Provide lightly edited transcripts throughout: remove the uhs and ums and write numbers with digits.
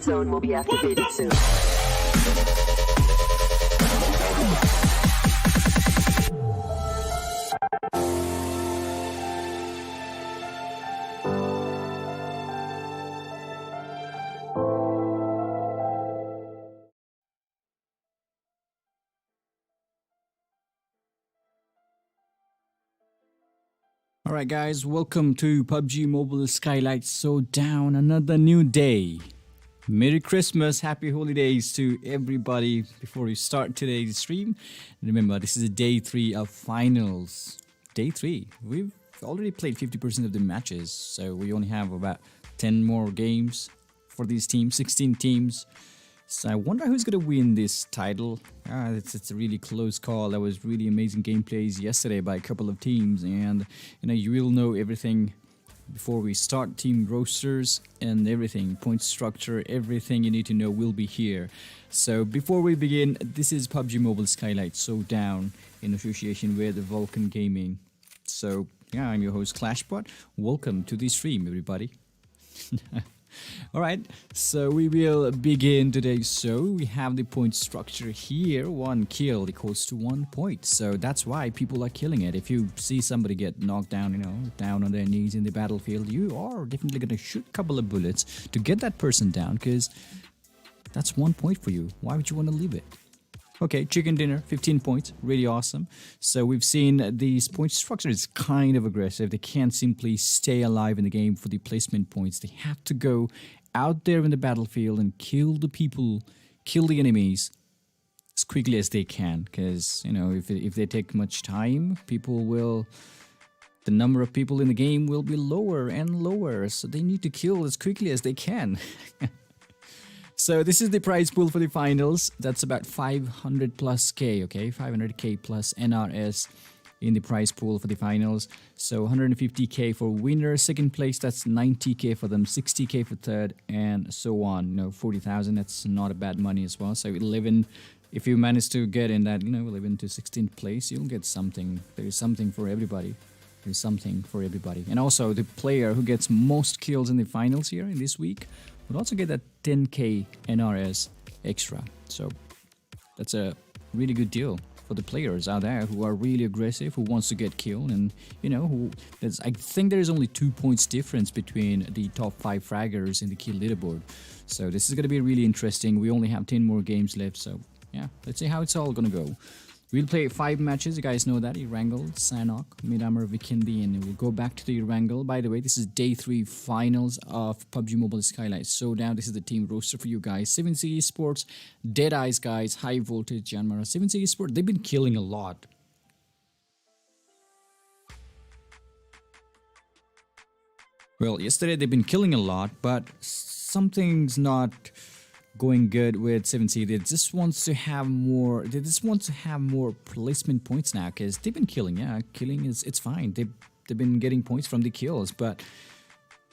zone will be activated soon. Alright guys, welcome to PUBG Mobile Skylightz Showdown, another new day. Merry Christmas, Happy Holidays to everybody before we start today's stream. Remember, this is day 3 of finals. Day 3, we've already played 50% of the matches, so we only have about 10 more games for these teams, 16 teams. So I wonder who's going to win this title. It's a really close call. There was really amazing gameplays yesterday by a couple of teams, and you will know everything before we start. Team rosters and everything, point structure, everything you need to know will be here. So before we begin, this is PUBG Mobile Skylightz Showdown in association with Vulcan Gaming. So yeah, I'm your host Clashbot. Welcome to the stream, everybody. Alright, so we will begin today's show. We have the point structure here. 1 kill equals to 1 point. So that's why people are killing it. If you see somebody get knocked down, down on their knees in the battlefield, you are definitely going to shoot a couple of bullets to get that person down, because that's 1 point for you. Why would you want to leave it? Okay, chicken dinner, 15 points, really awesome. So we've seen these point structure is kind of aggressive. They can't simply stay alive in the game for the placement points. They have to go out there in the battlefield and kill the people, kill the enemies as quickly as they can. Because, if they take much time, the number of people in the game will be lower and lower. So they need to kill as quickly as they can. So this is the prize pool for the finals. That's about 500 plus K, okay? 500K plus NRS in the prize pool for the finals. So 150K for winner. Second place, that's 90K for them. 60K for third, and so on. 40,000, that's not a bad money as well. So if you manage to get in that, 11 to 16th place, you'll get something. There is something for everybody. There's something for everybody. And also, the player who gets most kills in the finals here in this week would also get that 10K NRS extra. So that's a really good deal for the players out there who are really aggressive, who wants to get killed, and I think there is only 2 points difference between the top 5 fraggers in the kill leaderboard. So this is going to be really interesting. We only have 10 more games left, so yeah, let's see how it's all going to go. We'll play 5 matches, you guys know that. Erangel, Sanhok, Miramar, Vikendi, and we'll go back to the Erangel. By the way, this is day 3 finals of PUBG Mobile Skylightz Showdown. This is the team roster for you guys. 7C Esports, DEADEYES guys, High Voltage, JYANMAARA. 7C Esports, they've been killing a lot. Well, yesterday they've been killing a lot, but something's not going good with 7C. They just want to have more. They just want to have more placement points now, because they've been killing. Yeah, killing it's fine. They've been getting points from the kills, but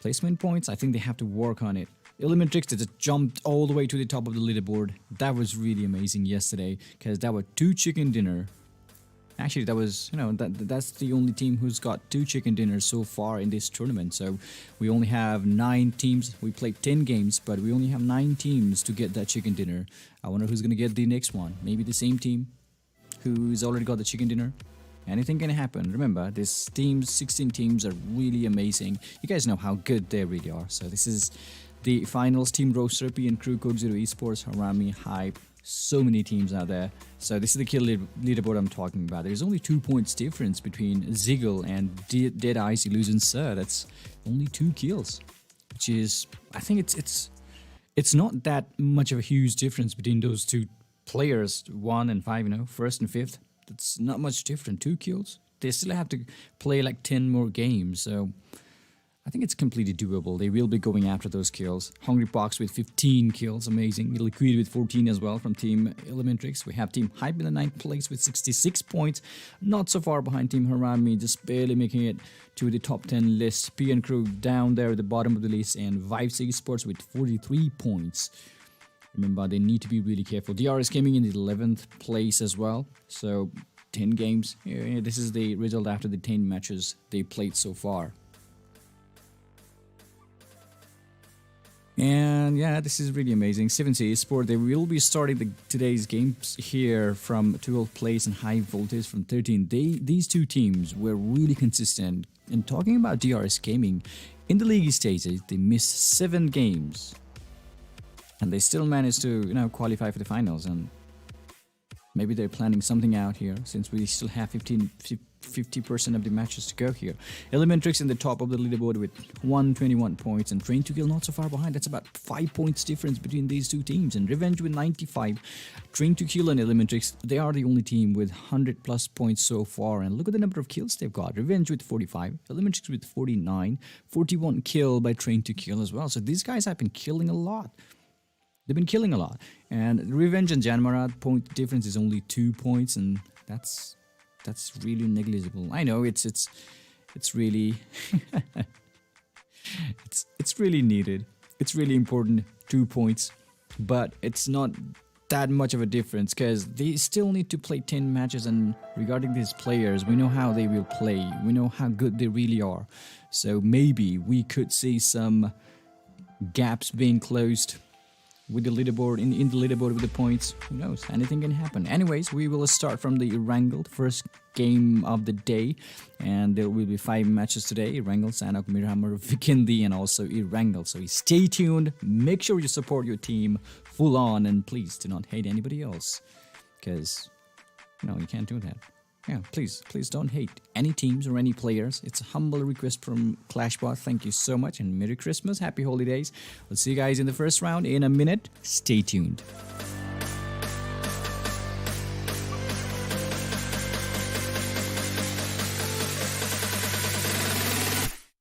placement points, I think they have to work on it. ELEMENTRIX, they just jumped all the way to the top of the leaderboard. That was really amazing yesterday, because that were 2 chicken dinner. Actually, that was, that's the only team who's got 2 chicken dinners so far in this tournament. So we only have 9 teams. We played 10 games, but we only have 9 teams to get that chicken dinner. I wonder who's going to get the next one. Maybe the same team who's already got the chicken dinner. Anything can happen. Remember, these teams, 16 teams, are really amazing. You guys know how good they really are. So this is the finals team roster, PN Crew, CODEZERO, Esports, HARAME, Hype. So many teams out there. So this is the kill leaderboard I'm talking about. There's only 2 points difference between Ziggle and DEADEYES ELEMENTRIX. That's only 2 kills, which is, I think it's not that much of a huge difference between those 2 players, 1 and 5. First and fifth. That's not much different. 2 kills. They still have to play like 10 more games. So I think it's completely doable. They will be going after those kills. Hungrybox with 15 kills, amazing. Liquid with 14 as well from Team ELEMENTRIX. We have Team Hype in the 9th place with 66 points. Not so far behind Team HARAME, just barely making it to the top 10 list. PN Crew down there at the bottom of the list, and Vikendi Esports with 43 points. Remember, they need to be really careful. DRS Gaming in the 11th place as well. So 10 games. This is the result after the 10 matches they played so far. And yeah, this is really amazing. 7C Esports, they will be starting today's games here from 12th place and high voltage from 13. These two teams were really consistent. And talking about DRS Gaming, in the league stages, they missed 7 games. And they still managed to, qualify for the finals. And maybe they're planning something out here since we still have 50% of the matches to go here. ELEMENTRIX in the top of the leaderboard with 121 points, and Train to Kill not so far behind. That's about 5 points difference between these two teams. And Revenge with 95. Train to Kill and ELEMENTRIX, they are the only team with 100 plus points so far. And look at the number of kills they've got. Revenge with 45, ELEMENTRIX with 49, 41 kill by Train to Kill as well. So these guys have been killing a lot. They've been killing a lot. And Revenge and JYANMAARA point difference is only 2 points, and that's really negligible. I know it's really it's really needed. It's really important, 2 points, but it's not that much of a difference because they still need to play 10 matches. And regarding these players, we know how they will play. We know how good they really are. So maybe we could see some gaps being closed with the leaderboard, in the leaderboard with the points. Who knows? Anything can happen. Anyways, we will start from the Erangel, the first game of the day, and there will be 5 matches today. Erangel, Sanhok, Miramar, Vikendi, and also Erangel. So stay tuned. Make sure you support your team full on, and please do not hate anybody else, because you can't do that. Yeah, please don't hate any teams or any players. It's a humble request from ClashBot. Thank you so much, and Merry Christmas, Happy Holidays. We'll see you guys in the first round in a minute. Stay tuned.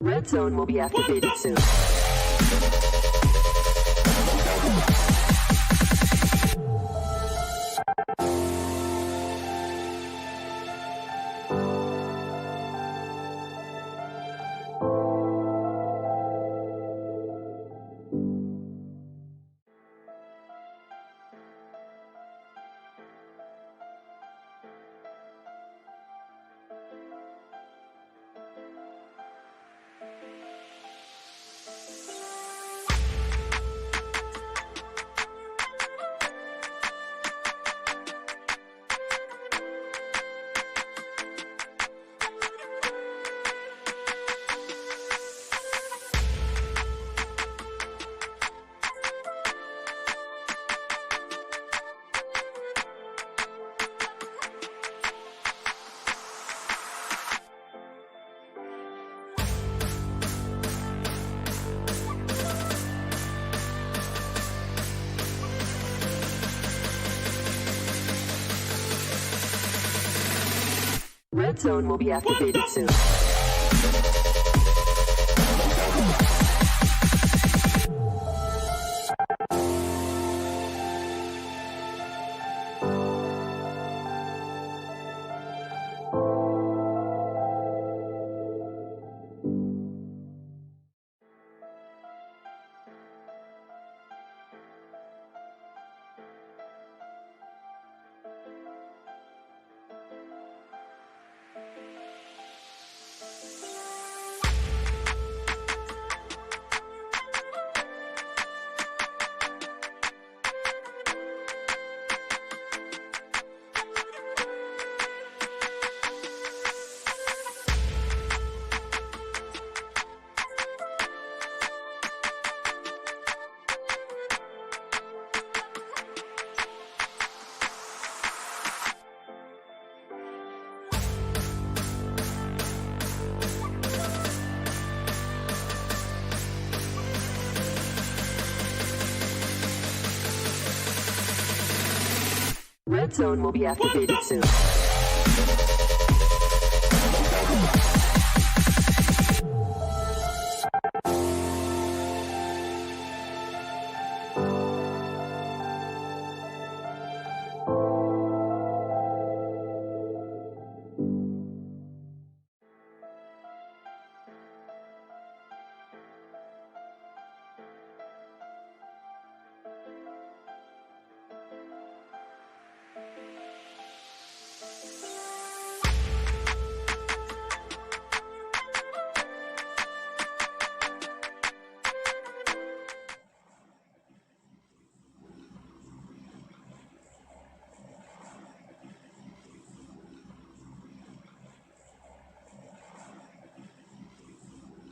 Red zone will be activated soon. Red zone will be activated soon. Red zone will be activated soon.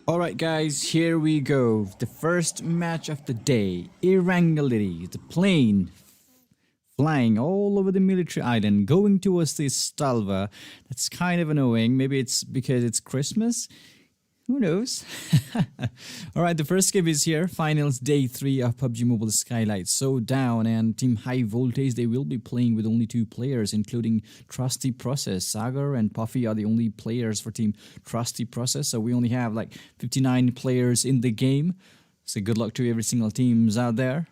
Alright guys, here we go. The first match of the day. Erangel, the plane flying all over the military island, going towards the Stalva. That's kind of annoying. Maybe it's because it's Christmas? Who knows? Alright, the first game is here. Finals day 3 of PUBG Mobile Skylightz Showdown, and Team High Voltage, they will be playing with only 2 players, including Trusty Process. Sagar and Puffy are the only players for Team Trusty Process, so we only have like 59 players in the game. So good luck to every single teams out there.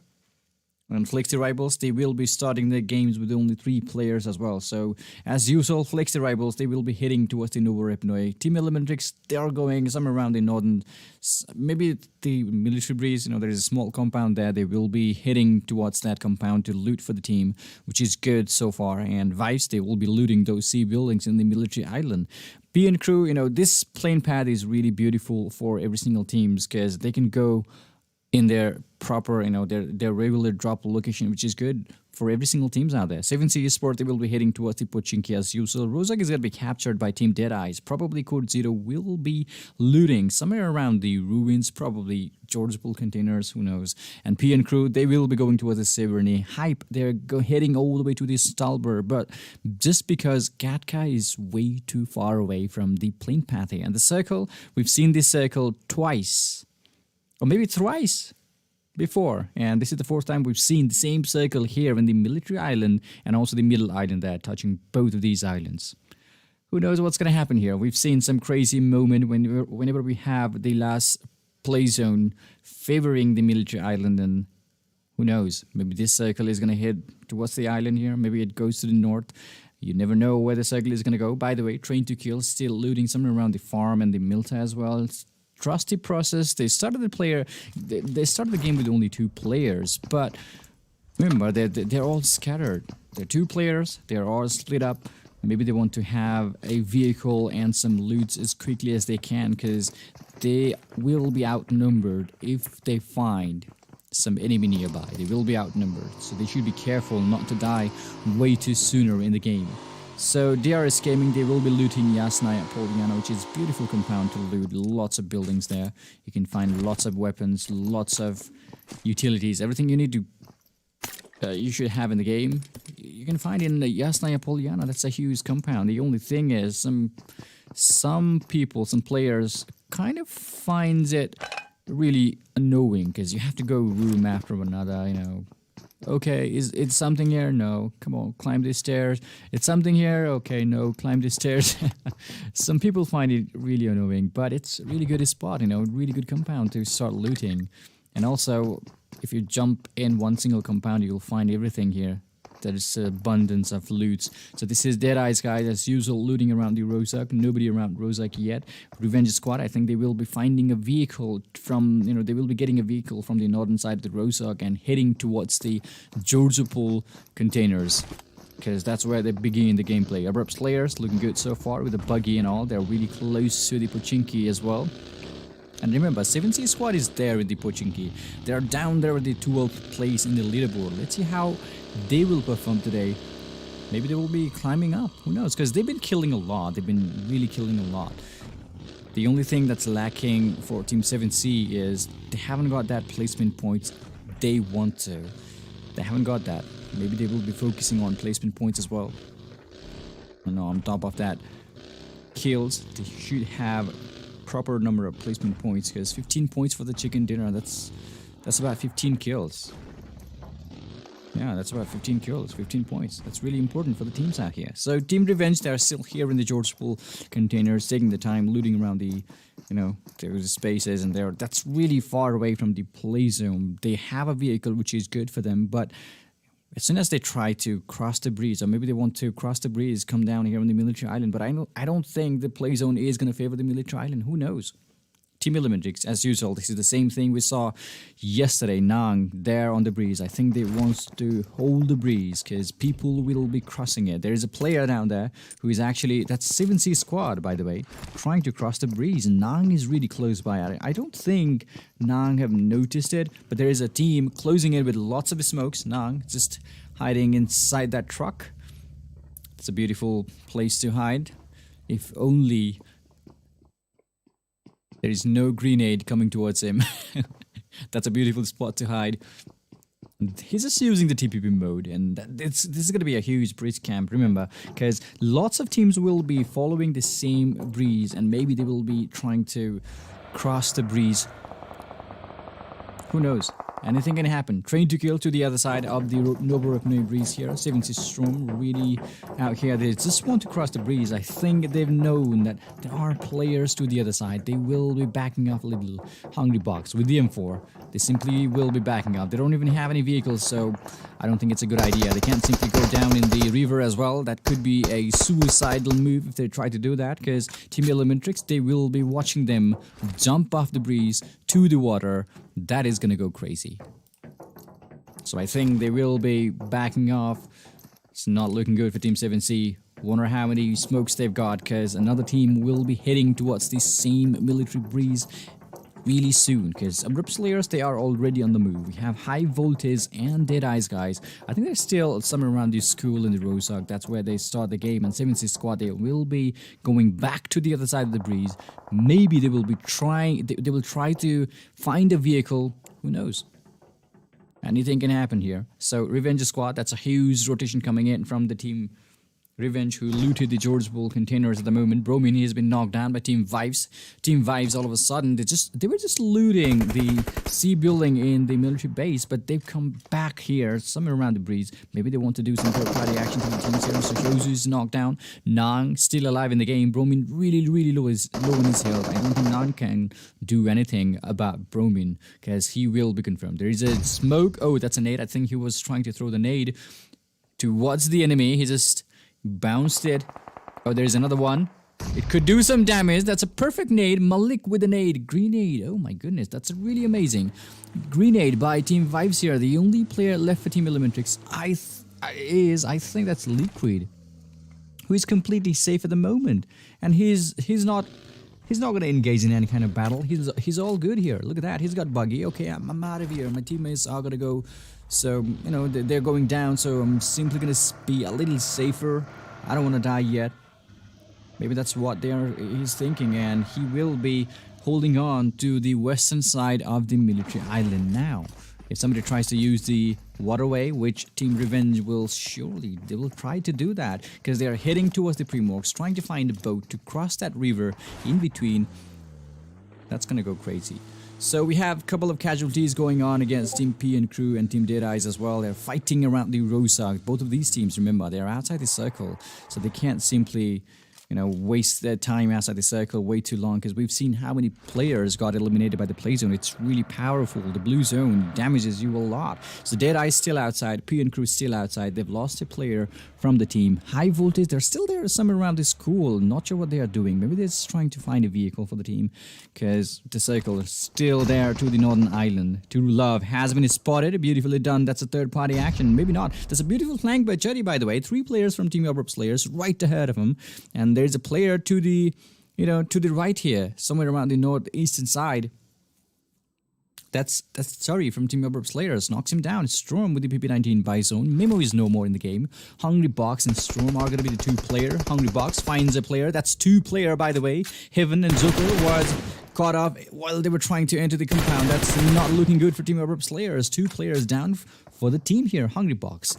And Flexi Rivals, they will be starting their games with only 3 players as well. So, as usual, Flexi Rivals, they will be heading towards the Nova Repnoy. Team ELEMENTRIX, they are going somewhere around the northern, maybe the military breeze. You know, there is a small compound there. They will be heading towards that compound to loot for the team, which is good so far. And Vice, they will be looting those C buildings in the military island. PN Crew, you know, this plane path is really beautiful for every single teams because they can go in their proper, you know, their regular drop location, which is good for every single teams out there. 7C Esports, they will be heading towards the Pochinki as usual. Rozak is going to be captured by Team DEADEYES. Probably CODEZERO will be looting somewhere around the ruins, probably George Bull containers, who knows. And PN Crew, they will be going towards the Severny. Hype, they're heading all the way to the Stalber, but just because Gatka is way too far away from the plane path here. And the circle, we've seen this circle twice. Or maybe thrice before, and this is the 4th time we've seen the same circle here in the military island and also the middle island there, touching both of these islands. Who knows what's going to happen here? We've seen some crazy moment whenever we have the last play zone favoring the military island, and who knows, maybe this circle is going to head towards the island here, maybe it goes to the north. You never know where the circle is going to go. By the way, Train to Kill still looting somewhere around the farm and the Milta as well. Trusty Process, they started they started the game with only 2 players, but remember they're all scattered. They're 2 players, they're all split up. Maybe they want to have a vehicle and some loot as quickly as they can, because they will be outnumbered if they find some enemy nearby. They will be outnumbered, so they should be careful not to die way too sooner in the game. So DRS Gaming, they will be looting Yasnaya Poliana, which is a beautiful compound to loot. Lots of buildings there. You can find lots of weapons, lots of utilities, everything you need to you should have in the game. You can find in Yasnaya Poliana. That's a huge compound. The only thing is some people, some players kind of finds it really annoying because you have to go room after another, you know. Okay, is it something here? No. Come on, climb these stairs. It's something here? Okay, no, climb these stairs. Some people find it really annoying, but it's a really good spot, you know, really good compound to start looting. And also, if you jump in one single compound, you'll find everything here. There is abundance of loots. So this is DEADEYES, guys, as usual, looting around the Rozak. Nobody around Rozak yet. Revenge Squad, I think they will be finding a vehicle from, you know, they will be getting a vehicle from the northern side of the Rozak and heading towards the Georgopol containers, because that's where they begin the gameplay. Abrupt Slayers looking good so far with the buggy and all. They're really close to the Pochinki as well. And remember, 7C Squad is there in the Pochinki. They're down there at the 12th place in the leaderboard. Let's see how they will perform today. Maybe they will be climbing up. Who knows? Because they've been killing a lot. They've been really killing a lot. The only thing that's lacking for Team 7C is they haven't got that placement points they want to. They haven't got that. Maybe they will be focusing on placement points as well. I know, on top of that, kills, they should have proper number of placement points, because 15 points for the chicken dinner, that's about 15 kills. Yeah, that's about 15 kills, 15 points. That's really important for the teams out here. So Team Revenge, they're still here in the Georgopol containers, taking the time, looting around the, you know, there's spaces, and that's really far away from the play zone. They have a vehicle which is good for them, but as soon as they try to cross the breeze, or maybe they want to cross the breeze, come down here on the military island, but I don't think the play zone is going to favor the military island. Who knows? Team ELEMENTRIX, as usual, this is the same thing we saw yesterday. Nang there on the breeze. I think they want to hold the breeze because people will be crossing it. There is a player down there who is actually, that's 7C Squad, by the way, trying to cross the breeze. Nang is really close by. I don't think Nang have noticed it, but there is a team closing it with lots of smokes. Nang just hiding inside that truck. It's a beautiful place to hide. If only There is no grenade coming towards him. That's a beautiful spot to hide. He's just using the TPP mode, and this is going to be a huge breeze camp, remember, because lots of teams will be following the same breeze, and maybe they will be trying to cross the breeze. Who knows? Anything can happen. Train to kill to the other side of the Noble breeze here. 7C Storm really out here. They just want to cross the breeze. I think they've known that there are players to the other side. They will be backing up a little. Hungry Box with the M4. They simply will be backing up. They don't even have any vehicles, so I don't think it's a good idea. They can't simply go down in the river as well. That could be a suicidal move if they try to do that, because Team ELEMENTRIX, they will be watching them jump off the breeze to the water. That is gonna go crazy. So I think they will be backing off. It's not looking good for Team 7C. Wonder how many smokes they've got, because another team will be heading towards the same military breeze really soon, because ABRUPT players, they are already on the move. We have High Voltage and DEADEYES guys. I think they're still somewhere around the school in the Rosog. That's where they start the game. And 7C squad, they will be going back to the other side of the breeze. Maybe they will be trying. They will try to find a vehicle. Who knows? Anything can happen here. So Revenge squad, that's a huge rotation coming in from the team Revenge, who looted the George Bull containers at the moment. Bromin, he has been knocked down by Team Vibes. Team Vibes, all of a sudden, they were just looting the C building in the military base, but they've come back here, somewhere around the breeze. Maybe they want to do some third-party action to the teams here. So Josu is knocked down. Nang still alive in the game. Bromin really low in his health. I don't think Nang can do anything about Bromin, because he will be confirmed. There is a smoke. Oh, that's a nade. I think he was trying to throw the nade towards the enemy. He just bounced it. Oh, there's another one. It could do some damage. That's a perfect nade. Malik with a nade. Grenade. Oh my goodness, that's really amazing. Grenade by Team Vibes here. The only player left for Team ELEMENTRIX I think that's Liquid, who is completely safe at the moment, and he's not going to engage in any kind of battle. He's all good here. Look at that. He's got buggy. Okay, I'm out of here. My teammates are going to go. So, you know, they're going down, so I'm simply going to be a little safer. I don't want to die yet. Maybe that's what he's thinking, and he will be holding on to the western side of the military island now. If somebody tries to use the waterway, which Team Revenge will they will try to do that, because they are heading towards the Primorx, trying to find a boat to cross that river in between. That's going to go crazy. So we have a couple of casualties going on against Team P and Crew and Team DEADEYES as well. They're fighting around the Rosag. Both of these teams, remember, they're outside the circle, so they can't simply, you know, waste their time outside the circle way too long, because we've seen how many players got eliminated by the play zone. It's really powerful. The blue zone damages you a lot. So DEADEYES still outside, P and Crew still outside. They've lost a player from the team. High Voltage, they're still there somewhere around the school. Not sure what they are doing. Maybe they're just trying to find a vehicle for the team, because the circle is still there to the northern island. True Love has been spotted. Beautifully done. That's a third-party action. Maybe not. That's a beautiful flank by Chuddy, by the way. 3 players from Team ABRUPT players right ahead of him, and there's a player to the, you know, to the right here, somewhere around the northeastern side. That's sorry from Team ABRUPT Slayers. Knocks him down. Storm with the PP19 buy zone. Memo is no more in the game. Hungry Box and Storm are going to be the 2-player. Hungry Box finds a player. That's 2-player, by the way. Heaven and Joker was caught off while they were trying to enter the compound. That's not looking good for Team ABRUPT Slayers. 2 players down for the team here. Hungry Box.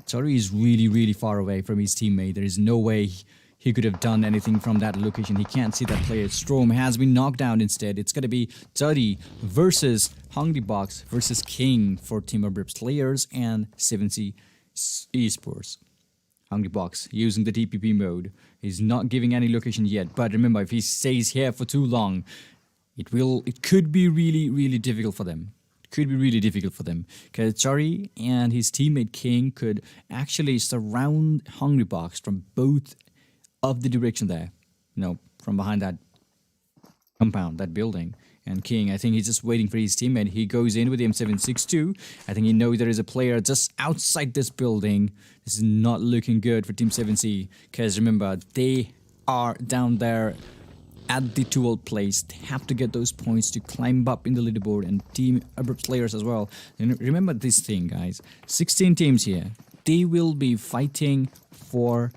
Sorry, is really far away from his teammate. There is no way he could have done anything from that location. He can't see that player. Storm has been knocked down instead. It's going to be Dirty versus Hungry Box versus King for Team ABRUPT players and 7C Esports. Hungry Box using the TPP mode. He's not giving any location yet, but remember, if he stays here for too long, it could be really difficult for them. It could be really difficult for them, because Chari and his teammate King could actually surround Hungry Box from both of the direction there, you know, from behind that compound, that building. And King, I think he's just waiting for his teammate. He goes in with the M762. I think he knows there is a player just outside this building. This is not looking good for Team 7C, because remember, they are down there at the 12th place. They have to get those points to climb up in the leaderboard, and Team ABRUPT players as well. And remember this thing, guys. 16 teams here. They will be fighting for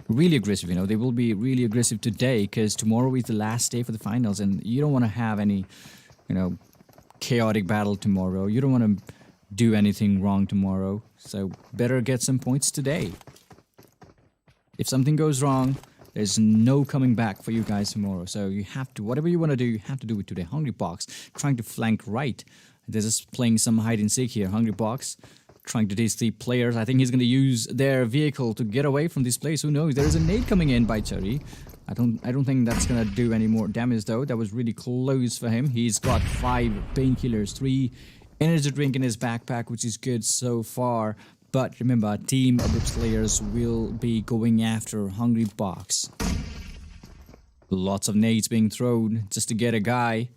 really aggressive. You know, they will be really aggressive today because tomorrow is the last day for the finals, and you don't want to have any, you know, chaotic battle tomorrow. You don't want to do anything wrong tomorrow, so better get some points today. If something goes wrong, there's no coming back for you guys tomorrow. So you have to, whatever you want to do, you have to do it today. Hungrybox trying to flank right. They're just playing some hide and seek here. Hungrybox trying to chase the players. I think he's going to use their vehicle to get away from this place. Who knows? There is a nade coming in by Cherry. I don't think that's going to do any more damage though. That was really close for him. He's got 5 painkillers, 3 energy drink in his backpack, which is good so far. But remember, Team ABRUPT players will be going after Hungrybox. Lots of nades being thrown just to get a guy.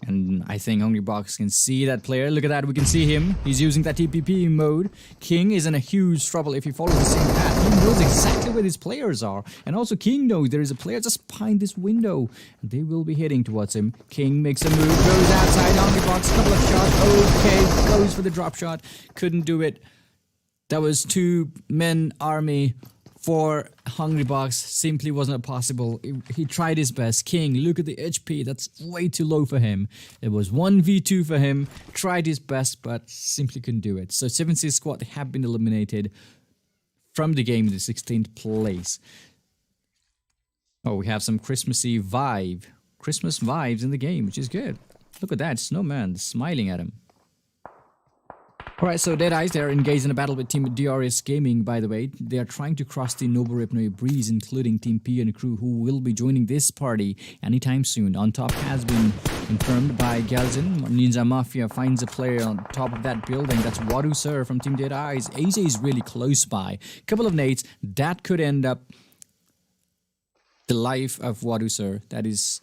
And I think Hungrybox can see that player. Look at that, we can see him. He's using that TPP mode. King is in a huge trouble if he follows the same path. He knows exactly where his players are. And also King knows there is a player just behind this window. And they will be heading towards him. King makes a move, goes outside Hungrybox, couple of shots. Okay, goes for the drop shot. Couldn't do it. That was 2-man army for Hungrybox. Simply wasn't possible. He tried his best. King, look at the HP. That's way too low for him. It was 1v2 for him. Tried his best, but simply couldn't do it. So 7C squad have been eliminated from the game in the 16th place. Oh, we have some Christmassy Christmas vibes in the game, which is good. Look at that. Snowman smiling at him. Alright, so DEADEYES, they're engaged in a battle with Team DRS Gaming, by the way. They are trying to cross the Noble Ripnoy Breeze, including Team P and crew, who will be joining this party anytime soon. On top has been confirmed by Galzin. Ninja Mafia finds a player on top of that building. That's WADUSIR from Team DEADEYES. AJ is really close by. Couple of nades. That could end up the life of WADUSIR. That is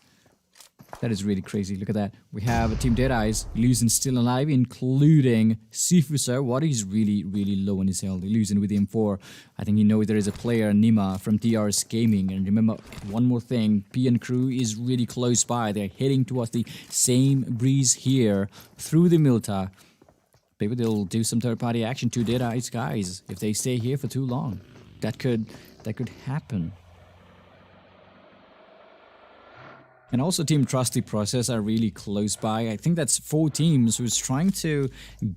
really crazy. Look at that. We have Team DEADEYES losing still alive, including Sifusar. What is really low on his health. Losing with him 4. I think he knows there is a player, Nima, from DRS Gaming. And remember, one more thing. P and crew is really close by. They're heading towards the same breeze here through the Milta. Maybe they'll do some third-party action to DEADEYES guys if they stay here for too long. That could happen. And also Team Trusty Process are really close by. I think that's 4 teams who's trying to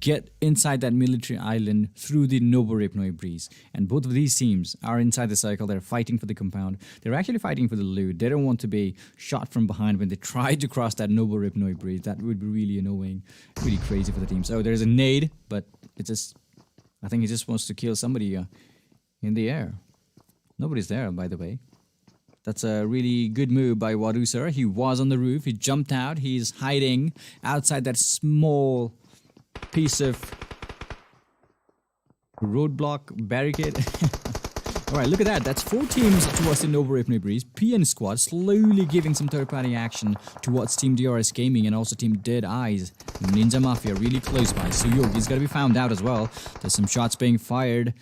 get inside that military island through the Noble Ripnoy Breeze. And both of these teams are inside the circle. They're fighting for the compound. They're actually fighting for the loot. They don't want to be shot from behind when they try to cross that Noble Ripnoy Breeze. That would be really annoying. Really crazy for the team. So there's a nade, but it's just... I think he just wants to kill somebody in the air. Nobody's there, by the way. That's a really good move by WADUSIR. He was on the roof. He jumped out. He's hiding outside that small piece of roadblock barricade. Alright, look at that. That's 4 teams towards the Noble Ripnoy Breeze. PN squad slowly giving some third-party action towards Team DRS Gaming and also Team DEADEYES. Ninja Mafia really close by. Suyog, he's got to be found out as well. There's some shots being fired.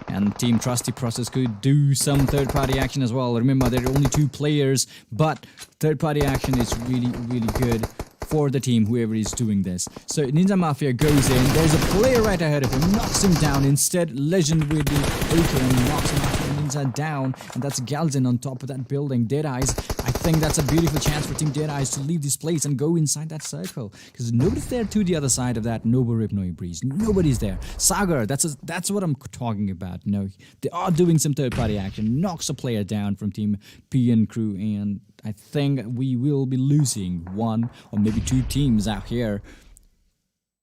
And Team Trusty Process could do some third-party action as well. Remember, there are only 2 players, but third-party action is really good for the team, whoever is doing this. So Ninja Mafia goes in. There's a player right ahead of him, knocks him down. Instead, Legend with the AK and knocks Mafia Ninja down. And that's Galzin on top of that building. DEADEYES, I think that's a beautiful chance for Team DEADEYES to leave this place and go inside that circle. Because nobody's there to the other side of that Noble Ripnoy Breeze. Nobody's there. Sagar, that's what I'm talking about. You know, they are doing some third-party action. Knocks a player down from Team P and crew. And I think we will be losing 1 or maybe 2 teams out here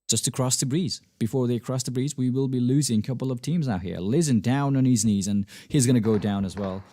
just to cross the breeze. Before they cross the breeze, we will be losing a couple of teams out here. Listen down on his knees, and he's going to go down as well.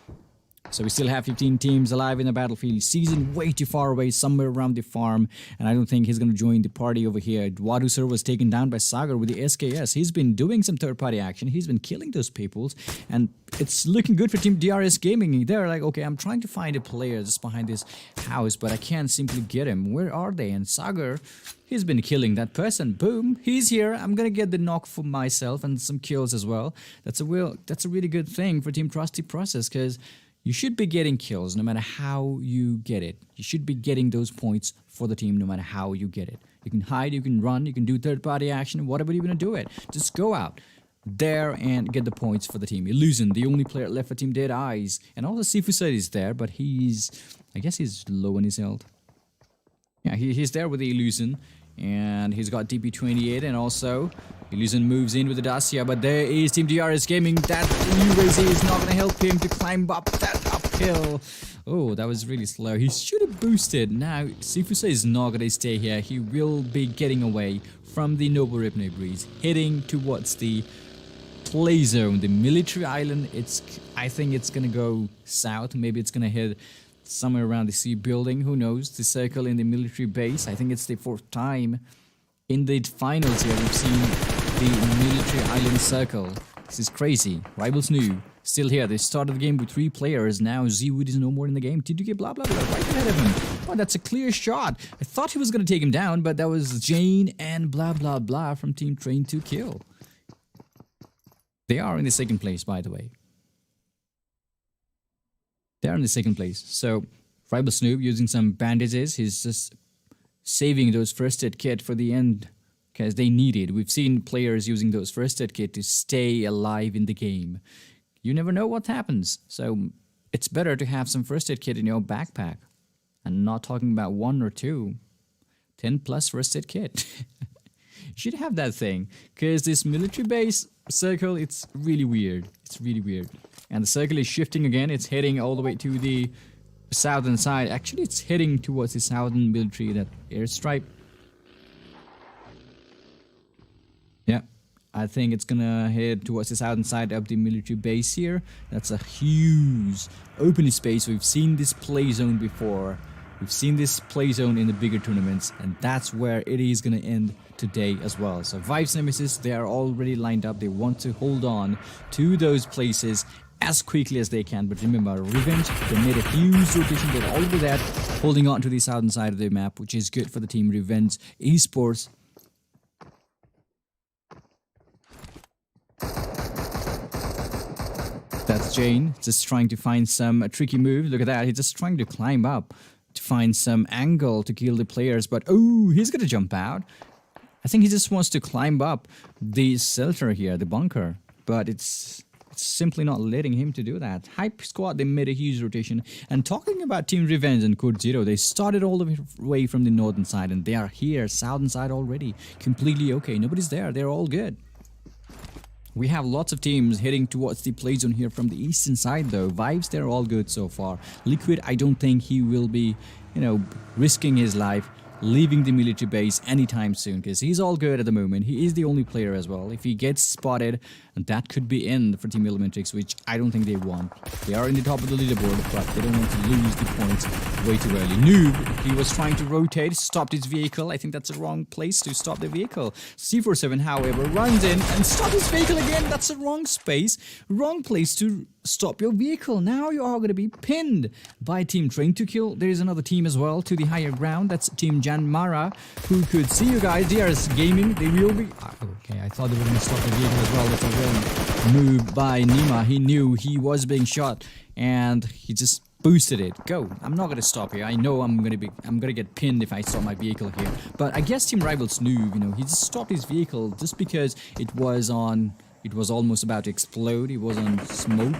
So we still have 15 teams alive in the battlefield. Season way too far away, somewhere around the farm. And I don't think he's going to join the party over here. WADUSIR was taken down by Sagar with the SKS. He's been doing some third-party action. He's been killing those peoples. And it's looking good for Team DRS Gaming. They're like, okay, I'm trying to find a player just behind this house, but I can't simply get him. Where are they? And Sagar, he's been killing that person. Boom, he's here. I'm going to get the knock for myself and some kills as well. That's a really good thing for Team Trusty Process, because you should be getting kills no matter how you get it. You should be getting those points for the team no matter how you get it. You can hide, you can run, you can do third-party action, whatever you're going to do it. Just go out. there and get the points for the team. Illusion, the only player left for Team DEADEYES. And also Sifusai is there, but I guess he's low on his health. Yeah, he's there with the Illusion. And he's got DP28, and also Illusion moves in with the Dacia, but there is Team DRS Gaming. That UAZ is not going to help him to climb up that uphill. Oh, that was really slow. He should have boosted. Now, Sifusai is not going to stay here. He will be getting away from the Noble Ripne Breeze, heading towards the play zone, the military island. I think it's going to go south. Maybe it's going to head somewhere around the sea building, who knows. The circle in the military base, I think it's the 4th time in the finals here we've seen the military island circle. This is crazy. Rivals new, still here. They started the game with 3 players. Now Zwood is no more in the game. TDK blah blah blah right ahead of him. Oh, that's a clear shot. I thought he was going to take him down, but that was Jane and blah blah blah from Team Train to Kill. They are in the 2nd place, by the way. They're in the 2nd place. So, Rival Snoop using some bandages. He's just saving those first aid kit for the end because they need it. We've seen players using those first aid kit to stay alive in the game. You never know what happens. So, it's better to have some first aid kit in your backpack. And not talking about 1 or 2. 10 plus first aid kit. You should have that thing. Because this military base circle, it's really weird. It's really weird. And the circle is shifting again. It's heading all the way to the southern side. Actually, it's heading towards the southern military, that airstrip. Yeah, I think it's gonna head towards the southern side of the military base here. That's a huge open space. We've seen this play zone before. We've seen this play zone in the bigger tournaments, and that's where it is gonna end today as well. So Vives Nemesis, they are already lined up. They want to hold on to those places as quickly as they can. But remember, Revenge, they made a huge rotation. They're all over that, holding on to the southern side of the map, which is good for the team Revenge Esports. That's Jane, just trying to find some tricky move. Look at that, he's just trying to climb up to find some angle to kill the players. But oh, he's gonna jump out. I think he just wants to climb up the shelter here, the bunker. But it's simply not letting him to do that. Hype Squad, they made a huge rotation. And talking about Team Revenge and CODEZERO, they started all the way from the northern side, and they are here, southern side already. Completely okay. Nobody's there. They're all good. We have lots of teams heading towards the play zone here from the eastern side though. Vibes, they're all good so far. Liquid, I don't think he will be, risking his life, leaving the military base anytime soon, because he's all good at the moment. He is the only player as well. If he gets spotted, that could be end for Team ELEMENTRIX, which I don't think they want. They are in the top of the leaderboard, but they don't want to lose the points way too early. Noob, he was trying to rotate, stopped his vehicle. I think that's the wrong place to stop the vehicle. C47, however, runs in and stops his vehicle again. That's the wrong space, wrong place to stop your vehicle. Now you are going to be pinned by Team Train to Kill. There is another team as well to the higher ground. That's Team JYANMAARA, who could see you guys. DRS Gaming, they will be... Okay, I thought they were going to stop the vehicle as well. That's a real move by Nima. He knew he was being shot and he just boosted it. Go. I'm not going to stop here. I know I'm going to get pinned if I stop my vehicle here. But I guess Team Rivals knew, he just stopped his vehicle just because it was almost about to explode. It was on smoke.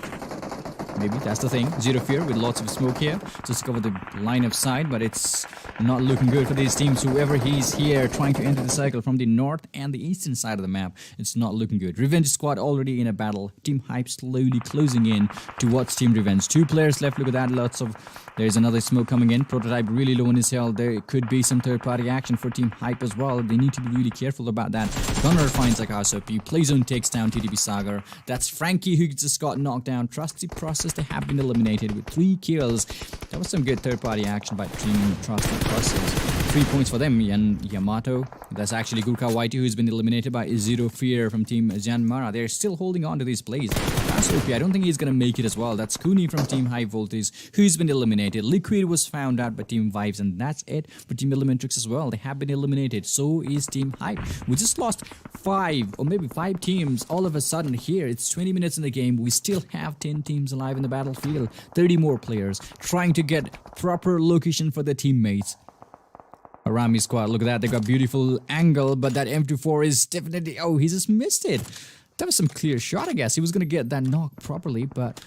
Maybe that's the thing. Zero Fear with lots of smoke here just to cover the line of sight, but it's not looking good for these teams. Whoever he's here trying to enter the circle from the north and the eastern side of the map, it's not looking good. Revenge Squad already in a battle. Team Hype slowly closing in towards Team Revenge. 2 players left. Look at that. There's another smoke coming in. Prototype really low on his health. There could be some third-party action for Team Hype as well. They need to be really careful about that. Gunner finds like RSOP. Playzone takes down TDP Sagar. That's Frankie who just got knocked down. Trusty Process, they have been eliminated with 3 kills. That was some good third-party action by Team Trusty Process. 3 points for them. Yamato. That's actually Gurkha Whitey who's been eliminated by Zero Fear from Team JYANMAARA. They're still holding on to these plays. That's OP. I don't think he's going to make it as well. That's Kuni from Team High Voltage who's been eliminated. Liquid was found out by Team Vibes, and that's it for Team ELEMENTRIX as well. They have been eliminated. So is Team Hype. We just lost 5 or maybe 5 teams all of a sudden here. It's 20 minutes in the game. We still have 10 teams alive in the battlefield. 30 more players trying to get proper location for their teammates. HARAME Squad, look at that. They got beautiful angle, but that M24 is definitely... Oh, he just missed it. That was some clear shot, I guess. He was going to get that knock properly, but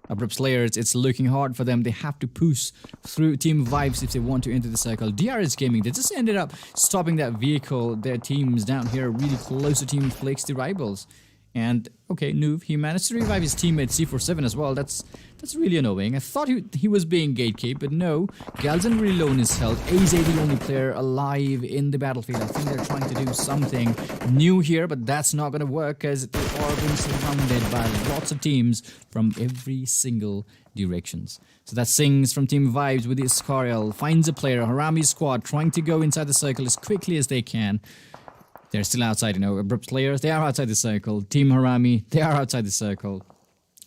ABRUPT players, it's looking hard for them. They have to push through Team Vibes if they want to enter the cycle. DRS Gaming, they just ended up stopping that vehicle. Their teams down here really close to Team Flakes, the rivals. And, okay, Noob, he managed to revive his teammate C47 as well. That's really annoying. I thought he was being gatekept, but no. Galzen really low in his health. AZ the only player alive in the battlefield. I think they're trying to do something new here, but that's not going to work as they are being surrounded by lots of teams from every single directions. So that Sings from Team Vibes with his Scariel finds a player. HARAME squad trying to go inside the circle as quickly as they can. They're still outside, you know, ABRUPT players, they are outside the circle. Team HARAME, they are outside the circle.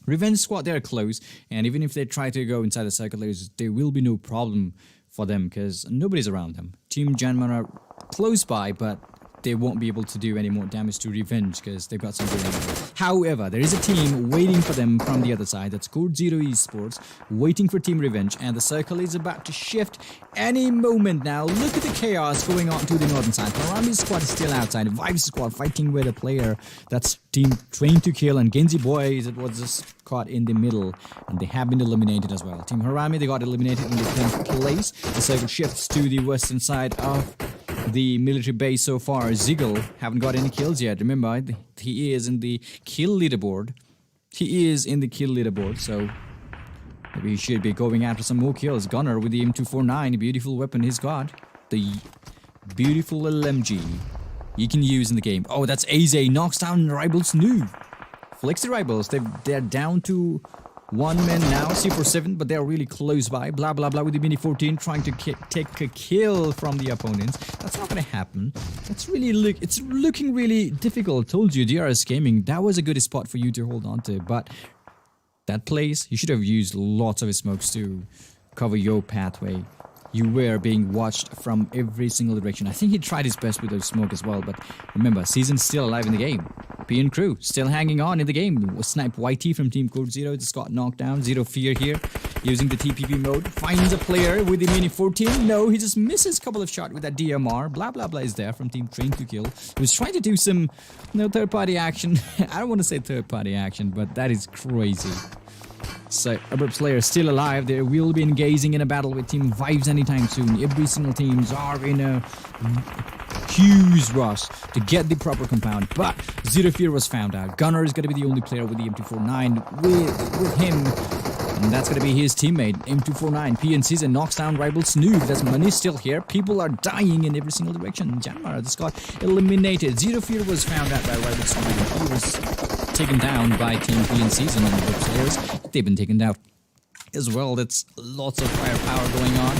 Revenge Squad, they're close, and even if they try to go inside the circle, there will be no problem for them because nobody's around them. Team JYANMAARA close by, but they won't be able to do any more damage to Revenge because they've got some good. However, there is a team waiting for them from the other side. That's CODEZERO Esports waiting for Team Revenge, and the circle is about to shift any moment now. Look at the chaos going on to the northern side. HARAME squad is still outside. Vibes squad fighting with a player. That's Team Train to Kill and Genji Boys. It was just caught in the middle, and they have been eliminated as well. Team HARAME, they got eliminated in the 10th place. The circle shifts to the western side of the military base so far. Ziggle haven't got any kills yet. Remember, he is in the kill leaderboard. So maybe he should be going after some more kills. Gunner with the M249, a beautiful weapon he's got. The beautiful LMG you can use in the game. Oh, that's AZ knocks down Rivals Noob. Flicks the Rivals. They're down to one man now, C47, but they're really close by. Blah, blah, blah with the Mini 14 trying to take a kill from the opponents. That's not going to happen. It's looking really difficult. Told you, DRS Gaming, that was a good spot for you to hold on to. But that place, you should have used lots of smokes to cover your pathway. You were being watched from every single direction. I think he tried his best with those smoke as well, but remember, Season's still alive in the game. P and Crew still hanging on in the game. Snipe YT from Team CODEZERO just got knocked down. Zero Fear here using the TPP mode. Finds a player with the Mini 14. No, he just misses a couple of shots with that DMR. Blah, blah, blah is there from Team Train to Kill. He was trying to do some third-party action. I don't want to say third-party action, but that is crazy. So, ABRUPT players still alive. They will be engaging in a battle with Team Vibes anytime soon. Every single teams are in a huge rush to get the proper compound. But Zero Fear was found out. Gunner is going to be the only player with the M249 with him. And that's going to be his teammate, M249. PNCs and knocks down rival Snoop. That's Money still here. People are dying in every single direction. JYANMAARA just got eliminated. Zero Fear was found out by rival Snoop. He was taken down by Team PNCs and other players. They've been taken down as well. That's lots of firepower going on.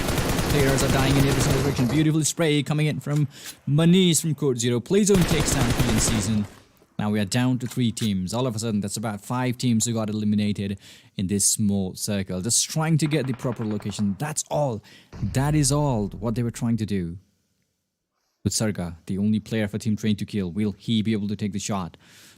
Players are dying in every single direction. Beautiful spray coming in from Manish from CODEZERO. Playzone takes down PNCs. Now we are down to 3 teams. All of a sudden, that's about 5 teams who got eliminated in this small circle. Just trying to get the proper location. That's all. That is all what they were trying to do. With Sarga, the only player for Team Train to Kill, will he be able to take the shot?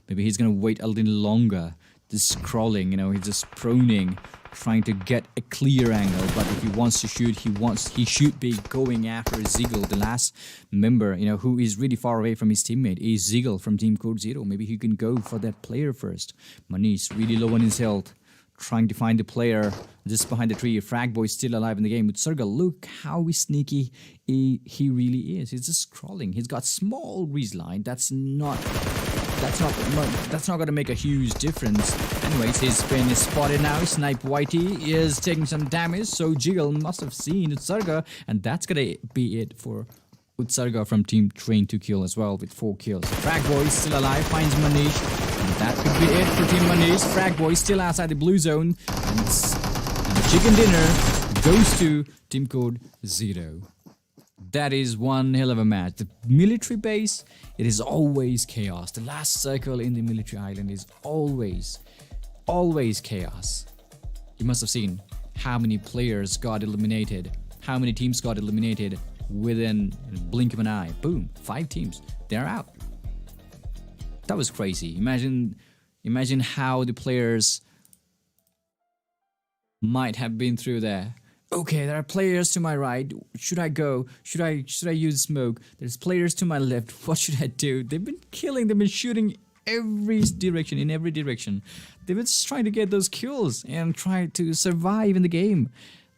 Maybe he's going to wait a little longer. Just crawling, he's just proning, trying to get a clear angle. But if he wants to shoot, he should be going after Ziggle, the last member, who is really far away from his teammate, is Ziggle from Team CODEZERO. Maybe he can go for that player first. Manish really low on his health, trying to find the player just behind the tree. Frag Boy still alive in the game with Surga. Look how sneaky he really is. He's just crawling. He's got small line. That's not going to make a huge difference. Anyways, his spin is spotted now. Snipe Whitey is taking some damage, so Jiggle must have seen Utsarga, and that's going to be it for Utsarga from Team Train to Kill as well with 4 kills. Frag Boy is still alive, finds Manish, and that could be it for Team Manish. Frag Boy still outside the blue zone, and chicken dinner goes to Team CODEZERO. That is one hell of a match. The military base, it is always chaos. The last circle in the military island is always chaos. You must have seen how many players got eliminated, how many teams got eliminated within a blink of an eye. Boom, 5 teams, they're out. That was crazy. Imagine how the players might have been through there. Okay, there are players to my right. Should I go? Should I use smoke? There's players to my left. What should I do? They've been shooting in every direction. They were just trying to get those kills and try to survive in the game.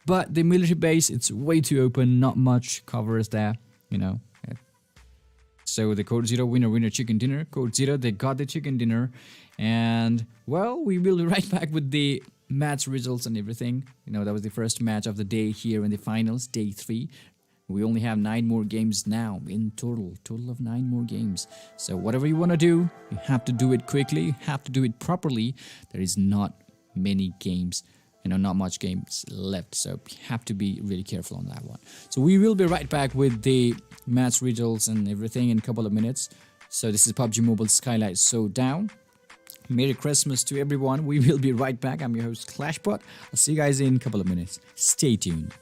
But the military base, it's way too open, not much cover is there, you know. So the CODEZERO winner chicken dinner. CODEZERO, they got the chicken dinner. And, well, we will be right back with the match results and everything. You know, that was the first match of the day here in the finals, day 3. We only have 9 more games now in total of 9 more games. So whatever you want to do, you have to do it quickly, you have to do it properly. There is not many games, you know, not much games left. So you have to be really careful on that one. So we will be right back with the match results and everything in a couple of minutes. So this is PUBG Mobile Skylightz Showdown. Merry Christmas to everyone. We will be right back. I'm your host Clashbot. I'll see you guys in a couple of minutes. Stay tuned.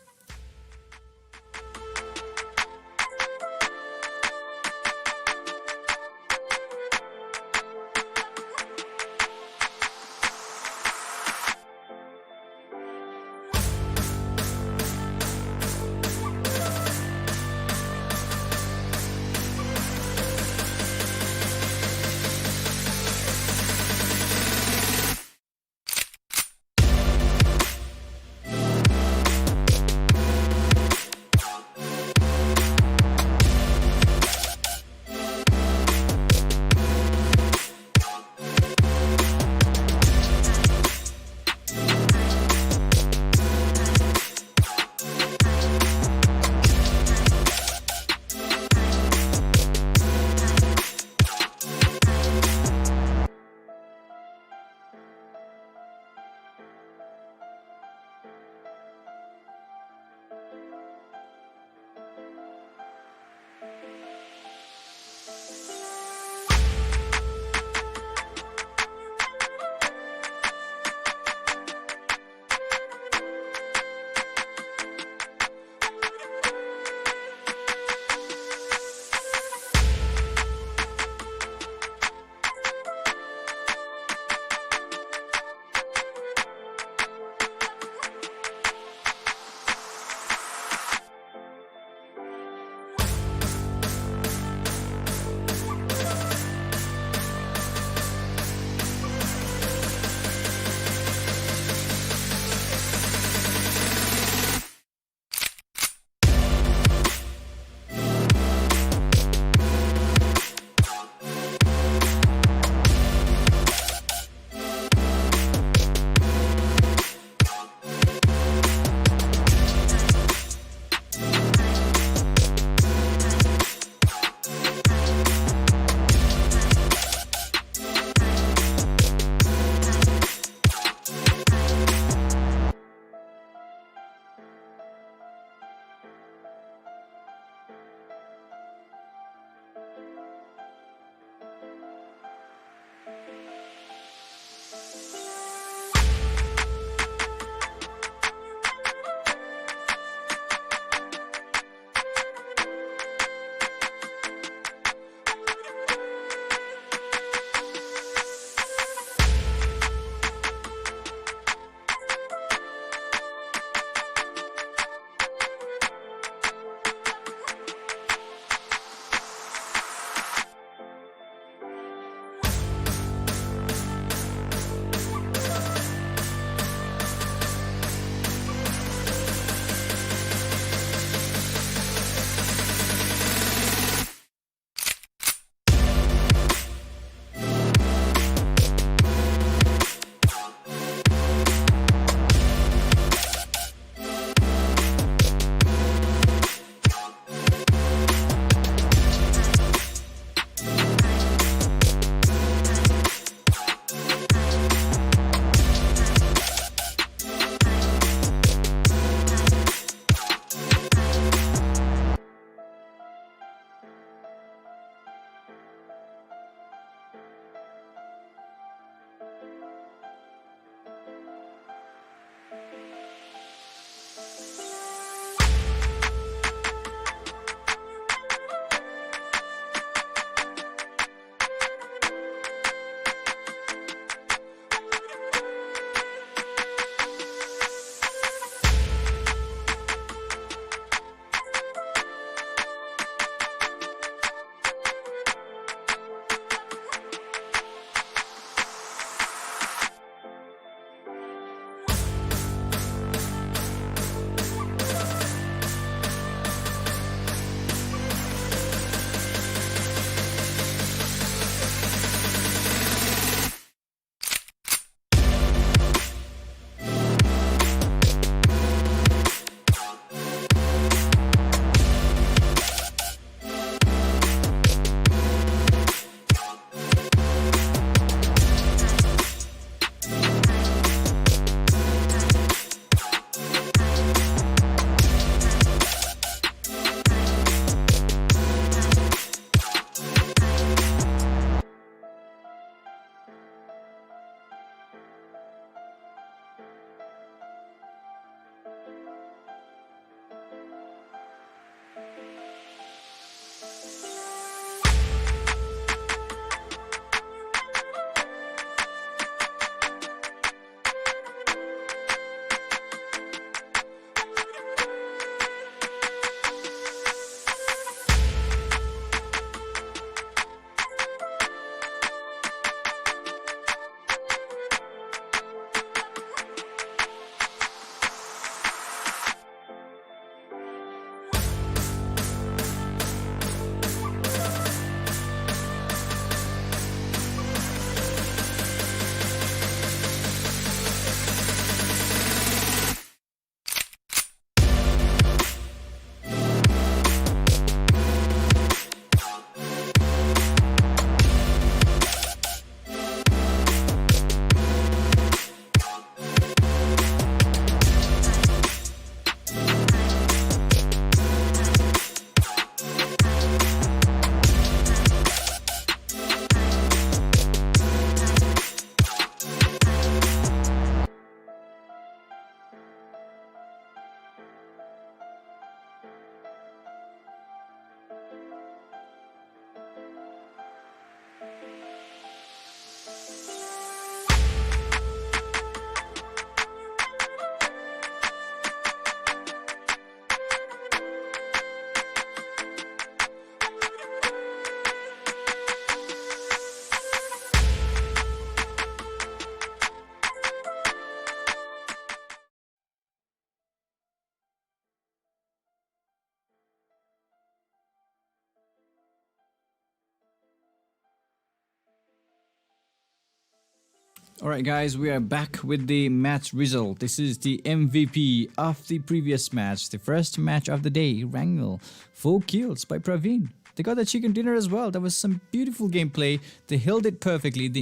Alright guys, we are back with the match result. This is the MVP of the previous match, the first match of the day, Erangel. 4 kills by Praveen. They got the chicken dinner as well. That was some beautiful gameplay. They held it perfectly.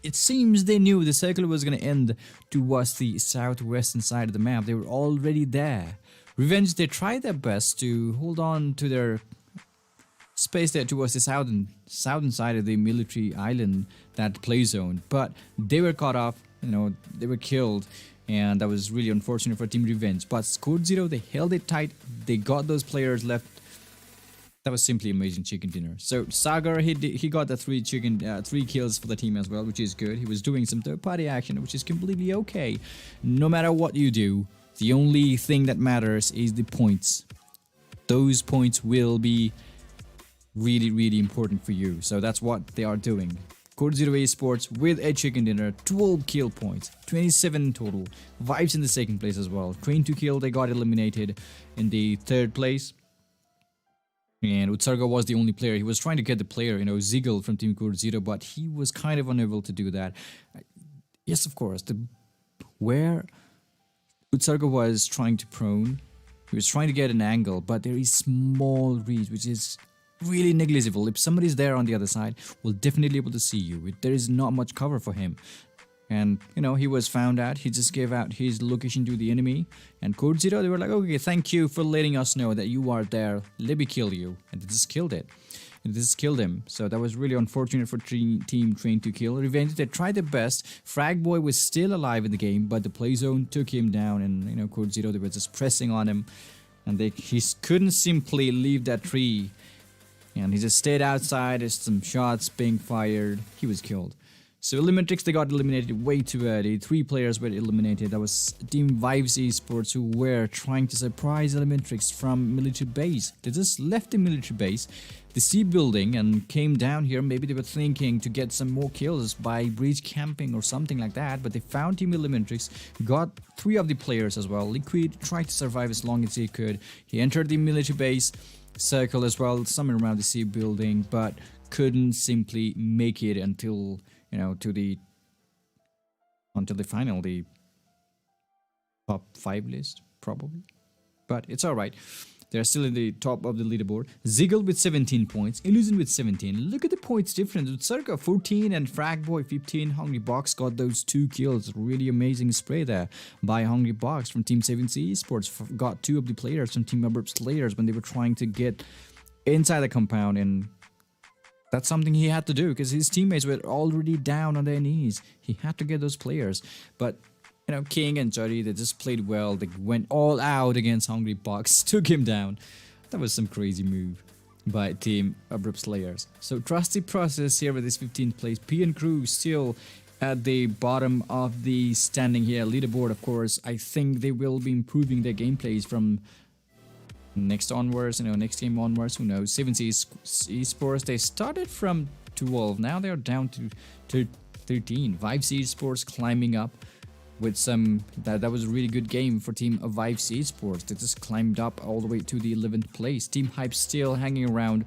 It seems they knew the circle was going to end towards the southwestern side of the map. They were already there. Revenge, they tried their best to hold on to their space there towards the southern side of the military island, that play zone, but they were caught off, they were killed, and that was really unfortunate for Team Revenge. But CODEZERO, they held it tight, they got those players left. That was simply amazing chicken dinner. So Sagar, he got the 3 kills for the team as well, which is good. He was doing some third-party action, which is completely okay. No matter what you do, the only thing that matters is the points. Those points will be really important for you. So that's what they are doing. CODEZERO Esports with a chicken dinner, 12 kill points, 27 in total. Vibes in the second place as well. Train to kill, they got eliminated in the third place. And Utsarga was the only player. He was trying to get the player, Ziggle from Team CODEZERO, but he was kind of unable to do that. Yes, of course, where Utsarga was trying to prone, he was trying to get an angle, but there is small reach, which is really negligible. If somebody's there on the other side, we'll definitely be able to see you. There is not much cover for him. And, he was found out. He just gave out his location to the enemy. And CODEZERO, they were like, okay, thank you for letting us know that you are there. Let me kill you. And they just killed it. And they just killed him. So that was really unfortunate for Team Train to Kill. Revenge, they tried their best. Fragboy was still alive in the game, but the play zone took him down. And, CODEZERO, they were just pressing on him. And he couldn't simply leave that tree. And he just stayed outside. There's some shots being fired. He was killed. So ELEMENTRIX, they got eliminated way too early. 3 players were eliminated. That was Team Vibes Esports, who were trying to surprise ELEMENTRIX from military base. They just left the military base, the sea building, and came down here. Maybe they were thinking to get some more kills by breach camping or something like that. But they found Team ELEMENTRIX, got 3 of the players as well. Liquid tried to survive as long as he could. He entered the military base circle as well, somewhere around the sea building, but couldn't simply make it until the final, the top 5 list probably. But it's all right. They're still in the top of the leaderboard. Ziggle with 17 points, Illusion with 17. Look at the points difference. With Circa 14 and Fragboy 15. Hungry Box got those 2 kills. Really amazing spray there by Hungry Box from Team 7C Esports. Got 2 of the players from Team ABRUPT players when they were trying to get inside the compound, and that's something he had to do because his teammates were already down on their knees. He had to get those players. But King and Juddy, they just played well. They went all out against Hungry Box, took him down. That was some crazy move by Team ABRUPT players. So trust the process here with this 15th place. P and Crew still at the bottom of the standing here. Leaderboard, of course. I think they will be improving their gameplays from next onwards, next game onwards. Who knows? 7C Esports, they started from 12. Now they're down to 13. Vibes Esports climbing up with some, that was a really good game for Team of Vibes Esports. They just climbed up all the way to the 11th place. Team Hype still hanging around.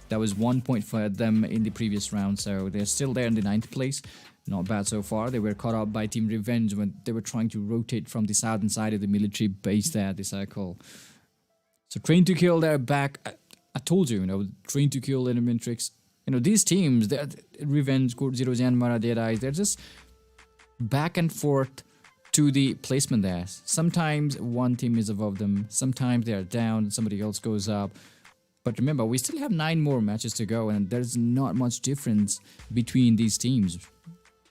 That was 1 point for them in the previous round, so they're still there in the 9th place. Not bad so far. They were caught up by Team Revenge when they were trying to rotate from the southern side of the military base there, the circle. So Train to Kill, they're back. I told you, Train to Kill, ELEMENTRIX. These teams, they're Revenge, CODEZERO, JYANMAARA, DEADEYES, they're just back and forth to the placement there. Sometimes one team is above them, sometimes they are down, somebody else goes up. But remember, we still have 9 more matches to go, and there's not much difference between these teams.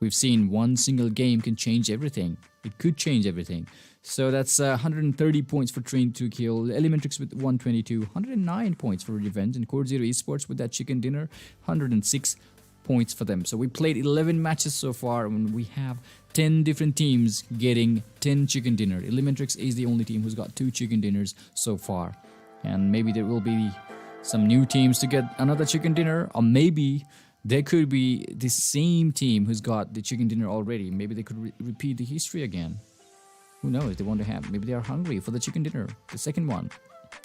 We've seen one single game can change everything. It could change everything. So that's 130 points for Train to Kill, ELEMENTRIX with 122, 109 points for Revenge, and CODEZERO Esports with that chicken dinner, 106 points for them. So we played 11 matches so far, and we have 10 different teams getting 10 chicken dinner. ELEMENTRIX is the only team who's got 2 chicken dinners so far. And maybe there will be some new teams to get another chicken dinner, or maybe there could be the same team who's got the chicken dinner already. Maybe they could repeat the history again. Who knows? They want to have, maybe they are hungry for the chicken dinner, the second one.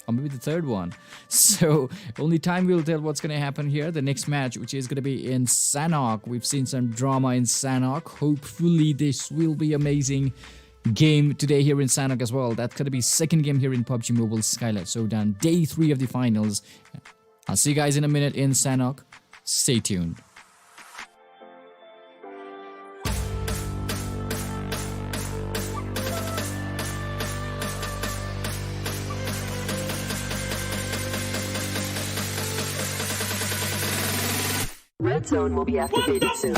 or maybe the third one. So only time will tell what's going to happen here. The next match, which is going to be in Sanhok. We've seen some drama in Sanhok. Hopefully this will be amazing game today here in Sanhok as well. That's going to be second game here in PUBG Mobile Skylightz Showdown, day 3 of the finals. I'll see you guys in a minute in Sanhok. Stay tuned. Red zone will be activated soon.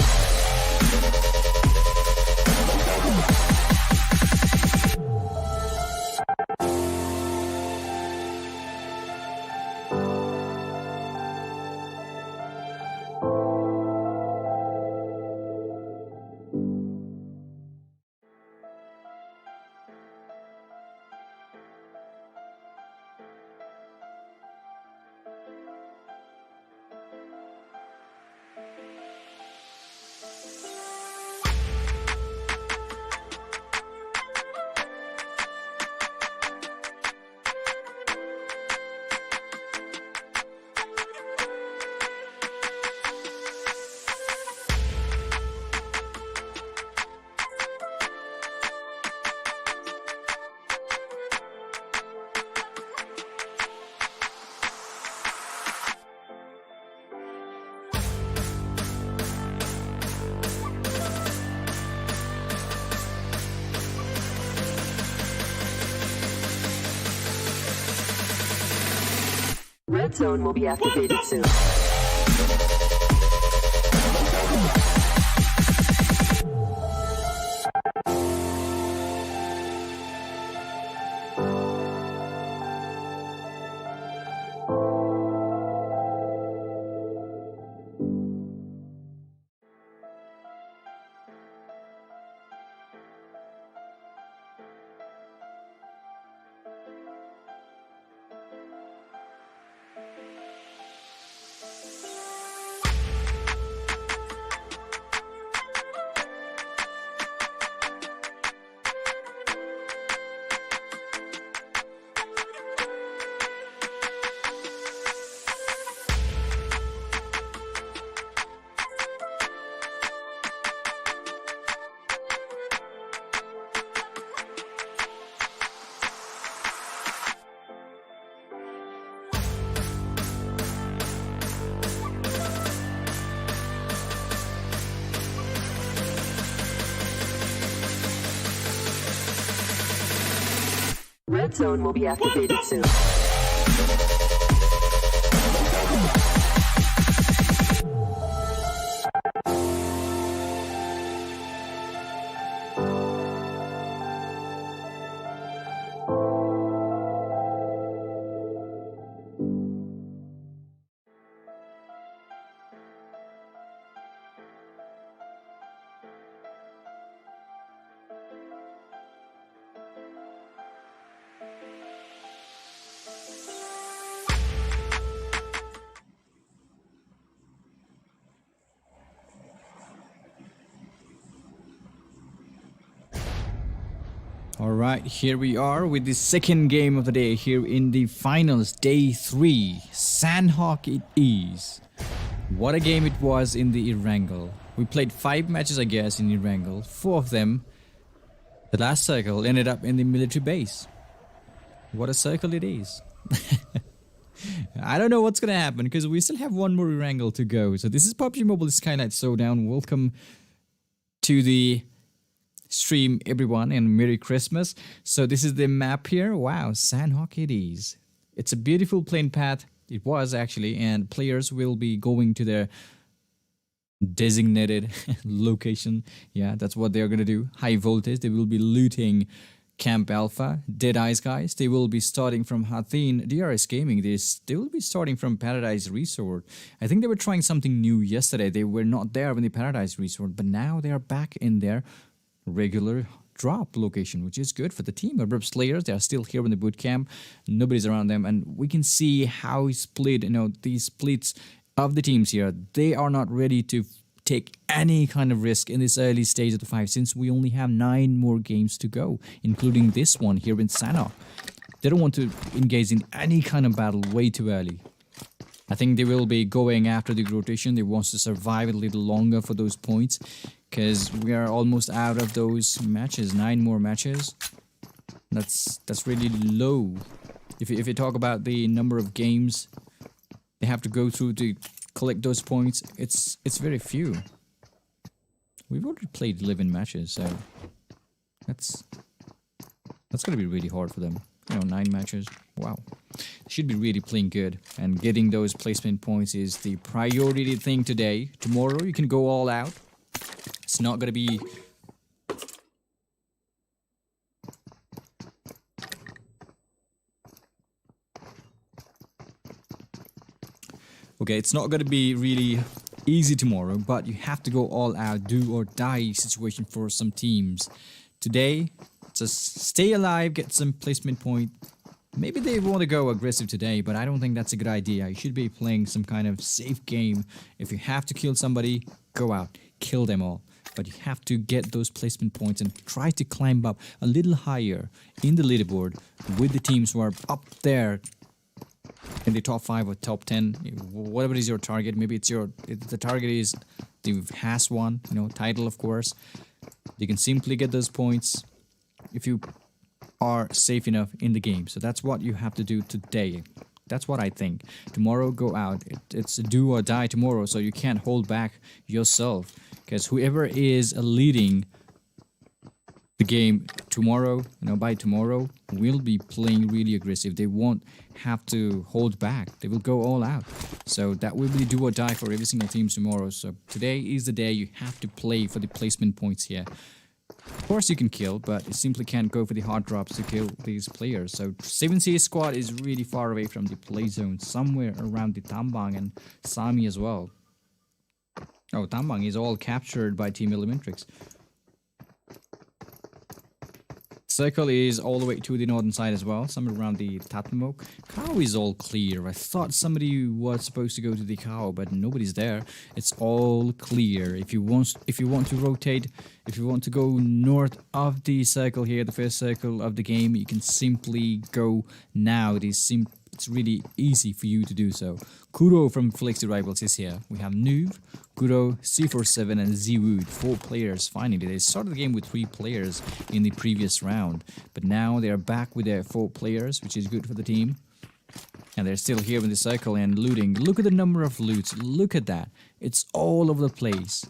Red zone will be activated soon. Red zone will be activated soon. Alright, here we are with the second game of the day here in the finals, day 3. Sanhok it is. What a game it was in the Erangel. We played 5 matches I guess in Erangel. 4 of them, the last circle ended up in the military base. What a circle it is. I don't know what's gonna happen because we still have one more Erangel to go. So this is PUBG Mobile Skylightz Showdown. Welcome to the stream everyone and Merry Christmas. So this is the map here. Wow, Sanhok it is. It's a beautiful plain path. It was actually, and players will be going to their designated location. Yeah, that's what they're gonna do. High voltage. They will be looting Camp Alpha. DEADEYES guys, they will be starting from Hathin. DRS Gaming, they will be starting from Paradise Resort. I think they were trying something new yesterday. They were not there in the Paradise Resort, but now they are back in there regular drop location, which is good for the team. ABRUPT players, they are still here in the boot camp. Nobody's around them, and we can see how split, these splits of the teams here. They are not ready to take any kind of risk in this early stage of the 5, since we only have 9 more games to go, including this one here in Sanhok. They don't want to engage in any kind of battle way too early. I think they will be going after the rotation. They want to survive a little longer for those points, because we are almost out of those matches. 9 more matches. That's really low. If you talk about the number of games they have to go through to collect those points, it's very few. We've already played 11 matches, so that's gonna be really hard for them. 9 matches. Wow. They should be really playing good, and getting those placement points is the priority thing today. Tomorrow you can go all out. It's not gonna be it's not going to be really easy tomorrow, but you have to go all out, do or die situation for some teams. Today, just stay alive, get some placement point. Maybe they want to go aggressive today, but I don't think that's a good idea. You should be playing some kind of safe game. If you have to kill somebody, go out, kill them all. But you have to get those placement points and try to climb up a little higher in the leaderboard with the teams who are up there in the top 5 or top 10, whatever is your target. Maybe the target is the has one, title, of course. You can simply get those points if you are safe enough in the game. So that's what you have to do today. That's what I think. Tomorrow, go out. It's a do or die tomorrow, so you can't hold back yourself, because whoever is leading the game tomorrow, by tomorrow, will be playing really aggressive. They won't have to hold back. They will go all out. So that will be do or die for every single team tomorrow. So today is the day you have to play for the placement points here. Of course you can kill, but you simply can't go for the hard drops to kill these players. So 7C squad is really far away from the play zone, somewhere around the Tambang and Sami as well. Oh, Tambang is all captured by Team ELEMENTRIX. Circle is all the way to the northern side as well, somewhere around the Tatmok. Cow is all clear. I thought somebody was supposed to go to the cow, but nobody's there. It's all clear. If you want to rotate, if you want to go north of the circle here, the first circle of the game, you can simply go now. It's really easy for you to do so. Kuro from Flexi Rivals is here. We have Noob, Kuro, C47 and Zwood, 4 players finally. They started the game with 3 players in the previous round, but now they are back with their 4 players, which is good for the team. And they're still here in the circle and looting. Look at the number of loots. Look at that. It's all over the place.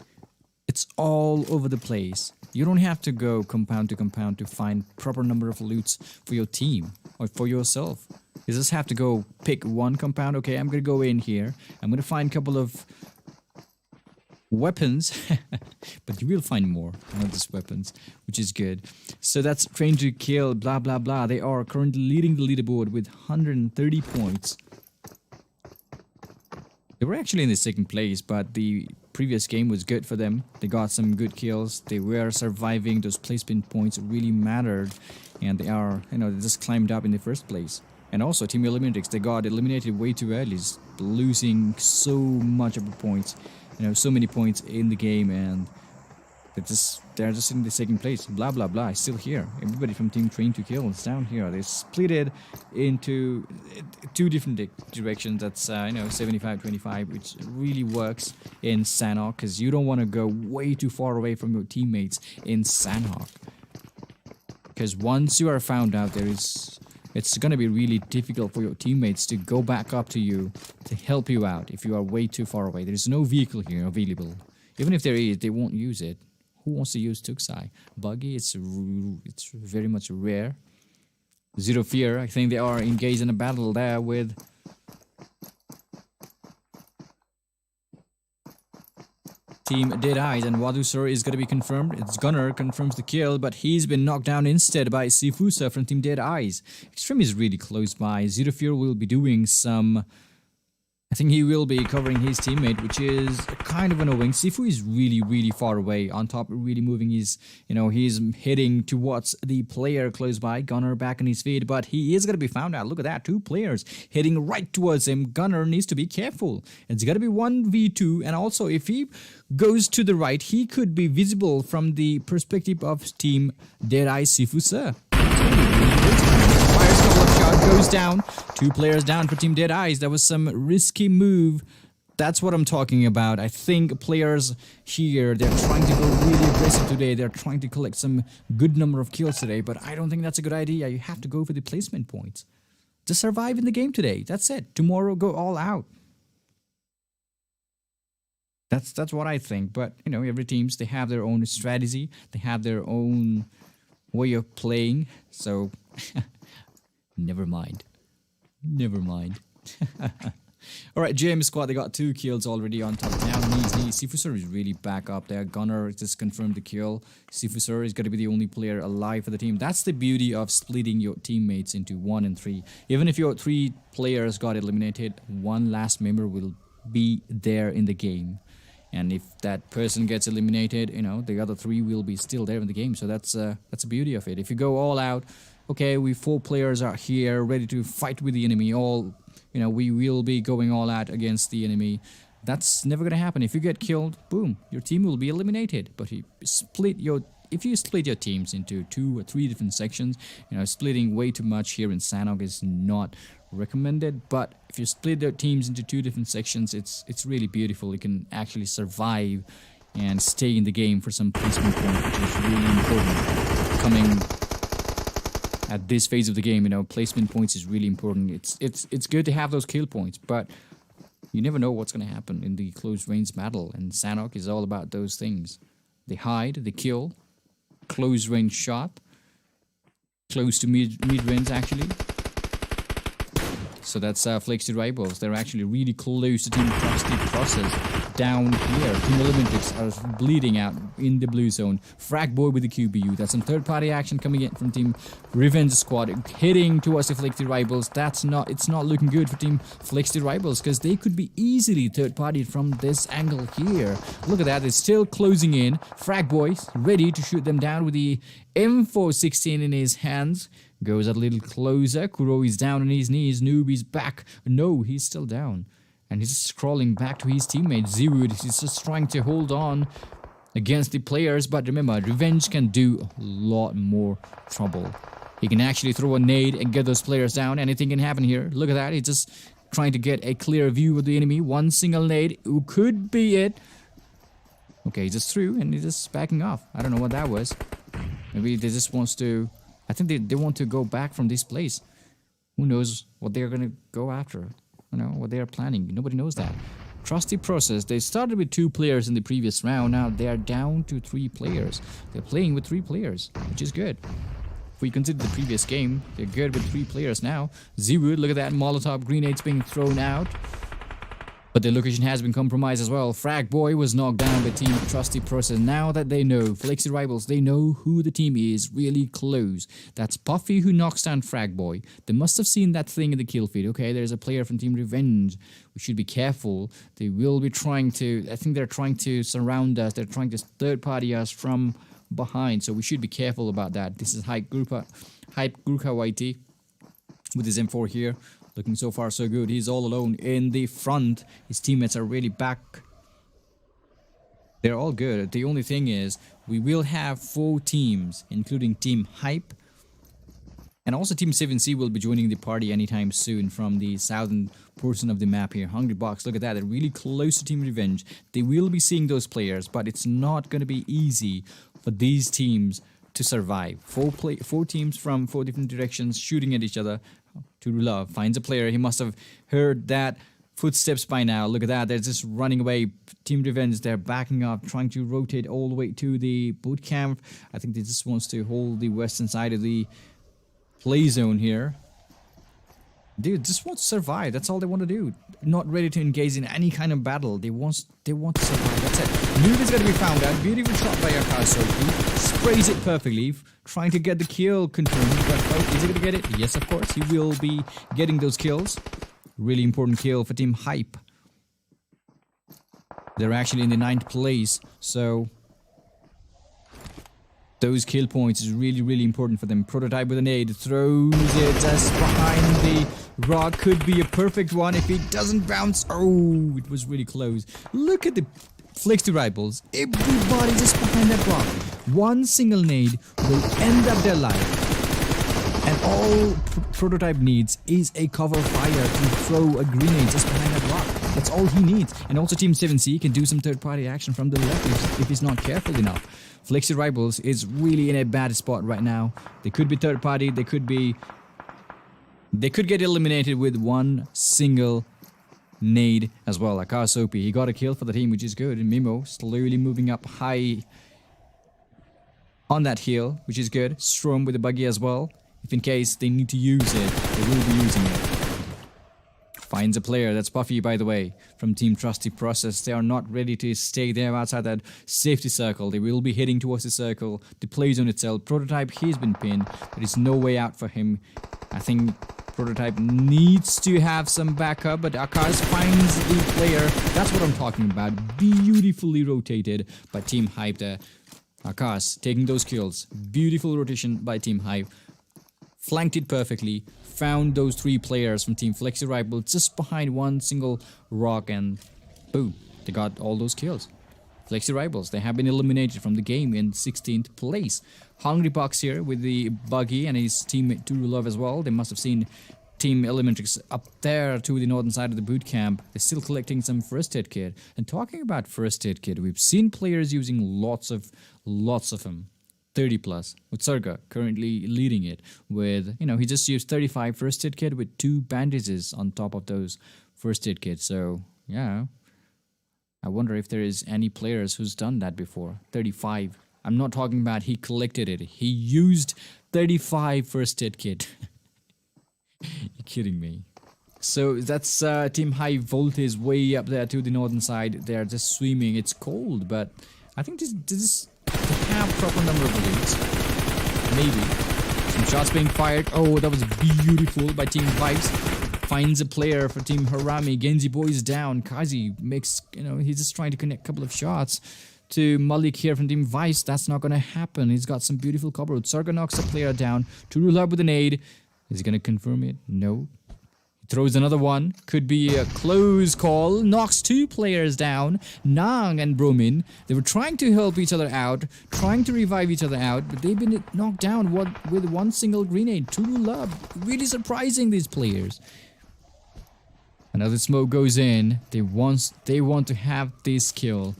It's all over the place. You don't have to go compound to find proper number of loots for your team or for yourself. You just have to go pick one compound. Okay, I'm going to go in here. I'm going to find a couple of weapons. But you will find more, not just weapons, which is good. So that's train to kill, blah, blah, blah. They are currently leading the leaderboard with 130 points. They were actually in the 2nd place, but the previous game was good for them. They got some good kills. They were surviving. Those placement points really mattered. And they are, they just climbed up in the 1st place. And also Team ELEMENTRIX, they got eliminated way too early, losing so much of the points. So many points in the game, and they're just in the 2nd place. Blah blah blah. Still here. Everybody from Team Train to Kill is down here. They split it into 2 different directions. That's 75-25, which really works in Sanhok, because you don't want to go way too far away from your teammates in Sanhok. Because once you are found out, it's going to be really difficult for your teammates to go back up to you to help you out if you are way too far away. There's no vehicle here available. Even if there is, they won't use it. Who wants to use Tuksai? Buggy, it's very much rare. Zero Fear, I think they are engaged in a battle there with Team DEADEYES, and DEANTOPSIR is going to be confirmed. It's Gunner confirms the kill, but he's been knocked down instead by Sifusa from Team DEADEYES. Extreme is really close by. Zero Fear will be doing some... I think he will be covering his teammate, which is kind of annoying. Sifu is really, really far away. On top, really moving his, he's heading towards the player close by. Gunner back on his feet, but he is going to be found out. Look at that, 2 players heading right towards him. Gunner needs to be careful. It's going to be 1v2, and also if he goes to the right, he could be visible from the perspective of Team DEADEYES Sifusa. Fires a couple of shots. goes down. 2 players down for Team DEADEYES. That was some risky move. That's what I'm talking about. I think players here, they're trying to go really aggressive today. They're trying to collect some good number of kills today, but I don't think that's a good idea. You have to go for the placement points. Just survive in the game today. That's it. Tomorrow, go all out. That's what I think. But, you know, every teams, they have their own strategy. They have their own way of playing. So, never mind. Never mind. Alright, JM squad, they got 2 kills already on top. Now, Sifusur is really back up there. Gunner just confirmed the kill. Sifusur is going to be the only player alive for the team. That's the beauty of splitting your teammates into 1 and 3. Even if your 3 players got eliminated, 1 last member will be there in the game. And if that person gets eliminated, you know, the other 3 will be still there in the game. So that's the beauty of it. If you go all out, okay, we 4 players are here ready to fight with the enemy. You know, we will be going all out against the enemy. That's never going to happen. If you get killed, boom, your team will be eliminated. But if you split your teams into 2 or 3 different sections, you know, splitting way too much here in Sanhok is not recommended. But if you split your teams into 2 different sections, it's really beautiful. You can actually survive and stay in the game for some placement point, which is really important. Coming at this phase of the game, you know, placement points is really important. It's good to have those kill points, but you never know what's going to happen in the close range battle, and Sanhok is all about those things. They hide, they kill, close range shot, close to mid range actually. So that's Flexi Rivals. They're actually really close to Team Process. Down here, Team ELEMENTRIX are bleeding out in the blue zone. Frag Boy with the QBU. That's some third-party action coming in from Team Revenge Squad, hitting towards the Flexi Rivals. It's not looking good for Team Flexi Rivals, because they could be easily third-party from this angle here. Look at that, it's still closing in. Frag Boy ready to shoot them down with the M416 in his hands. Goes a little closer. Kuro is down on his knees. Noob is back. No, he's still down. And he's just crawling back to his teammate. Zewood is just trying to hold on against the players. But remember, Revenge can do a lot more trouble. He can actually throw a nade and get those players down. Anything can happen here. Look at that. He's just trying to get a clear view of the enemy. One single nade. Who could be it? Okay, he just threw and he's just backing off. I don't know what that was. Maybe they just wants to... I think they want to go back from this place. Who knows what they're going to go after? You know, what they are planning. Nobody knows that. Trust the process. They started with 2 players in the previous round. Now they are down to 3 players. They're playing with 3 players, which is good. If we consider the previous game, they're good with 3 players now. Zewood, look at that. Molotov grenades being thrown out. But the location has been compromised as well. Frag Boy was knocked down by Team Trusty Process. Now that they know, Flexi Rivals, they know who the team is really close. That's Puffy who knocks down Frag Boy. They must have seen that thing in the kill feed. Okay, there's a player from Team Revenge. We should be careful. They will be trying to... I think they're trying to surround us. They're trying to third-party us from behind. So we should be careful about that. This is Hype Gurkha YT with his M4 here. Looking so far so good. He's all alone in the front. His teammates are really back. They're all good. The only thing is, we will have 4 teams, including Team Hype. And also Team 7C will be joining the party anytime soon from the southern portion of the map here. Hungry Box, look at that. They're really close to Team Revenge. They will be seeing those players, but it's not going to be easy for these teams to survive. 4 teams from 4 different directions shooting at each other. Turulov finds a player. He must have heard that footsteps by now. Look at that. They're just running away. Team Revenge, they're backing up, trying to rotate all the way to the boot camp. I think they just wants to hold the western side of the play zone here. They just want to survive. That's all they want to do. Not ready to engage in any kind of battle. They want to survive. That's it. Noob is going to be found out. Beautiful shot by Akasoki. Sprays it perfectly. Trying to get the kill confirmed. But is he going to get it? Yes, of course. He will be getting those kills. Really important kill for Team Hype. They're actually in the 9th place. So... those kill points is really, really important for them. Prototype with an nade. Throws it just behind the rock. Could be a perfect one if it doesn't bounce. Oh, it was really close. Look at the Flexi Rivals. Everybody just behind that rock. One single nade will end up their life. And all Prototype needs is a cover fire to throw a grenade just behind that rock. That's all he needs. And also Team 7C can do some third-party action from the left if he's not careful enough. Flexi Rivals is really in a bad spot right now. They could be third-party. They could get eliminated with one single nade as well. Akash OP, he got a kill for the team, which is good. And Mimo slowly moving up high on that hill, which is good. Strom with the buggy as well. If in case they need to use it, they will be using it. Finds a player. That's Puffy, by the way, from Team Trusty Process. They are not ready to stay there outside that safety circle. They will be heading towards the circle. The play zone itself. Prototype, he's been pinned. There is no way out for him. I think Prototype needs to have some backup, but Akash finds the player. That's what I'm talking about. Beautifully rotated by Team Hype there. Akash taking those kills. Beautiful rotation by Team Hype. Flanked it perfectly. Found those 3 players from Team Flexi Rifle just behind one single rock, and boom, they got all those kills. Flexi Rivals, they have been eliminated from the game in 16th place. Hungry Box here with the buggy and his teammate Turulov as well. They must have seen Team ELEMENTRIX up there to the northern side of the boot camp. They're still collecting some first aid kit. And talking about first aid kit, we've seen players using lots of them. 30 plus, with Serga currently leading it with, he just used 35 first aid kit with 2 bandages on top of those first aid kits. So, yeah, I wonder if there is any players who's done that before. 35. I'm not talking about he collected it. He used 35 first aid kit. You're kidding me. So that's Team High Voltage way up there to the northern side. They're just swimming. It's cold, but I think this have proper number of elites. Maybe. Some shots being fired. Oh, that was beautiful by Team Vibes. Finds a player for Team HARAME. Genji boys down. Kazi makes, he's just trying to connect a couple of shots to Malik here from Team Vice. That's not going to happen. He's got some beautiful cover. Sarga knocks a player down. Turulab with an aid. Is he going to confirm it? No. Throws another one. Could be a close call. Knocks 2 players down. Nang and Bromin. They were trying to help each other out. Trying to revive each other out. But they've been knocked down with one single grenade. Turulab. Really surprising, these players. Another smoke goes in. They want to have this kill.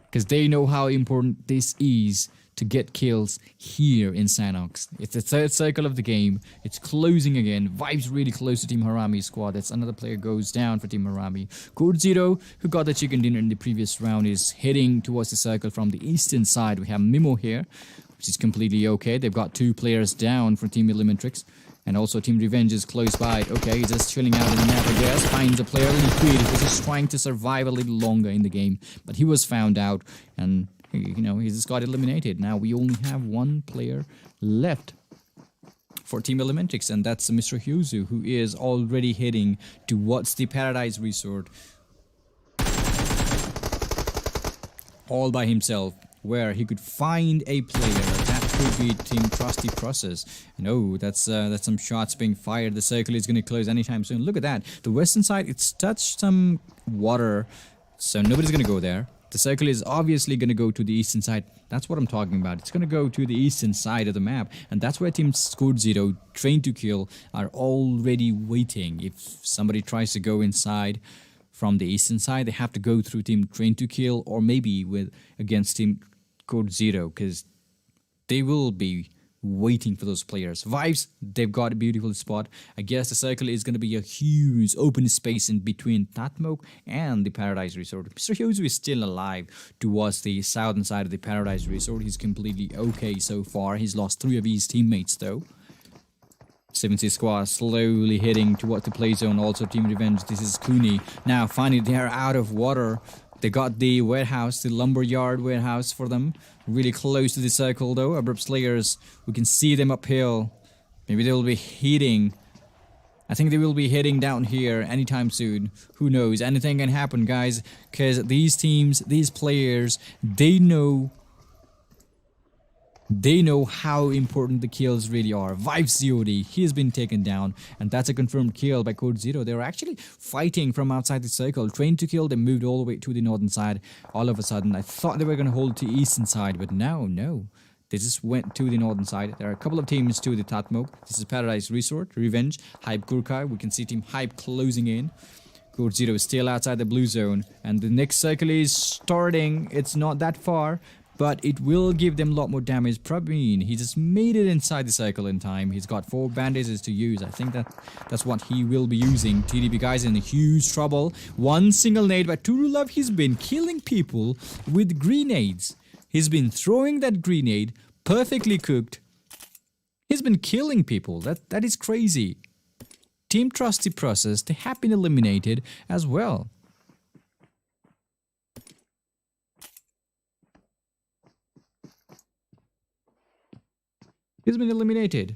Because they know how important this is to get kills here in Sanhok. It's the 3rd circle of the game. It's closing again. Vibes really close to Team HARAME's squad. That's another player goes down for Team HARAME. CODEZERO, who got the chicken dinner in the previous round, is heading towards the circle from the eastern side. We have Mimo here, which is completely okay. They've got 2 players down for Team ELEMENTRIX. And also Team Revenge is close by. Okay, he's just chilling out in the map, I guess. Finds a player. Liquid was just trying to survive a little longer in the game. But he was found out, and he just got eliminated. Now we only have 1 player left for Team ELEMENTRIX, and that's Mr. Hyuzu, who is already heading towards the Paradise Resort all by himself, where he could find a player. That could be Team Trusty Process. No, that's some shots being fired. The circle is going to close anytime soon. Look at that. The western side, it's touched some water, so nobody's going to go there. The circle is obviously going to go to the eastern side. That's what I'm talking about. It's going to go to the eastern side of the map. And that's where Team CODEZERO, Train to Kill, are already waiting. If somebody tries to go inside from the eastern side, they have to go through Team Train to Kill, or maybe against Team CODEZERO, because they will be waiting for those players. Vibes, they've got a beautiful spot. I guess the circle is going to be a huge open space in between Tatmok and the Paradise Resort. Mr. Hyuzu is still alive towards the southern side of the Paradise Resort. He's completely okay so far. He's lost 3 of his teammates though. 7C squad slowly heading towards the play zone. Also Team Revenge, this is Kuni. Now finally they are out of water. They got the warehouse, the lumberyard warehouse for them. Really close to the circle though. ABRUPT Slayers, we can see them uphill. Maybe they will be heading. I think they will be heading down here anytime soon. Who knows? Anything can happen, guys. Because these teams, these players, they know how important the kills really are. Vibes COD, he has been taken down, and that's a confirmed kill by CODEZERO. They were actually fighting from outside the circle. Train to Kill, they moved all the way to the northern side. All of a sudden, I thought they were going to hold to eastern side, but no. They just went to the northern side. There are a couple of teams to the Tatmok. This is Paradise Resort, Revenge, Hype Gurkai. We can see Team Hype closing in. CODEZERO is still outside the blue zone. And the next circle is starting. It's not that far, but it will give them a lot more damage. Praveen, he just made it inside the circle in time. He's got 4 bandages to use. I think that's what he will be using. TDP guys in huge trouble. One single nade by Turulov. He's been killing people with grenades. He's been throwing that grenade, perfectly cooked. He's been killing people. That is crazy. Team Trusty Process, they have been eliminated as well. He's been eliminated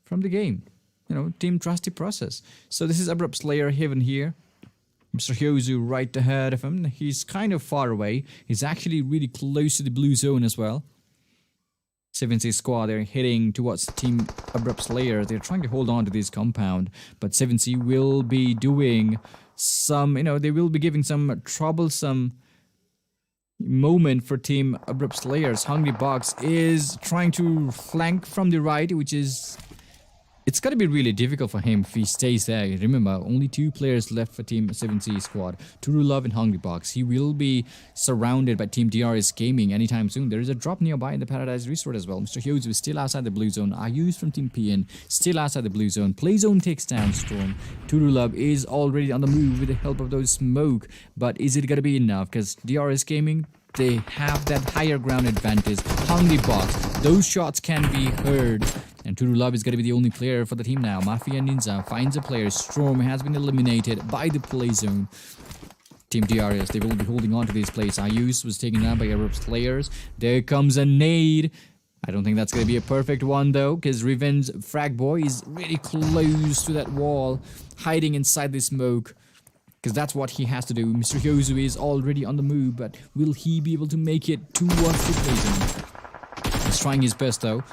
from the game. You know, Team Trusty Process. So this is ABRUPT's layer Heaven here. Mr. Hyozu right ahead of him. He's kind of far away. He's actually really close to the blue zone as well. 7C squad, they're heading towards Team ABRUPT's layer. They're trying to hold on to this compound. But 7C will be doing some, you know, they will be giving some troublesome moment for Team ABRUPT's layers. Hungry Box is trying to flank from the right, which is... It's going to be really difficult for him if he stays there. Remember, only 2 players left for Team 7C squad. Turulov and Hungry Box. He will be surrounded by Team DRS Gaming anytime soon. There is a drop nearby in the Paradise Resort as well. Mr. Hyozu is still outside the blue zone. Ayu's from Team PN still outside the blue zone. Playzone takes down Storm. Turulov is already on the move with the help of those smoke. But is it going to be enough? Because DRS Gaming, they have that higher ground advantage. Hungry Box, those shots can be heard. And Turulov is going to be the only player for the team now. Mafia Ninja finds a player. Storm has been eliminated by the play zone. Team DRS, they will be holding on to this place. Ayus was taken out by ABRUPT's players. There comes a nade. I don't think that's going to be a perfect one though, because Revenge Frag Boy is really close to that wall, hiding inside the smoke. Because that's what he has to do. Mr. Hyozu is already on the move, but will he be able to make it towards the play zone? He's trying his best though.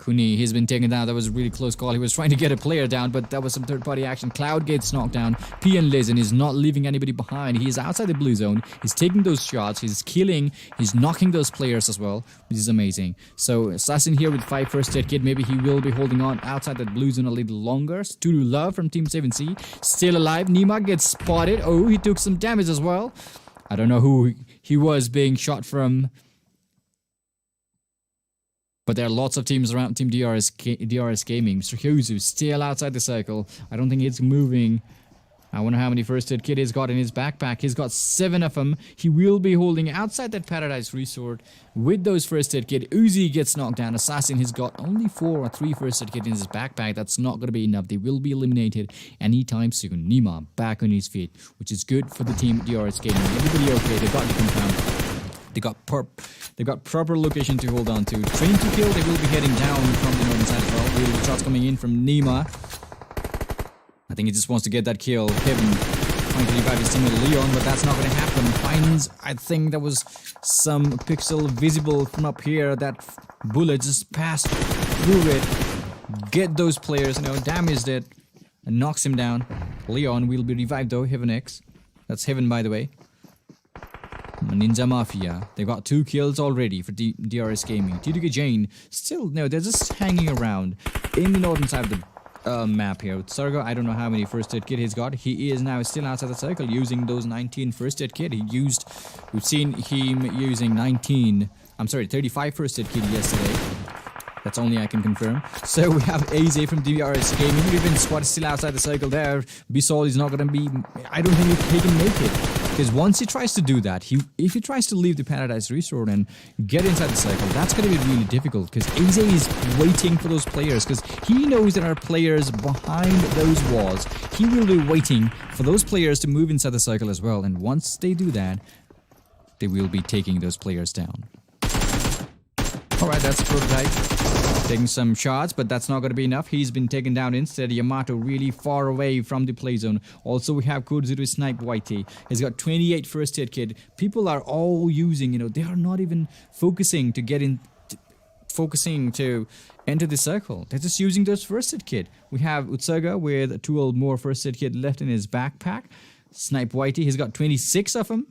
Kuni, he's been taken down. That was a really close call. He was trying to get a player down, but that was some third-party action. Cloud gets knocked down. PN Lezen is not leaving anybody behind. He is outside the blue zone. He's taking those shots. He's killing. He's knocking those players as well, which is amazing. So, Assassin here with 5 first aid kit. Maybe he will be holding on outside that blue zone a little longer. Turulov from Team 7C. Still alive. Nima gets spotted. Oh, he took some damage as well. I don't know who he was being shot from. But there are lots of teams around Team DRS Gaming. Mr. Hyozu still outside the circle. I don't think he's moving. I wonder how many first aid kit he's got in his backpack. He's got 7 of them. He will be holding outside that Paradise Resort with those first aid kit. Uzi gets knocked down. Assassin, he's got only 4 or 3 first aid kit in his backpack. That's not going to be enough. They will be eliminated anytime soon. Nima back on his feet, which is good for the Team DRS Gaming. Everybody okay. They got the compound. They got proper location to hold on to. Train to kill, they will be heading down from the northern side as well. Really good shots coming in from Nima. I think he just wants to get that kill. Kevin trying to revive his teammate Leon, but that's not going to happen. Finds, I think there was some pixel visible from up here. That bullet just passed through it. Get those players, you know, damaged it, and knocks him down. Leon will be revived though, Heaven X. That's Heaven, by the way. Ninja Mafia, they got 2 kills already for DRS Gaming. TDK Jane, still, no, they're just hanging around in the northern side of the map here. With Sargo, I don't know how many first aid kit he's got. He is now still outside the circle using those 19 first aid kit. We've seen him using 35 first aid kit yesterday. That's only I can confirm. So we have AZ from DRS Gaming. Even Squad is still outside the circle there. Bisol is not going to be... I don't think he can make it. Because once he tries to do that, if he tries to leave the Paradise Resort and get inside the circle, that's going to be really difficult. Because AZ is waiting for those players. Because he knows there are players behind those walls. He will be waiting for those players to move inside the circle as well. And once they do that, they will be taking those players down. Alright, that's Prototype. Taking some shots, but that's not going to be enough. He's been taken down instead. Yamato really far away from the play zone. Also, we have CODEZERO Snipe YT. He's got 28 first aid kit. People are all using, you know, they are not even focusing to get in, focusing to enter the circle. They're just using those first aid kit. We have Utsuga with 12 more first aid kit left in his backpack. Snipe YT, he's got 26 of them.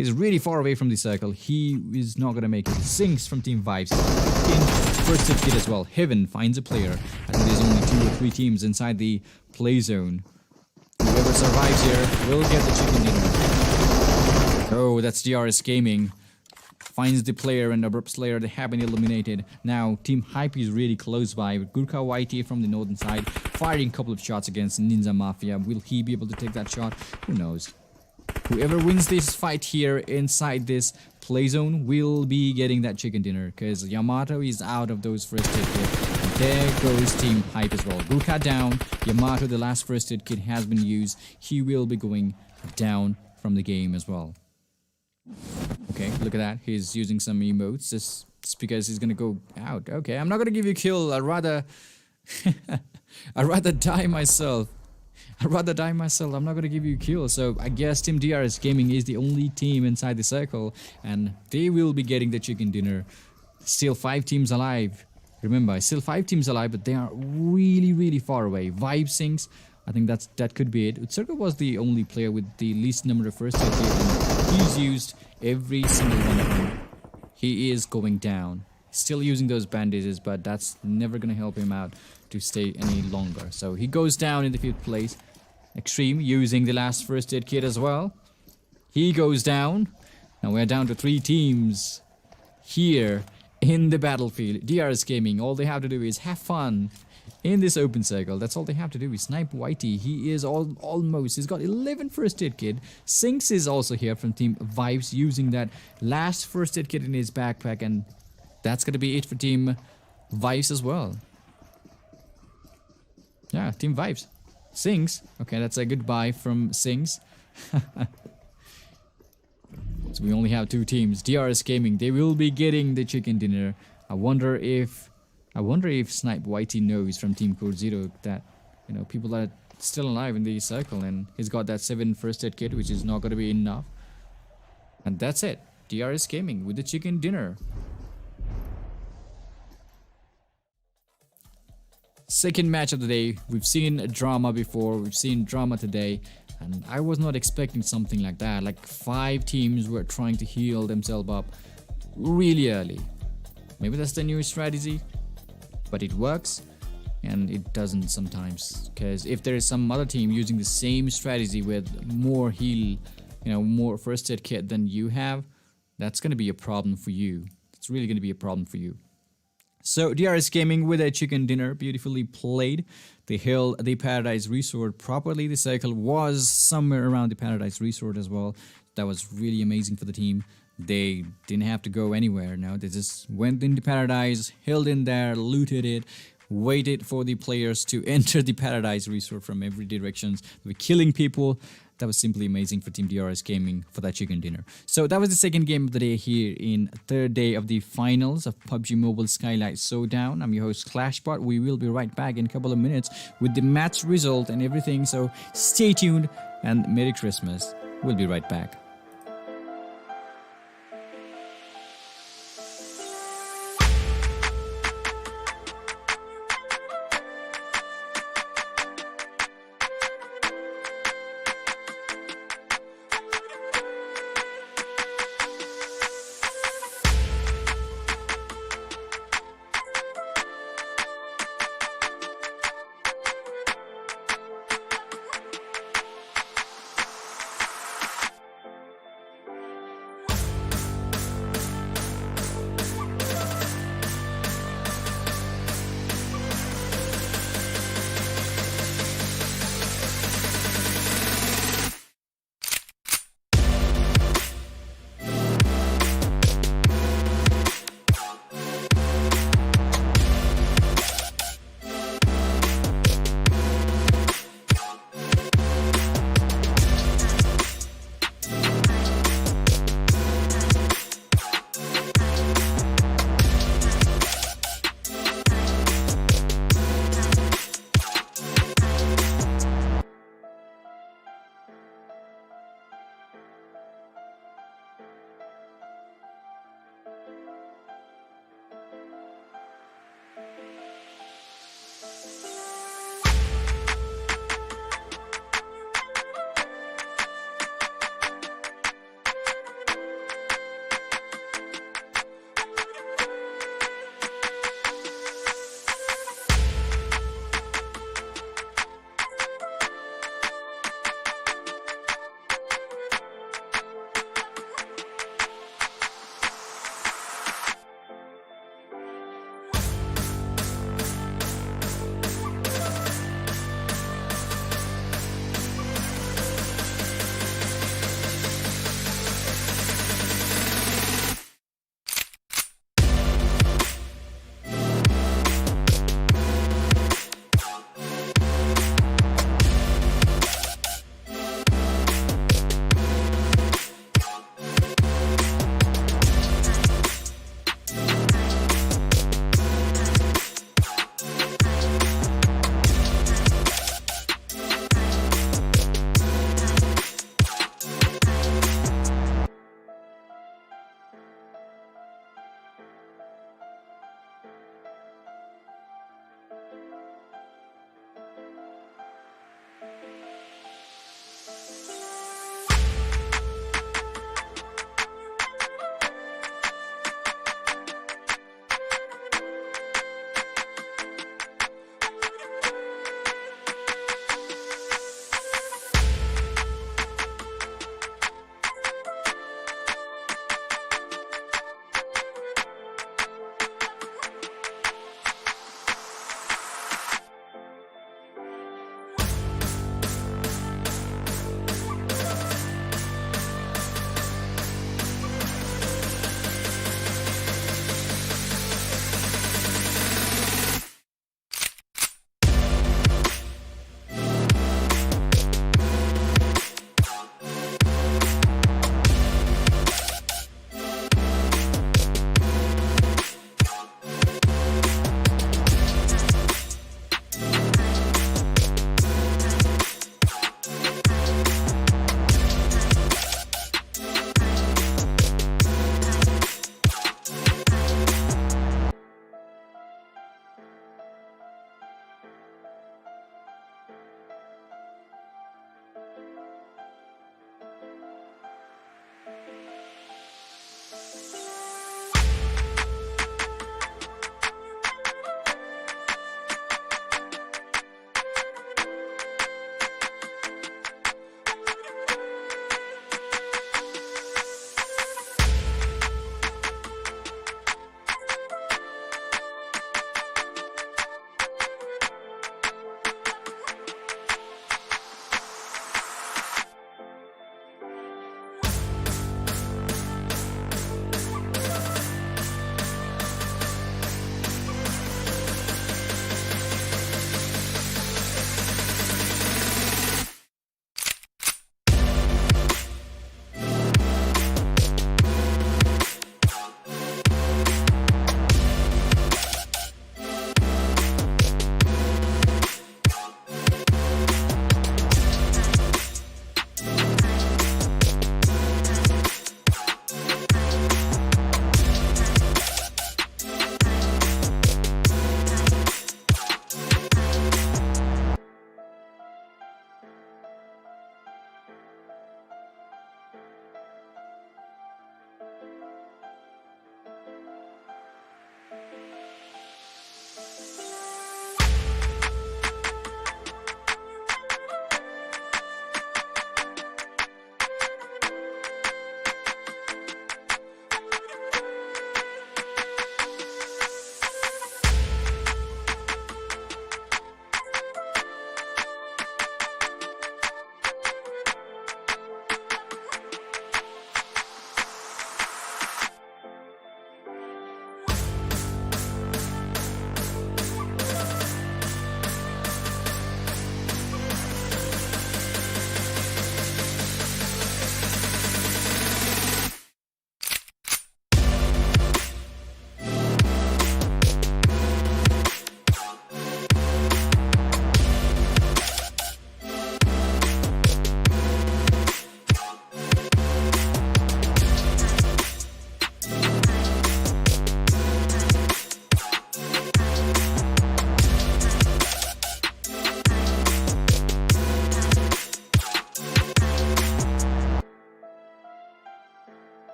He's really far away from the circle. He is not gonna make it. Sinks from Team Vibes in first hit kit as well. Heaven finds a player. I think there's only 2 or 3 teams inside the play zone. Whoever survives here will get the chicken dinner. Oh, that's DRS Gaming. Finds the player and ABRUPT Slayer. They have been eliminated. Now, Team Hype is really close by with Gurkha YT from the northern side firing a couple of shots against Ninja Mafia. Will he be able to take that shot? Who knows? Whoever wins this fight here inside this play zone will be getting that chicken dinner because Yamato is out of those first hit kit. And there goes Team Hype as well. Gurkha down. Yamato, the last first hit kit has been used. He will be going down from the game as well. Okay, look at that. He's using some emotes just because he's gonna go out. Okay, I'm not gonna give you a kill. I'd rather die myself. I'm not gonna give you a kill. So I guess Team DRS Gaming is the only team inside the circle, and they will be getting the chicken dinner. Still 5 teams alive. Remember, still 5 teams alive, but they are really far away. Vibe Sinks. I think that could be it. Utsarka was the only player with the least number of first hit kills. He's used every single one of them. He is going down. Still using those bandages, but that's never gonna help him out to stay any longer. So he goes down in the 5th place. Extreme using the last first aid kit as well. He goes down. Now we're down to 3 teams here in the battlefield. DRS Gaming, all they have to do is have fun in this open circle. That's all they have to do is snipe Whitey. He is almost. He's got 11 first aid kit. Sinks is also here from Team Vibes using that last first aid kit in his backpack, and that's gonna be it for Team Vibes as well. Yeah, Team Vibes. Sinks. Okay, that's a goodbye from Sinks. So we only have 2 teams. DRS Gaming, they will be getting the chicken dinner. I wonder if Snipe Whitey knows from Team CODEZERO that, you know, people are still alive in the circle, and he's got that 7 first aid kit, which is not going to be enough. And that's it. DRS Gaming with the chicken dinner. Second match of the day. We've seen drama before. We've seen drama today. And I was not expecting something like that. Like 5 teams were trying to heal themselves up really early. Maybe that's the new strategy. But it works, and it doesn't sometimes, because if there is some other team using the same strategy with more heal, you know, more first aid kit than you have, that's going to be a problem for you. It's really going to be a problem for you. So DRS Gaming with a chicken dinner, beautifully played. They held the Paradise Resort properly. The circle was somewhere around the Paradise Resort as well. That was really amazing for the team. They didn't have to go anywhere. No, they just went into Paradise, held in there, looted it, waited for the players to enter the Paradise Resort from every direction. They were killing people. That was simply amazing for Team DRS Gaming for that chicken dinner. So that was the second game of the day here in 3rd day of the finals of PUBG Mobile Skylightz Showdown. I'm your host Clashbot. We will be right back in a couple of minutes with the match result and everything. So stay tuned and Merry Christmas. We'll be right back.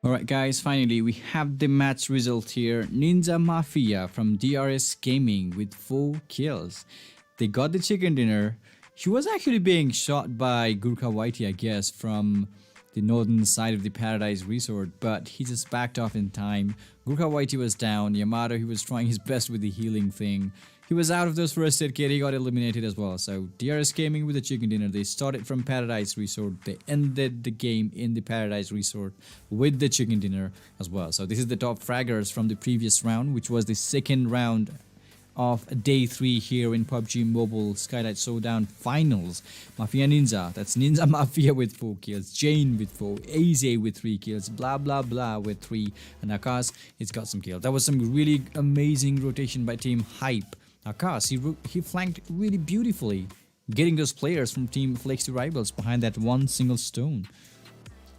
Alright guys, finally we have the match result here. Ninja Mafia from DRS Gaming with 4 kills. They got the chicken dinner. He was actually being shot by Gurkha Whitey, I guess, from the northern side of the Paradise Resort, but he just backed off in time. Gurkha Whitey was down. Yamada, he was trying his best with the healing thing. He was out of those first aid kit, he got eliminated as well. So DRS Gaming with the chicken dinner. They started from Paradise Resort. They ended the game in the Paradise Resort with the chicken dinner as well. So this is the top fraggers from the previous round, which was the second round of day 3 here in PUBG Mobile Skylightz Showdown finals. Mafia Ninja, that's Ninja Mafia with 4 kills, Jane with 4, AZ with 3 kills, blah blah blah with 3, and Akash, he's got some kills. That was some really amazing rotation by Team Hype. Akash, he flanked really beautifully, getting those players from Team Flexi Rivals behind that one single stone,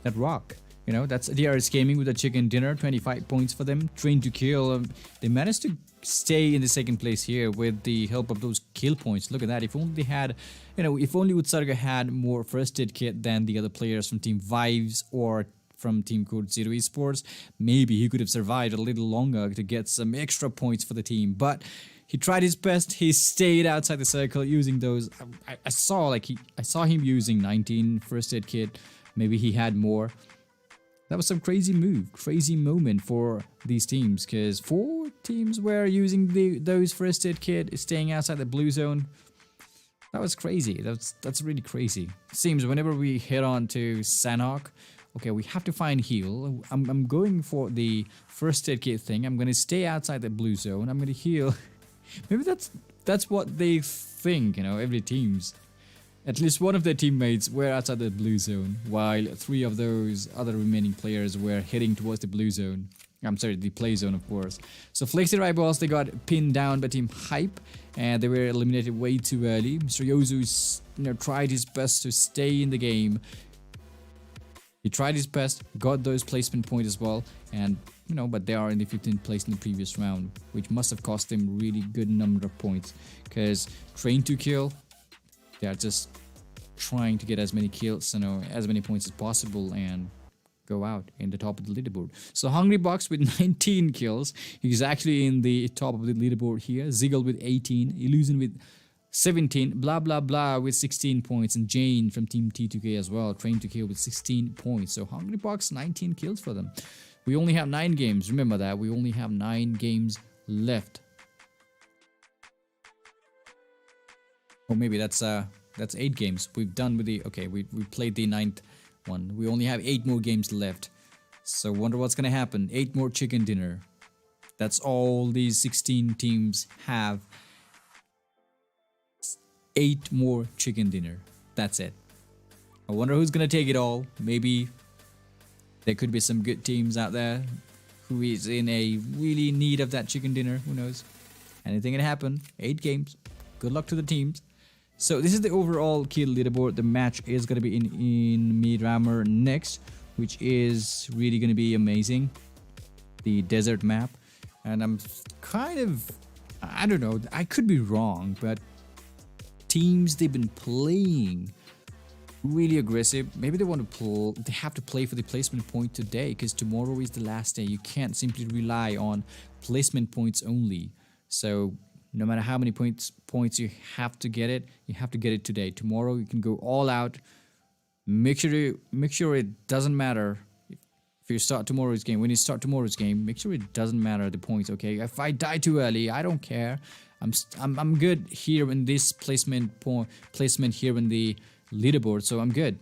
that rock. You know, that's DRS Gaming with a chicken dinner, 25 points for them. Train to kill. They managed to stay in the second place here with the help of those kill points. Look at that. If only they had, you know, if only Utsarga had more first aid kit than the other players from Team Vives or from Team CODEZERO Esports, maybe he could have survived a little longer to get some extra points for the team. But he tried his best. He stayed outside the circle using those. I saw him using 19 first aid kit. Maybe he had more. That was some crazy move, crazy moment for these teams, because 4 teams were using those first aid kit, staying outside the blue zone. That was crazy. That's really crazy. Seems whenever we head on to Sanhok, okay, we have to find heal. I'm going for the first aid kit thing. I'm gonna stay outside the blue zone. I'm gonna heal. Maybe that's what they think, you know, every team's. At least one of their teammates were outside the blue zone, while 3 of those other remaining players were heading towards the blue zone. I'm sorry, the play zone, of course. So Flexi Rivals, they got pinned down by Team Hype, and they were eliminated way too early. Mr. Yozu, you know, tried his best to stay in the game. He tried his best, got those placement points as well, and you know, but they are in the 15th place in the previous round, which must have cost them really good number of points. Because Train to Kill, they are just trying to get as many kills, you know, as many points as possible and go out in the top of the leaderboard. So Hungry Box with 19 kills. He's actually in the top of the leaderboard here. Ziggle with 18. Illusion with 17. Blah blah blah with 16 points. And Jane from Team T2K as well. Train to Kill with 16 points. So Hungry Box, 19 kills for them. We only have 9 games. Remember that. We only have 9 games left. Or maybe that's 8 games. We've done with the, okay, we played the 9th one. We only have 8 more games left. So wonder what's gonna happen. 8 more chicken dinner. That's all these 16 teams have. 8 more chicken dinner. That's it. I wonder who's gonna take it all. Maybe there could be some good teams out there who is in a really need of that chicken dinner. Who knows? Anything can happen. 8 games. Good luck to the teams. So this is the overall kill leaderboard. The match is going to be in Miramar next, which is really going to be amazing. The desert map. And I'm kind of, I don't know, I could be wrong, but teams, they've been playing really aggressive. Maybe they want to they have to play for the placement point today, because tomorrow is the last day. You can't simply rely on placement points only. So no matter how many points you have to get it, you have to get it today. Tomorrow you can go all out. Make sure it doesn't matter if you start tomorrow's game. When you start tomorrow's game, make sure it doesn't matter the points. Okay, if I die too early, I don't care. I'm good here in this placement here in the leaderboard, so I'm good.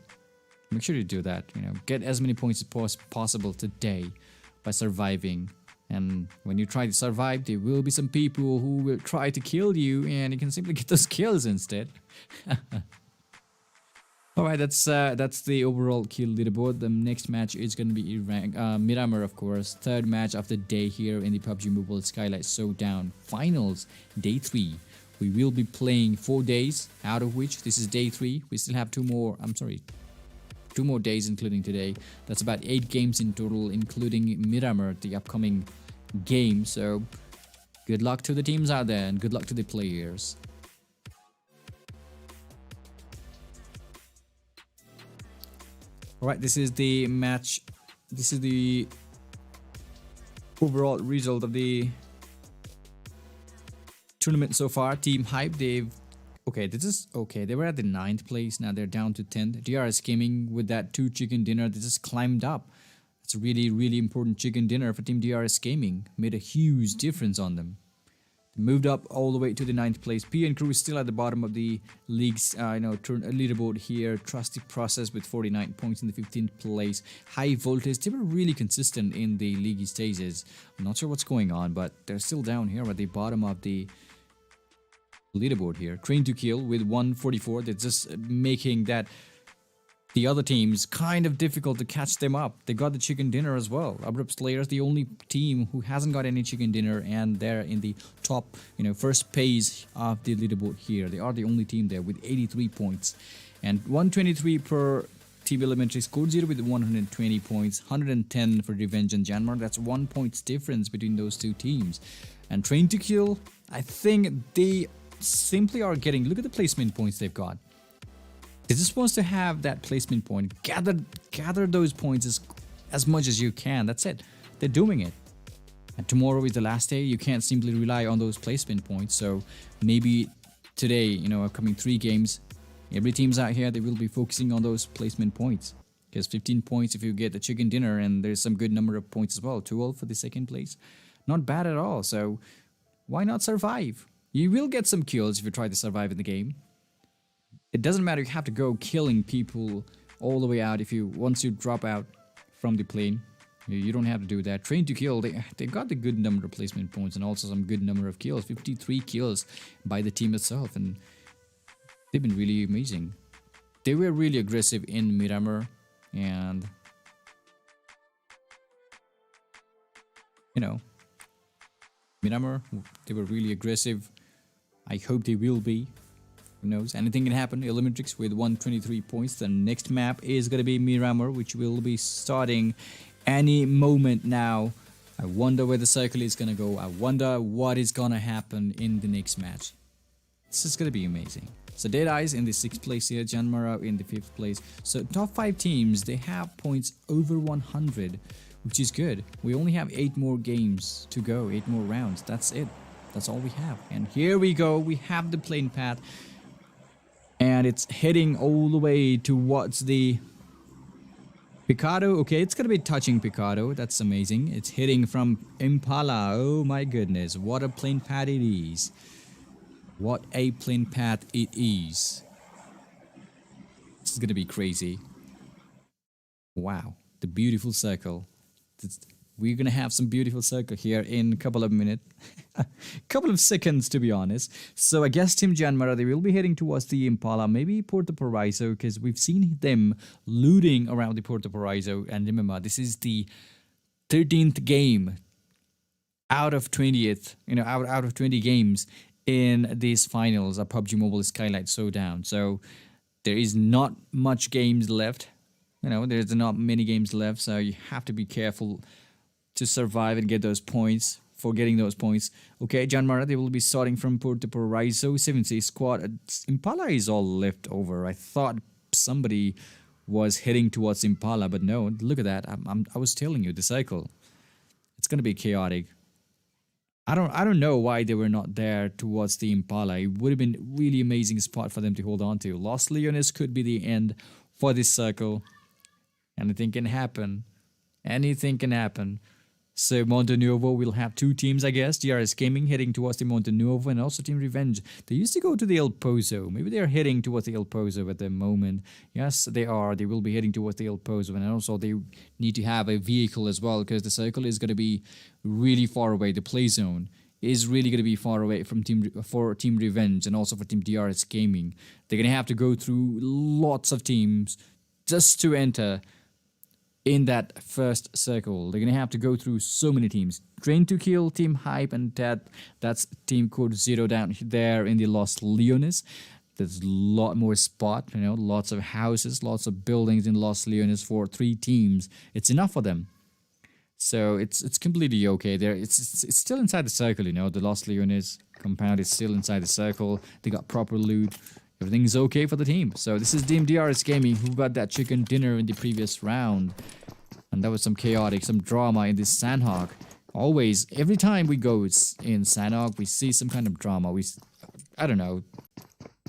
Make sure you do that. You know, get as many points as possible today by surviving. And when you try to survive, there will be some people who will try to kill you, and you can simply get those kills instead. Alright, that's the overall kill leaderboard. The next match is going to be Miramar, of course. 3rd match of the day here in the PUBG Mobile Skylightz Showdown Finals, Day 3. We will be playing 4 days, out of which this is Day 3. We still have 2 more days including today. That's about 8 games in total, including Miramar, the upcoming game. So good luck to the teams out there, and good luck to the players. Alright, this is the match this is the overall result of the tournament so far. Team Hype, they've they were at the 9th place, now they're down to 10th. DRS Gaming with that 2 chicken dinner, they just climbed up. It's a really important chicken dinner for Team DRS Gaming, made a huge difference on them. Moved up all the way to the 9th place. P and Crew is still at the bottom of the league's leaderboard here. Trusty Process with 49 points in the 15th place. High Voltage, they were really consistent in the league stages. I'm not sure what's going on, but they're still down here at the bottom of the leaderboard here. Train to Kill with 144. They're just making that the other teams kind of difficult to catch them up. They got the chicken dinner as well. ABRUPT Slayers, the only team who hasn't got any chicken dinner, and they're in the top, first page of the leaderboard here. They are the only team there with 83 points. And 123 per Team ELEMENTRIX. CODEZERO with 120 points. 110 for Revenge and JYANMAARA. That's 1 point difference between those two teams. And Train to Kill, I think they simply are getting, look at the placement points they've got. They're just supposed to have that placement point. Gather those points as much as you can. That's it. They're doing it. And tomorrow is the last day. You can't simply rely on those placement points. So maybe today, upcoming 3 games, every team's out here, they will be focusing on those placement points. Because 15 points if you get the chicken dinner, and there's some good number of points as well. 12 for the 2nd place. Not bad at all. So why not survive? You will get some kills if you try to survive in the game. It doesn't matter, you have to go killing people all the way out once you drop out from the plane. You don't have to do that. Train to Kill, they got the good number of placement points and also some good number of kills. 53 kills by the team itself, and they've been really amazing. They were really aggressive in Miramar, and Miramar, they were really aggressive. I hope they will be. Who knows? Anything can happen. ELEMENTRIX with 123 points. The next map is going to be Miramar, which will be starting any moment now. I wonder where the cycle is going to go. I wonder what is going to happen in the next match. This is going to be amazing. So DEADEYES in the 6th place here. JYANMAARA in the 5th place. So top 5 teams, they have points over 100, which is good. We only have 8 more games to go. 8 more rounds. That's it. That's all we have. And here we go. We have the plane path. And it's heading all the way towards the Picado. Okay, it's gonna be touching Picado. That's amazing. It's hitting from Impala. Oh my goodness, what a plane path it is. What a plane path it is. This is gonna be crazy. Wow, the beautiful circle. We're gonna have some beautiful circle here in a couple of minutes. Couple of seconds, to be honest. So I guess Team JYANMAARA, they will be heading towards the Impala, maybe Puerto Paraiso, because we've seen them looting around the Puerto Paraiso. And remember, this is the 13th game out of 20th, out of 20 games in these finals of PUBG Mobile Skylightz Showdown. So there is not much games left. There's not many games left, so you have to be careful to survive and get those points. For getting those points. Okay, JYANMAARA, they will be starting from Puerto Paraiso. 7C squad. Impala is all left over. I thought somebody was heading towards Impala, but no, look at that. I was telling you, the cycle. It's gonna be chaotic. I don't know why they were not there towards the Impala. It would have been really amazing spot for them to hold on to. Los Leones could be the end for this circle. Anything can happen. Anything can happen. So Monte Nuevo will have 2 teams, I guess. DRS Gaming heading towards the Monte Nuevo, and also Team Revenge. They used to go to the El Pozo. Maybe they are heading towards the El Pozo at the moment. Yes, they are. They will be heading towards the El Pozo, and also they need to have a vehicle as well, because the circle is going to be really far away. The play zone is really going to be far away from Team Revenge and also for Team DRS Gaming. They're going to have to go through lots of teams just to enter in that first circle. They're going to have to go through so many teams. Train to Kill, Team Hype, and that's Team CODEZERO down there in the Los Leones. There's a lot more spot, lots of houses, lots of buildings in Los Leones for 3 teams. It's enough for them. So it's completely okay there. It's still inside the circle, the Los Leones compound is still inside the circle. They got proper loot. Everything's okay for the team. So this is Team DRS Gaming, who got that chicken dinner in the previous round. And that was some chaotic, some drama in this Sanhok. Always, every time we go in Sanhok, we see some kind of drama. I don't know,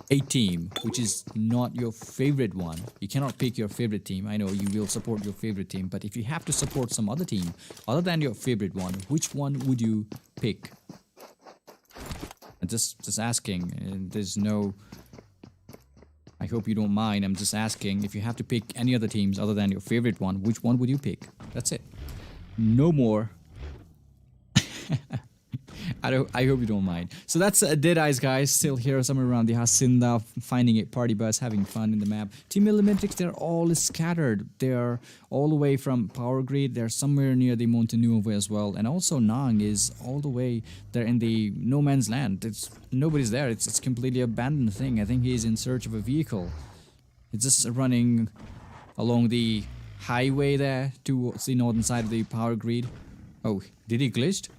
a team which is not your favorite one. You cannot pick your favorite team. I know you will support your favorite team, but if you have to support some other team other than your favorite one, which one would you pick? Just asking. There's no... I hope you don't mind. I'm just asking, if you have to pick any other teams other than your favorite one, which one would you pick? That's it. No more. I hope you don't mind. So that's DEADEYES, guys. Still here somewhere around the Hacienda, finding a party bus, having fun in the map. Team ELEMENTRIX, they're all scattered. They're all the way from Power Grid. They're somewhere near the Monte Nuovo as well. And also Nang is all the way there in the no man's land. Nobody's there. It's completely abandoned thing. I think he's in search of a vehicle. It's just running along the highway there towards the northern side of the Power Grid. Oh, did he glitched?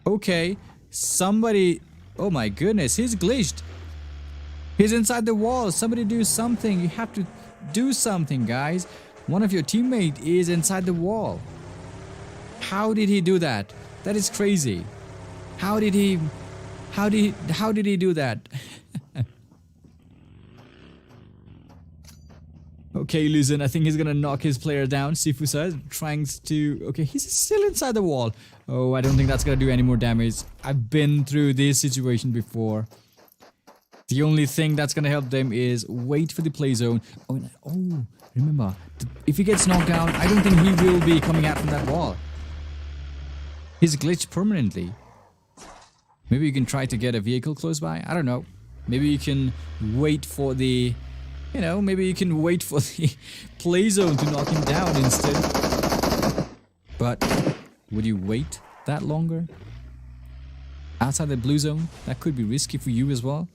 Okay, somebody... Oh my goodness, he's glitched. He's inside the wall. Somebody do something. You have to do something, guys. One of your teammates is inside the wall. How did he do that? That is crazy. How did he do that? Okay, listen, I think he's gonna knock his player down. Sifusa trying to... Okay, he's still inside the wall. Oh, I don't think that's gonna do any more damage. I've been through this situation before. The only thing that's gonna help them is wait for the play zone. Oh, remember, if he gets knocked down, I don't think he will be coming out from that wall. He's glitched permanently. Maybe you can try to get a vehicle close by. I don't know. Maybe you can wait for the... You know, maybe you can wait for the play zone to knock him down instead. But would you wait that longer? Outside the blue zone? That could be risky for you as well.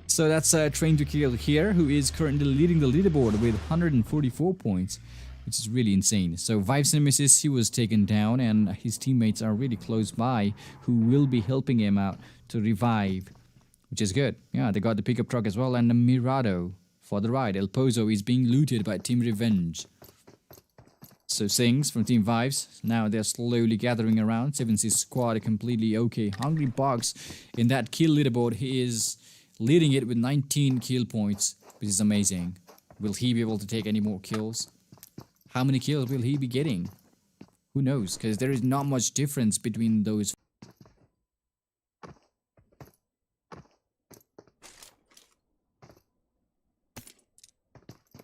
So that's Train to Kill here, who is currently leading the leaderboard with 144 points, which is really insane. So Vive's Nemesis, he was taken down, and his teammates are really close by, who will be helping him out to revive, which is good. Yeah, they got the pickup truck as well, and the Mirado for the ride. El Pozo is being looted by Team Revenge. So Sings from Team Vives, now they're slowly gathering around. 7C's squad are completely okay. Hungry Box in that kill leaderboard, he is leading it with 19 kill points, which is amazing. Will he be able to take any more kills? How many kills will he be getting? Who knows, because there is not much difference between those.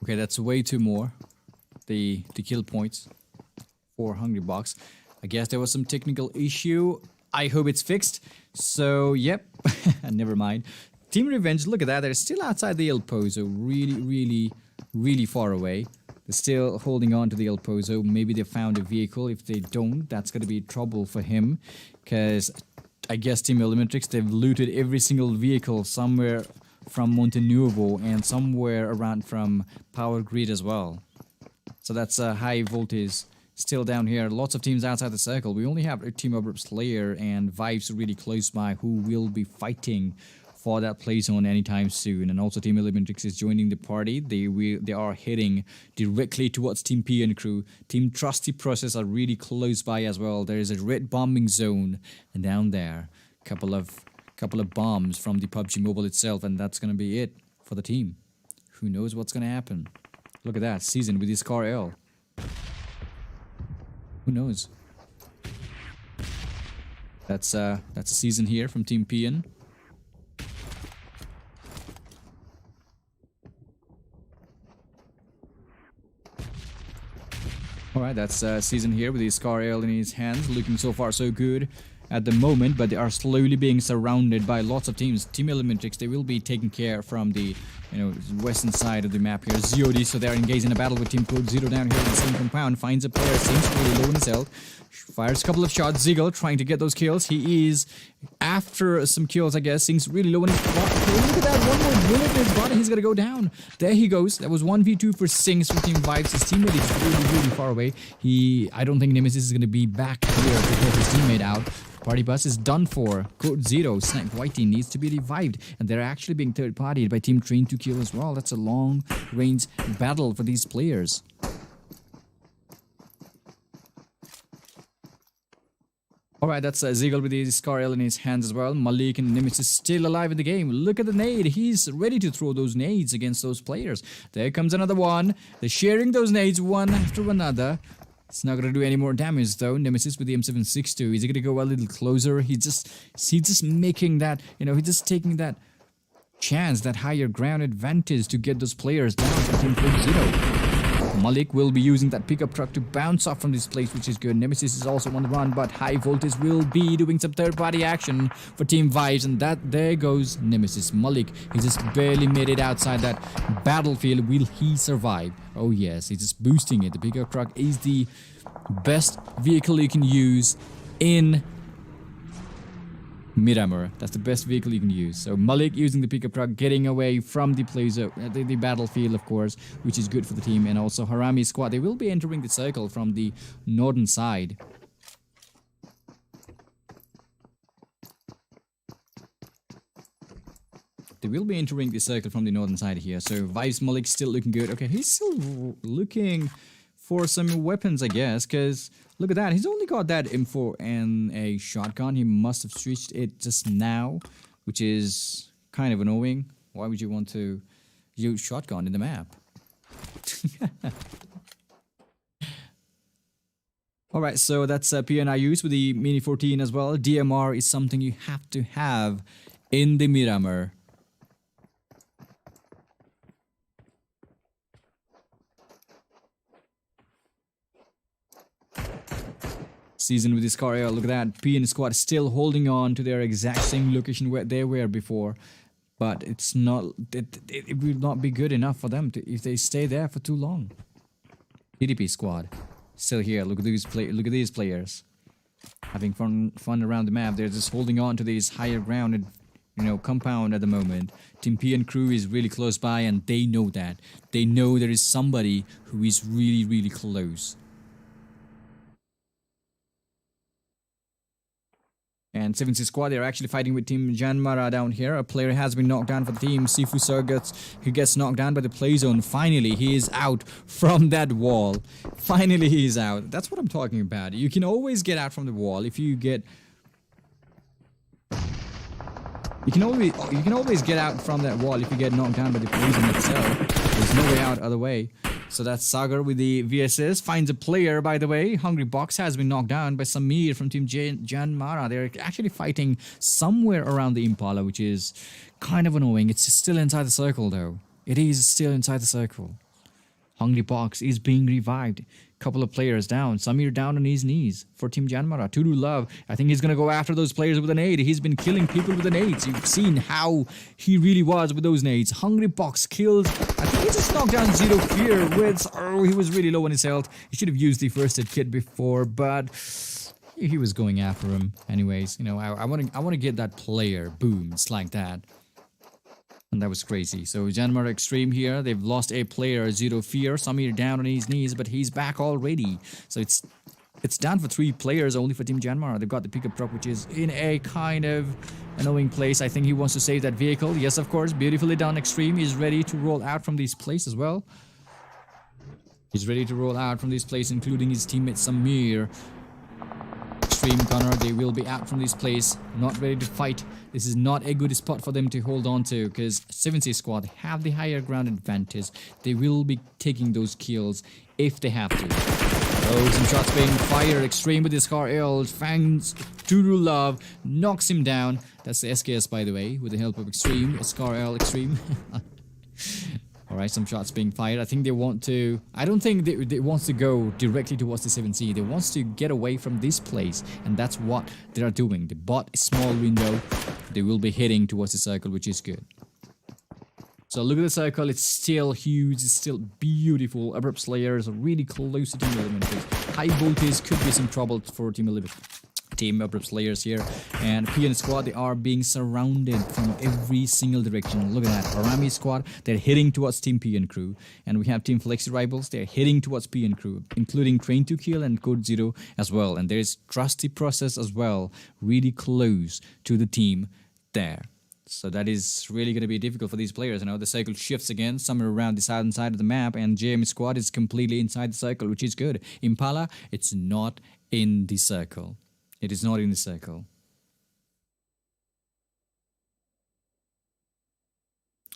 Okay, that's way too more. The kill points for Hungry Box. I guess there was some technical issue. I hope it's fixed. So, yep. Never mind. Team Revenge, look at that. They're still outside the El Pozo. Really far away. They're still holding on to the El Pozo. Maybe they found a vehicle. If they don't, that's going to be trouble for him. Because I guess Team ELEMENTRIX, they've looted every single vehicle somewhere from Monte Nuovo and somewhere around from Power Grid as well. So that's a high voltage still down here. Lots of teams outside the circle. We only have a Team ABRUPT Slayer and Vives really close by, who will be fighting for that play zone anytime soon. And also Team ELEMENTRIX is joining the party. They are heading directly towards Team P and crew. Team Trusty Process are really close by as well. There is a red bombing zone, and down there, couple of bombs from the PUBG Mobile itself, and that's gonna be it for the team. Who knows what's gonna happen? Look at that, Season with his car L. Who knows? That's a Season here from Team PN. Alright, that's Season here with his car L in his hands, looking so far so good at the moment, but they are slowly being surrounded by lots of teams. Team ELEMENTRIX, they will be taking care from the, western side of the map here. ZOD, so they're engaged in a battle with Team CODEZERO down here in the same compound. Finds a player, seems really low in his health. Fires a couple of shots. Ziggle trying to get those kills. He is after some kills, I guess. Seems really low in his body. Okay, look at that. One more bullet in his body. He's gonna go down. There he goes. That was 1v2 for Sings from Team Vives. His teammate is really far away. I don't think Nemesis is gonna be back here to help his teammate out. Party bus is done for. CODEZERO, Snipe Whitey needs to be revived, and they're actually being third-partied by Team Train to Kill as well. That's a long-range battle for these players. Alright, that's Zeagle with the Scar L in his hands as well. Malik and Nemesis still alive in the game. Look at the nade. He's ready to throw those nades against those players. There comes another one. They're sharing those nades one after another. It's not gonna do any more damage though. Nemesis with the M762. Is he gonna go a little closer? He's just making that, you know, he's just taking that chance, that higher ground advantage to get those players down for Team CODEZERO. Malik will be using that pickup truck to bounce off from this place, which is good. Nemesis is also on the run, but High Voltage will be doing some third-party action for Team Vibes, and there goes Nemesis. Malik, he just barely made it outside that battlefield. Will he survive? Oh yes, he's just boosting it. The pickup truck is the best vehicle you can use in Miramar. That's the best vehicle you can use. So Malik using the pickup truck, getting away from the the battlefield, of course, which is good for the team. And also HARAME squad, they will be entering the circle from the northern side. They will be entering the circle from the northern side here. So Vibes Malik still looking good. Okay, he's still looking for some weapons, I guess, because look at that. He's only got that M4 and a shotgun. He must have switched it just now, which is kind of annoying. Why would you want to use shotgun in the map? Alright, so that's PNIUs with the Mini 14 as well. DMR is something you have to have in the Miramar. Season with this car. Yeah, look at that. PN squad still holding on to their exact same location where they were before, but it's not. It will not be good enough for them to, if they stay there for too long. PDP squad still here. Look at these players having fun around the map. They're just holding on to these higher grounded, you know, compound at the moment. Team PN crew is really close by, and they know that. They know there is somebody who is really close. And 7C squad, they're actually fighting with Team JYANMAARA down here. A player has been knocked down for the team. Sifu Surguts, who gets knocked down by the play zone. Finally, he is out from that wall. Finally, he is out. That's what I'm talking about. You can always get out from the wall if you get... You can always get out from that wall if you get knocked down by the play zone itself. There's no way out other way. So that's Sagar with the VSS. Finds a player, by the way. Hungry Box has been knocked down by Samir from Team JYANMAARA. They're actually fighting somewhere around the Impala, which is kind of annoying. It's still inside the circle, though. It is still inside the circle. Hungry Box is being revived. Couple of players down. Samir down on his knees for Team JYANMAARA. Tudu Love, I think he's going to go after those players with an nade. He's been killing people with the nades. You've seen how he really was with those nades. Hungry Box killed... I think he just knocked down Zero Fear with... Oh, he was really low on his health. He should have used the first aid kit before, but... He was going after him. Anyways, you know, I want to get that player. Boom. It's like that. And that was crazy. So JYANMAARA Extreme here. They've lost a player, Zero Fear. Samir down on his knees, but he's back already. So it's down for 3 players only for Team JYANMAARA. They've got the pickup truck, which is in a kind of annoying place. I think he wants to save that vehicle. Yes, of course. Beautifully done, Extreme. He's ready to roll out from this place as well. He's ready to roll out from this place, including his teammate Samir. Extreme Connor, they will be out from this place, not ready to fight. This is not a good spot for them to hold on to, because 7C squad have the higher ground advantage. They will be taking those kills if they have to. Oh, some shots being fired. Extreme with his car L. Fangs Tudu Love knocks him down. That's the SKS, by the way, with the help of Extreme. Scar L Extreme. Alright, some shots being fired. I think they want to... I don't think they want to go directly towards the 7C. They want to get away from this place. And that's what they are doing. They bought a small window. They will be heading towards the circle, which is good. So look at the circle. It's still huge. It's still beautiful. Abrupt Slayer is really close to Team ELEMENTRIX. High Voltage could be some trouble for Team Abrupt Slayers here. And PN squad, they are being surrounded from every single direction. Look at that. HARAME squad, they're heading towards Team PN crew. And we have Team Flexi Rivals, they're heading towards PN crew, including Train to Kill and CODEZERO as well. And there's Trusty Process as well, really close to the team there. So that is really going to be difficult for these players. You know, the circle shifts again, somewhere around the southern side of the map, and JM squad is completely inside the circle, which is good. Impala, it's not in the circle. It is not in the circle.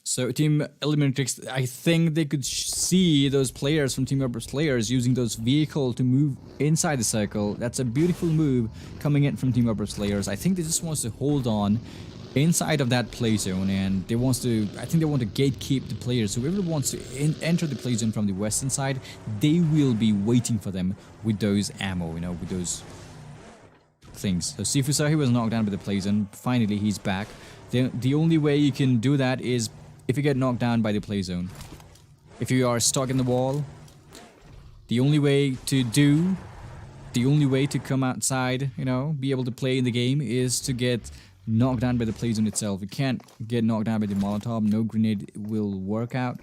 So Team ELEMENTRIX, I think they could see those players from Team ABRUPT players using those vehicles to move inside the circle. That's a beautiful move coming in from Team ABRUPT players. I think they just wants to hold on inside of that play zone, and they wants to, I think they want to gatekeep the players. So whoever wants to enter the play zone from the western side, they will be waiting for them with those ammo, you know, with those things. So Sifusa, he was knocked down by the play zone. Finally, he's back. The only way you can do that is if you get knocked down by the play zone. If you are stuck in the wall, the only way to come outside, you know, be able to play in the game is to get knocked down by the play zone itself. You can't get knocked down by the Molotov. No grenade will work out.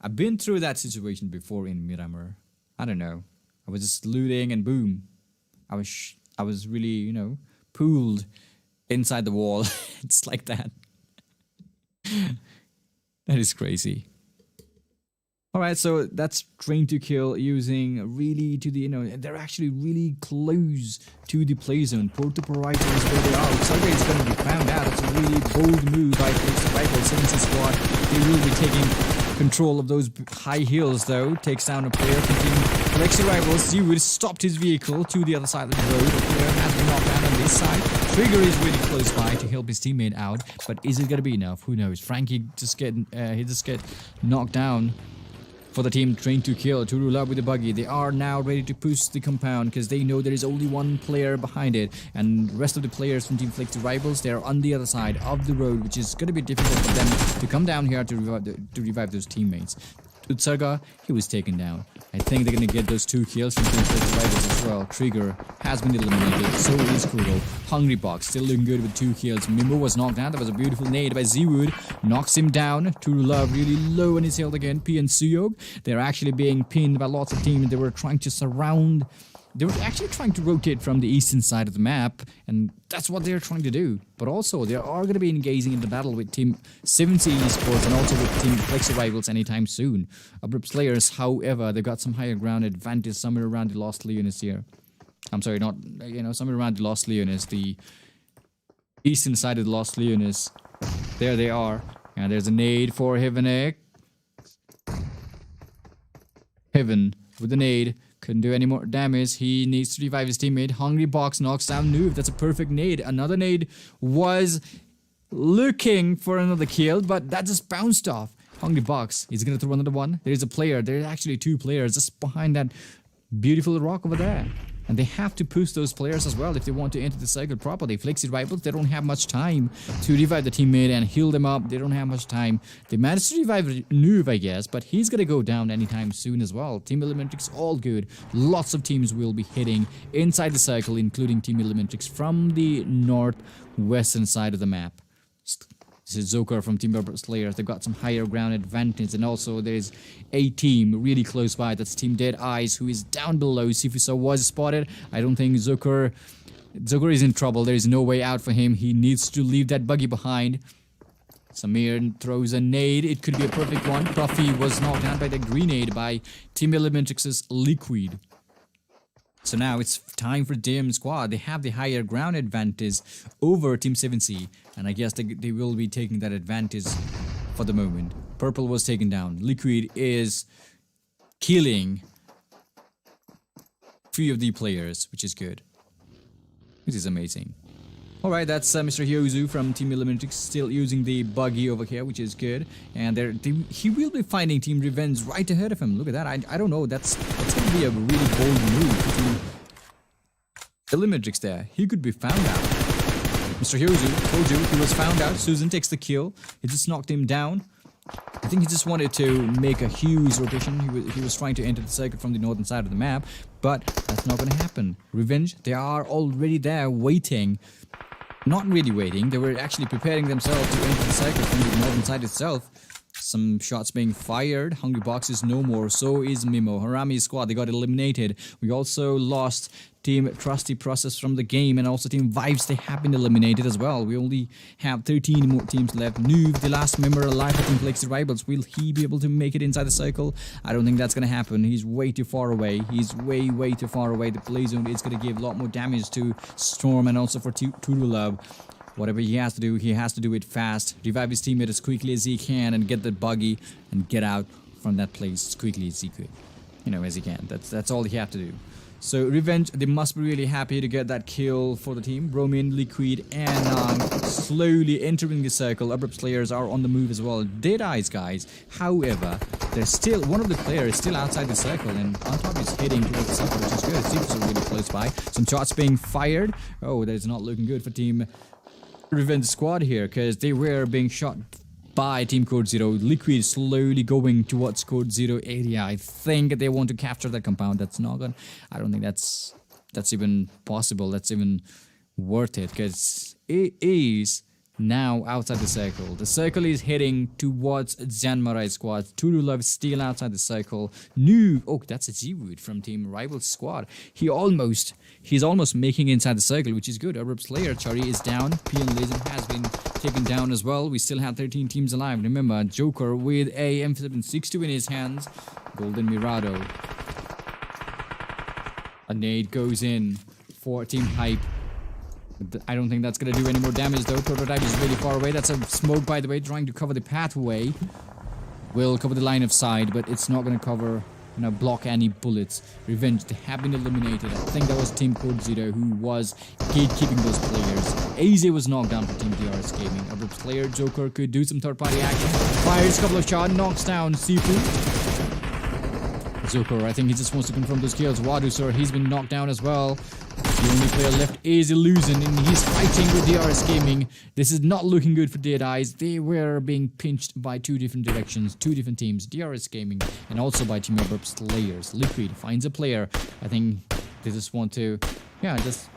I've been through that situation before in Miramar. I don't know. I was just looting and boom. I was really, you know, pooled inside the wall. It's like that. That is crazy. Alright, so that's Train to Kill using really to the, you know, they're actually really close to the play zone. Portable is where they are. Sunday is going to be found out. It's a really bold move by the Rifle 70 squad. They will be taking control of those high hills though. Takes down a player. Collects the Rivals. Zewood stopped his vehicle to the other side of the road. The player has been knocked down on this side. Trigger is really close by to help his teammate out, but is it gonna be enough? Who knows? Frankie just get knocked down for the team Train to Kill. To rule out with the buggy. They are now ready to push the compound because they know there is only one player behind it, and the rest of the players from Team Flex Rivals, they are on the other side of the road, which is gonna be difficult for them to come down here to revive those teammates. Utsarga, he was taken down. I think they're gonna get those 2 kills from Team Flex Rivals as well. Trigger has been eliminated, so is Kuro. Hungry Box still looking good with 2 kills. Mimo was knocked down. That was a beautiful nade by Zewood. Knocks him down. True Love really low on his health again. P and Suyog, they're actually being pinned by lots of teams. They were trying to surround. They were actually trying to rotate from the eastern side of the map, and that's what they're trying to do. But also, they are going to be engaging in the battle with Team 70 Esports and also with Team Flex Rivals anytime soon. ABRUPT players, however, they got some higher ground advantage somewhere around the Lost Leonis here. I'm sorry, not, you know, somewhere around the Lost Leonis, the eastern side of the Lost Leonis. There they are. And there's a nade for Heaven. Heaven with the nade. Couldn't do any more damage. He needs to revive his teammate. Hungry Box knocks down Noob. That's a perfect nade. Another nade was looking for another kill, but that just bounced off. Hungry Box, he's gonna throw another one. There's a player. There's actually 2 players just behind that beautiful rock over there. And they have to push those players as well if they want to enter the cycle properly. Flexi Rivals, they don't have much time to revive the teammate and heal them up. They don't have much time. They managed to revive Noob, I guess, but he's gonna go down anytime soon as well. Team ELEMENTRIX, all good. Lots of teams will be hitting inside the cycle, including Team ELEMENTRIX from the northwestern side of the map. This is Zokar from Team ABRUPT players. They've got some higher ground advantage, and also there's a team really close by. That's Team Deadeyes, who is down below. Sifusa was spotted. I don't think Zokar is in trouble. There is no way out for him. He needs to leave that buggy behind. Samir throws a nade. It could be a perfect one. Puffy was knocked down by the grenade by Team ELEMENTRIX's Liquid. So now it's time for Dim Squad. They have the higher ground advantage over Team 7C. And I guess they will be taking that advantage for the moment. Purple was taken down. Liquid is killing 3 of the players, which is good. This is amazing. Alright, that's Mr. Hyozu from Team ELEMENTRIX still using the buggy over here, which is good. And he will be finding Team Revenge right ahead of him. Look at that. I don't know. That's going to be a really bold move to ELEMENTRIX there. He could be found out. Mr. Hyozu told you he was found out. Susan takes the kill. He just knocked him down. I think he just wanted to make a huge rotation. He was trying to enter the circuit from the northern side of the map, but that's not going to happen. Revenge, they are already there waiting. Not really waiting, they were actually preparing themselves to enter the circuit from the northern side itself. Some shots being fired. Hungry Box is no more. So is Mimo. HARAME squad, they got eliminated. We also lost Team Trusty Process from the game, and also Team Vibes, they have been eliminated as well. We only have 13 more teams left. Noob, the last member alive for Team PLEXI Rivals, will he be able to make it inside the circle? I don't think that's gonna happen. He's way too far away. He's way too far away. The play zone is gonna give a lot more damage to Storm and also for Turulab. Whatever he has to do it fast. Revive his teammate as quickly as he can and get that buggy and get out from that place as quickly as he could. You know, as he can. That's all he have to do. So Revenge, they must be really happy to get that kill for the team. Bromin, Liquid, and Nang slowly entering the circle. ABRUPT players are on the move as well. Deadeyes, guys. However, there's still one of the players still outside the circle, and on top is heading towards the circle, which is good. Secrets are really close by. Some shots being fired. Oh, that is not looking good for Team Revenge squad here, because they were being shot by Team CODEZERO. Liquid slowly going towards CODEZERO area. I think they want to capture that compound. That's not gonna. I don't think that's even possible. That's even worth it, because it is now outside the circle. The circle is heading towards JYANMAARA squad. Turulov still outside the circle. Noob. Oh, that's a G-Wood from Team Rivals squad. He's almost making inside the circle, which is good. ABRUPT player Chari is down. PM Legend has been taken down as well. We still have 13 teams alive. Remember, Joker with a M762 in his hands. Golden Mirado. A nade goes in for Team Hype. I don't think that's going to do any more damage though. Prototype is really far away. That's a smoke, by the way, trying to cover the pathway. Will cover the line of sight, but it's not going to cover, you know, block any bullets. Revenge, they have been eliminated. I think that was Team CODEZERO who was gatekeeping those players. AZ was knocked down for Team DRS Gaming. ABRUPT player Joker could do some third-party action. Fires a couple of shots, knocks down Sifu. Joker, I think he just wants to confirm those kills. Wadu, sir, he's been knocked down as well. The only player left is Illusion, and he's fighting with DRS Gaming. This is not looking good for Deadeyes. They were being pinched by two different directions, two different teams, DRS Gaming, and also by Team ABRUPT players. Liquid finds a player. I think they just want to, just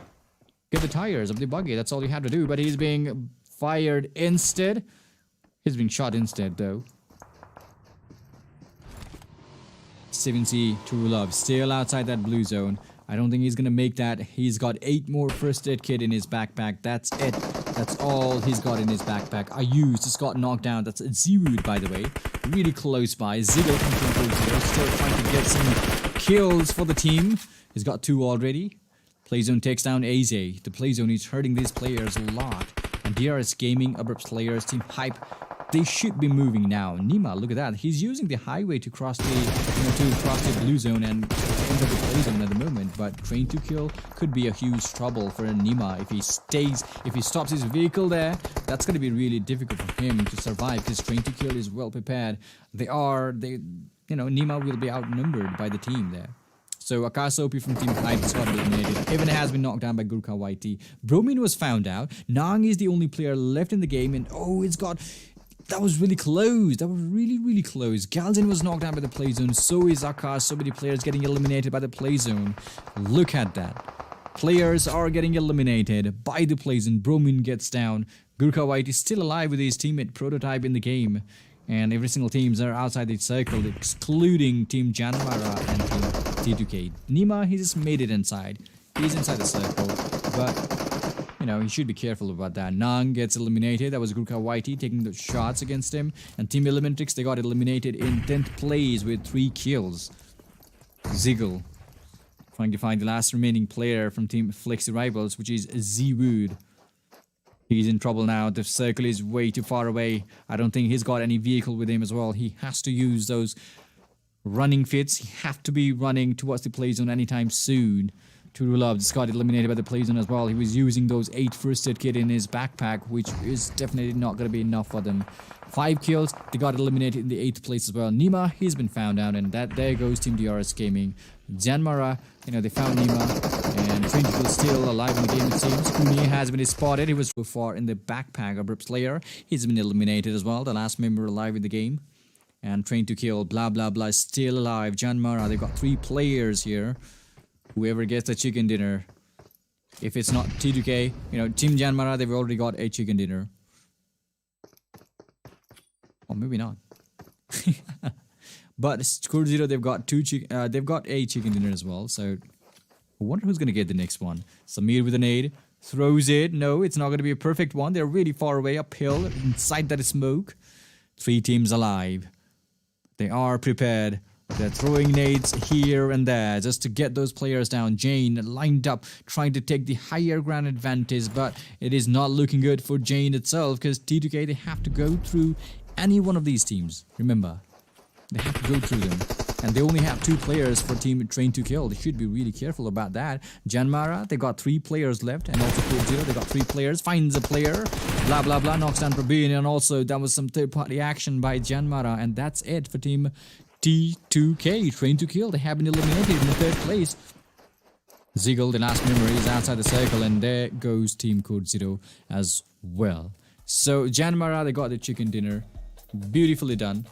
get the tires of the buggy. That's all you have to do, but he's being fired instead. He's being shot instead, though. 7C Turulov still outside that blue zone. I don't think he's gonna make that. He's got 8 more first aid kit in his backpack. That's it. That's all he's got in his backpack. Ayuz just got knocked down. That's Zirud, by the way. Really close by. Ziggle from Team CODEZERO still trying to get some kills for the team. He's got 2 already. Playzone takes down AZ. The Playzone is hurting these players a lot. And DRS Gaming, ABRUPT players, Team Hype, they should be moving now. Nima, look at that. He's using the highway to cross the blue zone and enter the play zone at the moment. But Train to Kill could be a huge trouble for Nima if he stops his vehicle there. That's going to be really difficult for him to survive, because Train to Kill is well prepared. Nima will be outnumbered by the team there. So Akash OP from Team Hype has got eliminated. Evan has been knocked down by Gurkha YT. Bromin was found out. Nang is the only player left in the game, and that was really close. That was really close. Galzin was knocked down by the play zone. So is Akash. So many players getting eliminated by the play zone. Look at that. Players are getting eliminated by the play zone. Bromin gets down. Gurkha White is still alive with his teammate Prototype in the game. And every single teams are outside the circle, excluding Team JYANMAARA and Team T2K. Nima, he just made it inside. He's inside the circle. But he should be careful about that. Nang gets eliminated. That was Gurkha YT taking the shots against him. And Team ELEMENTRIX, they got eliminated in 10th place with 3 kills. Ziggle trying to find the last remaining player from Team PLEXI Rivals, which is Z-Wood. He's in trouble now. The circle is way too far away. I don't think he's got any vehicle with him as well. He has to use those running fits. He has to be running towards the play zone anytime soon. Turulov just got eliminated by the play zone as well. He was using those 8 first aid kit in his backpack, which is definitely not going to be enough for them. 5 kills. They got eliminated in the 8th place as well. Nima, he's been found out, and there goes Team DRS Gaming. JYANMAARA, they found Nima, and Trinkel is still alive in the game, it seems. Kuni has been spotted. He was so far in the backpack of ABRUPT player. He's been eliminated as well, the last member alive in the game. And Train to Kill, blah blah blah, still alive. JYANMAARA, they've got 3 players here. Whoever gets the chicken dinner. If it's not T2K, Team JYANMAARA, they've already got a chicken dinner. Or maybe not. But CODEZERO, they've got a chicken dinner as well. So I wonder who's gonna get the next one. Samir with a nade, throws it. No, it's not gonna be a perfect one. They're really far away uphill, inside that smoke. 3 teams alive. They are prepared. They're throwing nades here and there just to get those players down. Jane lined up, trying to take the higher ground advantage, but it is not looking good for Jane itself because T2K, they have to go through any one of these teams. Remember, they have to go through them. And they only have 2 players for team train to kill. They should be really careful about that. JYANMAARA, they got 3 players left. And also CODEZERO, they got 3 players. Finds a player. Blah, blah, blah. Knocks down Praveen. And also, that was some third-party action by JYANMAARA. And that's it for team T2K. Train to kill. They have been eliminated in the 3rd place. Ziggle, the last memory, is outside the circle. And there goes team CODEZERO as well. So, JYANMAARA, they got the chicken dinner. Beautifully done.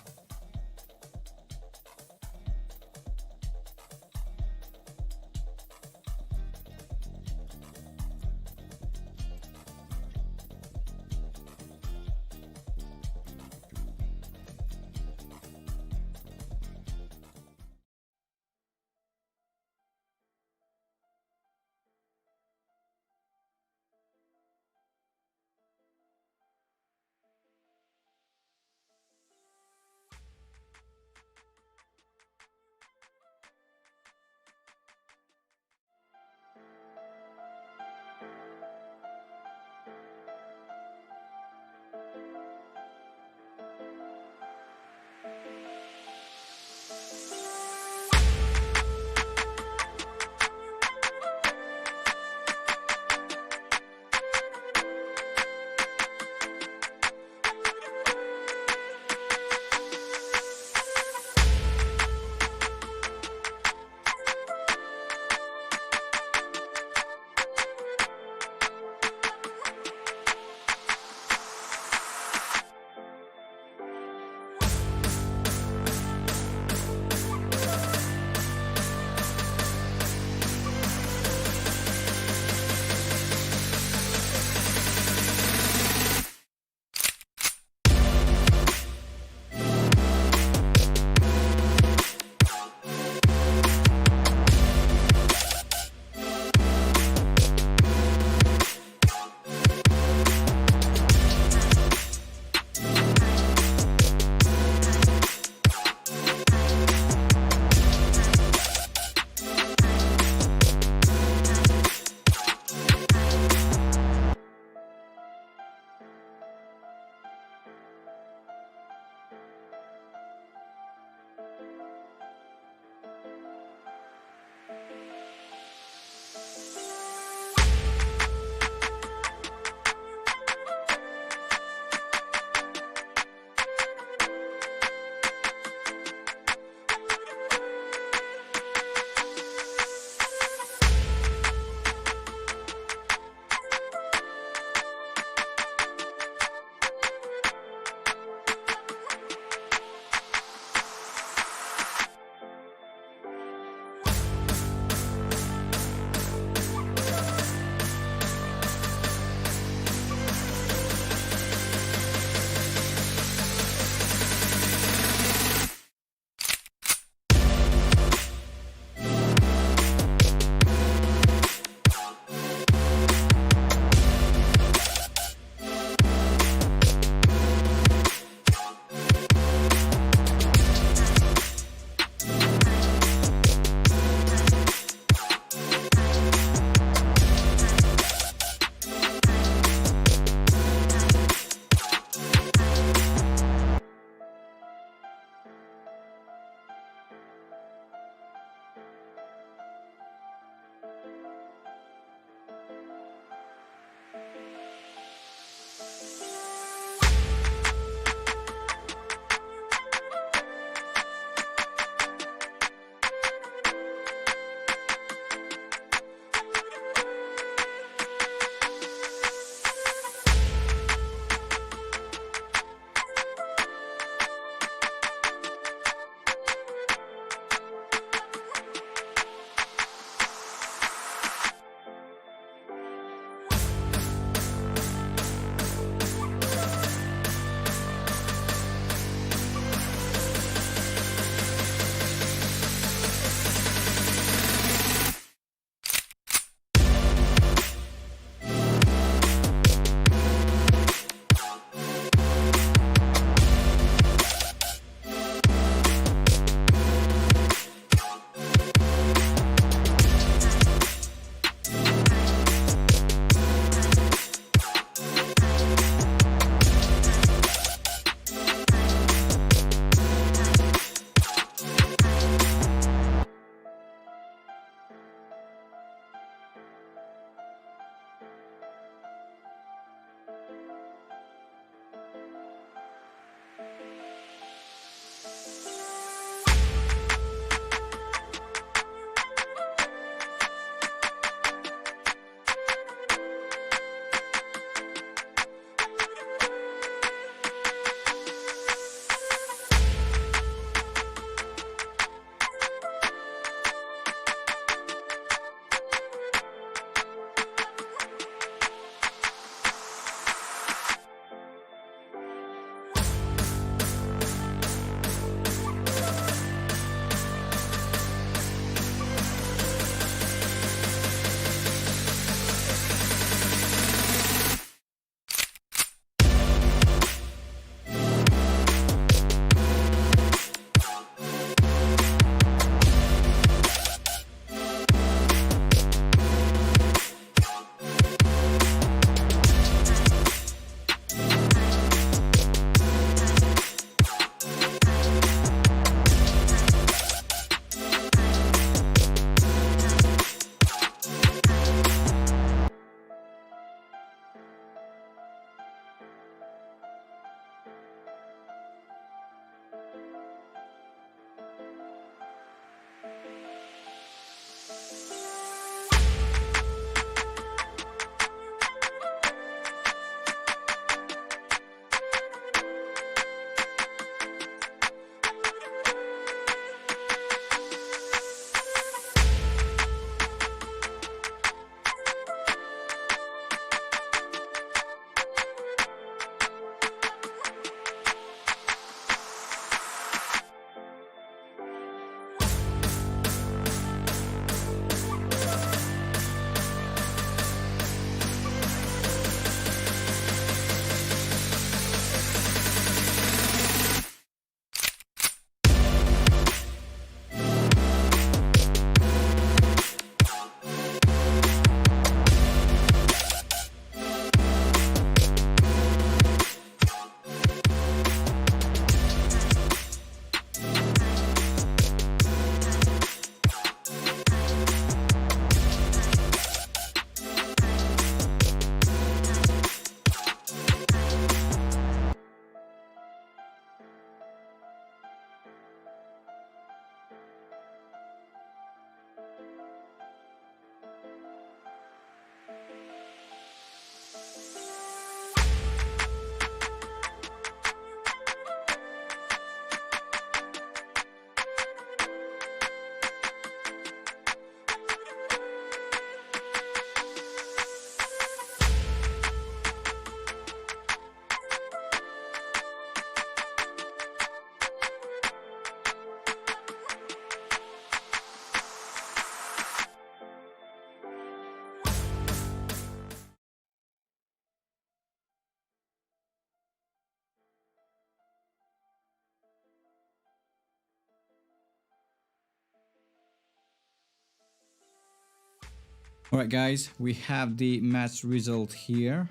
Alright guys, we have the match result here.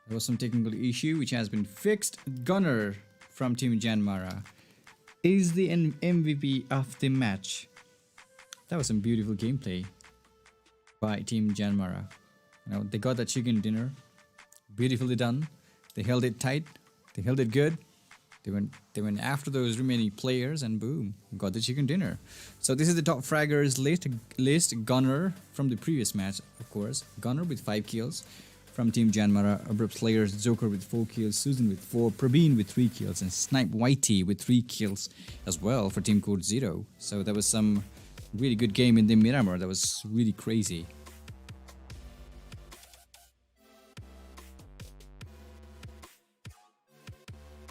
There was some technical issue which has been fixed. Gunner from Team JYANMAARA is the MVP of the match. That was some beautiful gameplay by Team JYANMAARA. You know, they got the chicken dinner. Beautifully done. They held it tight. They held it good. They went after those remaining players and boom, got the chicken dinner. So this is the top fraggers list. Gunner from the previous match, of course. Gunner with 5 kills from Team JYANMAARA. ABRUPT players, Joker with 4 kills, Susan with 4, Praveen with 3 kills, and Snipe Whitey with 3 kills as well for Team CODEZERO. So that was some really good game in the Miramar. That was really crazy.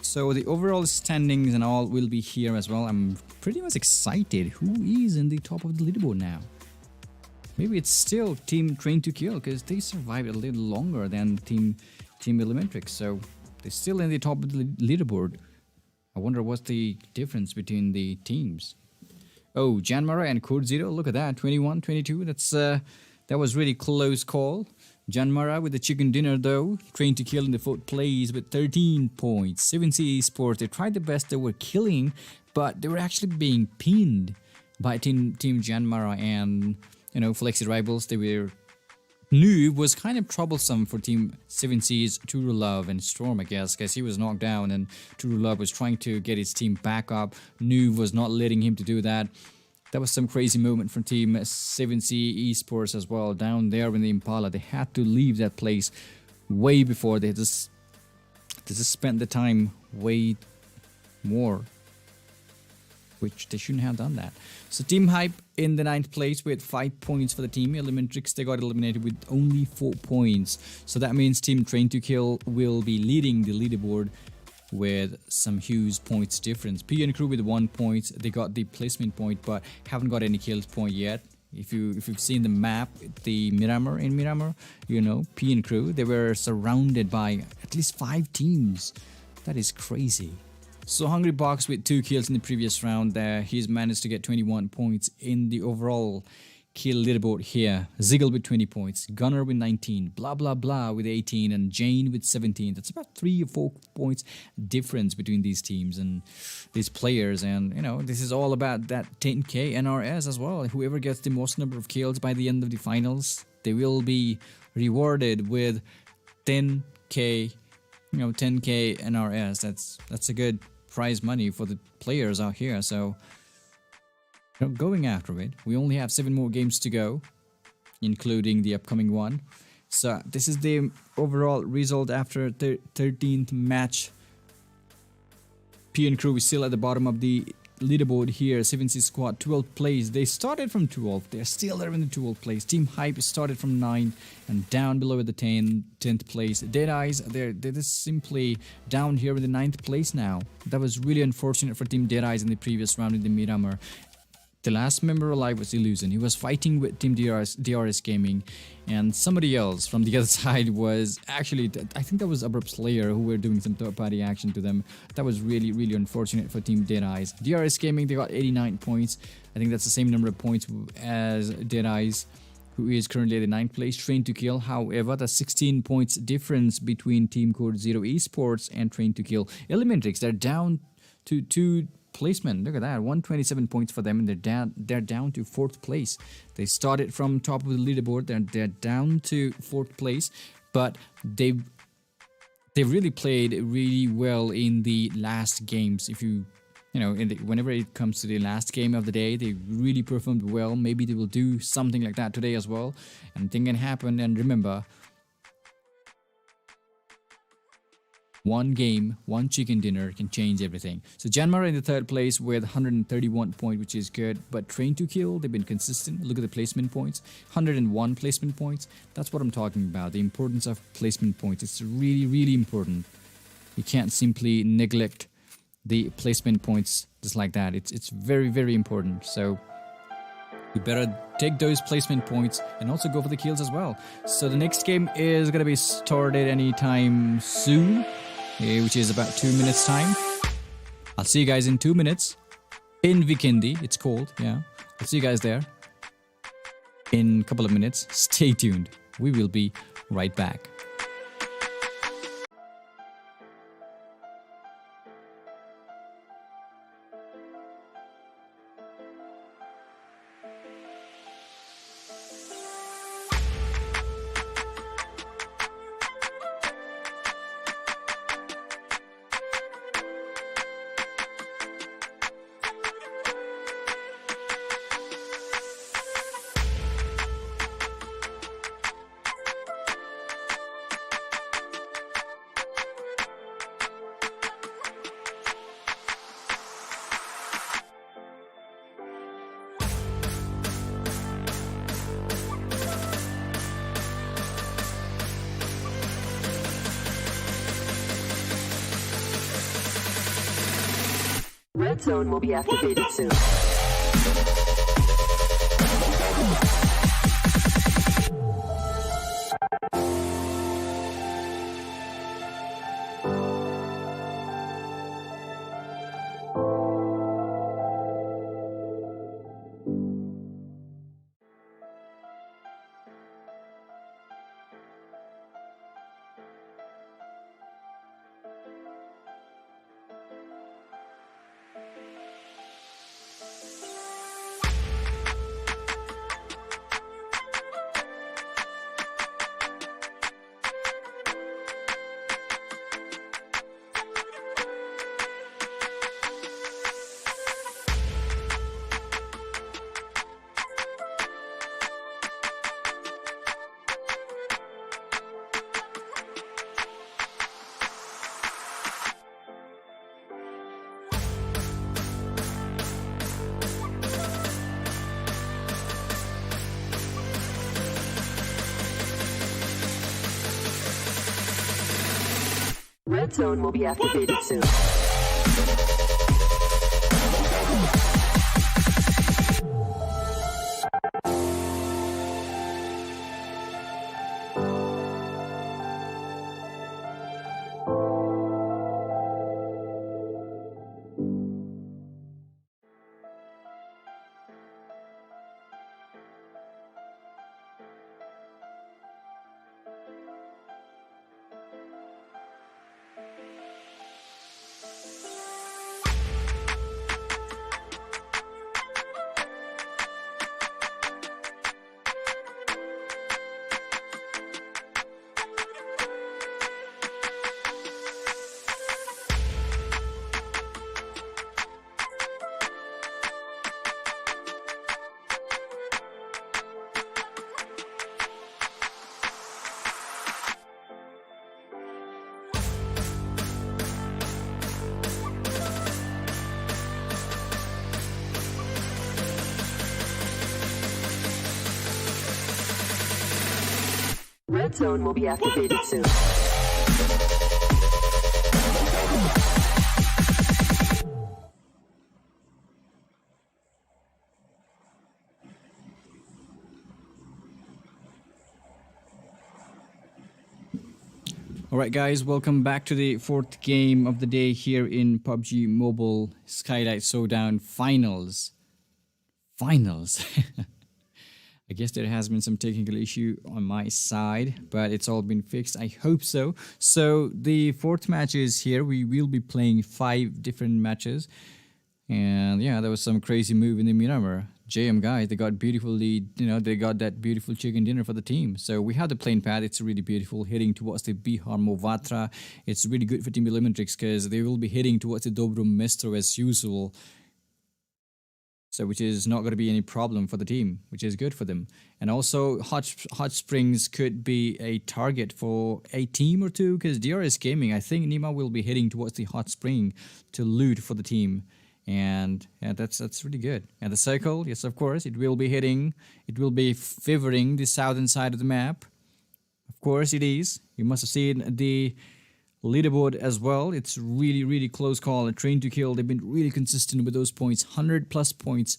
So the overall standings and all will be here as well. I'm pretty much excited. Who is in the top of the leaderboard now? Maybe it's still Team Train to Kill because they survived a little longer than Team ELEMENTRIX. So they're still in the top of the leaderboard. I wonder what's the difference between the teams. Oh, JYANMAARA and CODEZERO. Look at that, 21-22. That was really close call. JYANMAARA with the chicken dinner though, Train to Kill in the 4th place with 13 points. 7C Esports, they tried the best, they were killing, but they were actually being pinned by Team JYANMAARA and, you know, Flexi Rivals. They were... Noob was kind of troublesome for Team 7C's True Love and Storm, I guess, because he was knocked down and True Love was trying to get his team back up. Noob was not letting him to do that. That was some crazy moment for Team 7C Esports as well. Down there in the Impala, they had to leave that place way before. They just spent the time way more, which they shouldn't have done that. So Team Hype in the 9th place with 5 points for the team. ELEMENTRIX, they got eliminated with only 4 points. So that means Team Train to Kill will be leading the leaderboard with some huge points difference. PN Crew with 1 point, they got the placement point but haven't got any kills point yet. If you've seen the map, the Miramar, you know, PN Crew, they were surrounded by at least 5 teams. That is crazy. So Hungry Box with 2 kills in the previous round there, he's managed to get 21 points in the overall kill leaderboard here. Ziggle with 20 points, Gunner with 19, blah blah blah with 18, and Jane with 17. That's about 3 or 4 points difference between these teams and these players. And you know, this is all about that 10k NRS as well. Whoever gets the most number of kills by the end of the finals, they will be rewarded with 10k, you know, 10k NRS. That's a good prize money for the players out here. So going after it. We only have 7 more games to go, including the upcoming one. So this is the overall result after 13th match. PN Crew is still at the bottom of the leaderboard here. 7C Squad 12th place. They started from 12th. They're still there in the 12th place. Team Hype started from 9 and down below at the 10th place. Deadeyes, they're just simply down here in the 9th place now. That was really unfortunate for Team Deadeyes in the previous round in the Miramar. The last member alive was Illusion. He was fighting with Team DRS Gaming, and somebody else from the other side was actually, I think that was ABRUPT Slayer, who were doing some third-party action to them. That was really, really unfortunate for Team Deadeyes. DRS Gaming, they got 89 points. I think that's the same number of points as Deadeyes, who is currently at the 9th place. Train to Kill, however, the 16 points difference between Team CODEZERO Esports and Train to Kill. ELEMENTRIX, they're down to 2 placement. Look at that, 127 points for them, and they're down to 4th place. They started from top of the leaderboard. They're down to 4th place, but they really played really well in the last games. If you know, whenever it comes to the last game of the day, they really performed well. Maybe they will do something like that today as well, and things can happen. And remember, 1 game, 1 chicken dinner can change everything. So JYANMAARA in the 3rd place with 131 points, which is good. But Train to Kill, they've been consistent. Look at the placement points, 101 placement points. That's what I'm talking about, the importance of placement points. It's really, really important. You can't simply neglect the placement points just like that. It's very, very important. So you better take those placement points and also go for the kills as well. So the next game is going to be started anytime soon, which is about 2 minutes time. I'll see you guys in 2 minutes in Vikendi. It's cold, yeah. I'll see you guys there. in a couple of minutes. Stay tuned. We will be right back. Red zone will be activated soon. Red zone will be activated soon. Red zone will be activated soon. Alright guys, welcome back to the fourth game of the day here in PUBG Mobile Skylightz Showdown Finals. I guess there has been some technical issue on my side, but it's all been fixed. I hope so. So the fourth match is here. We will be playing 5 different matches. And yeah, there was some crazy move in the Miramar. JM guys, they got beautifully, they got that beautiful chicken dinner for the team. So we have the plane pad. It's really beautiful, heading towards the Bihar Movatra. It's really good for Team ELEMENTRIX because they will be heading towards the Dobro Mestro as usual. So which is not going to be any problem for the team, which is good for them. And also Hot Springs could be a target for a team or two because DRS Gaming, I think Nima will be heading towards the Hot Spring to loot for the team. And yeah, that's really good. And the circle, yes, of course, it will be favoring the southern side of the map. Of course it is. You must have seen the leaderboard as well. It's really close call. A train to kill. They've been really consistent with those points. 100 plus points.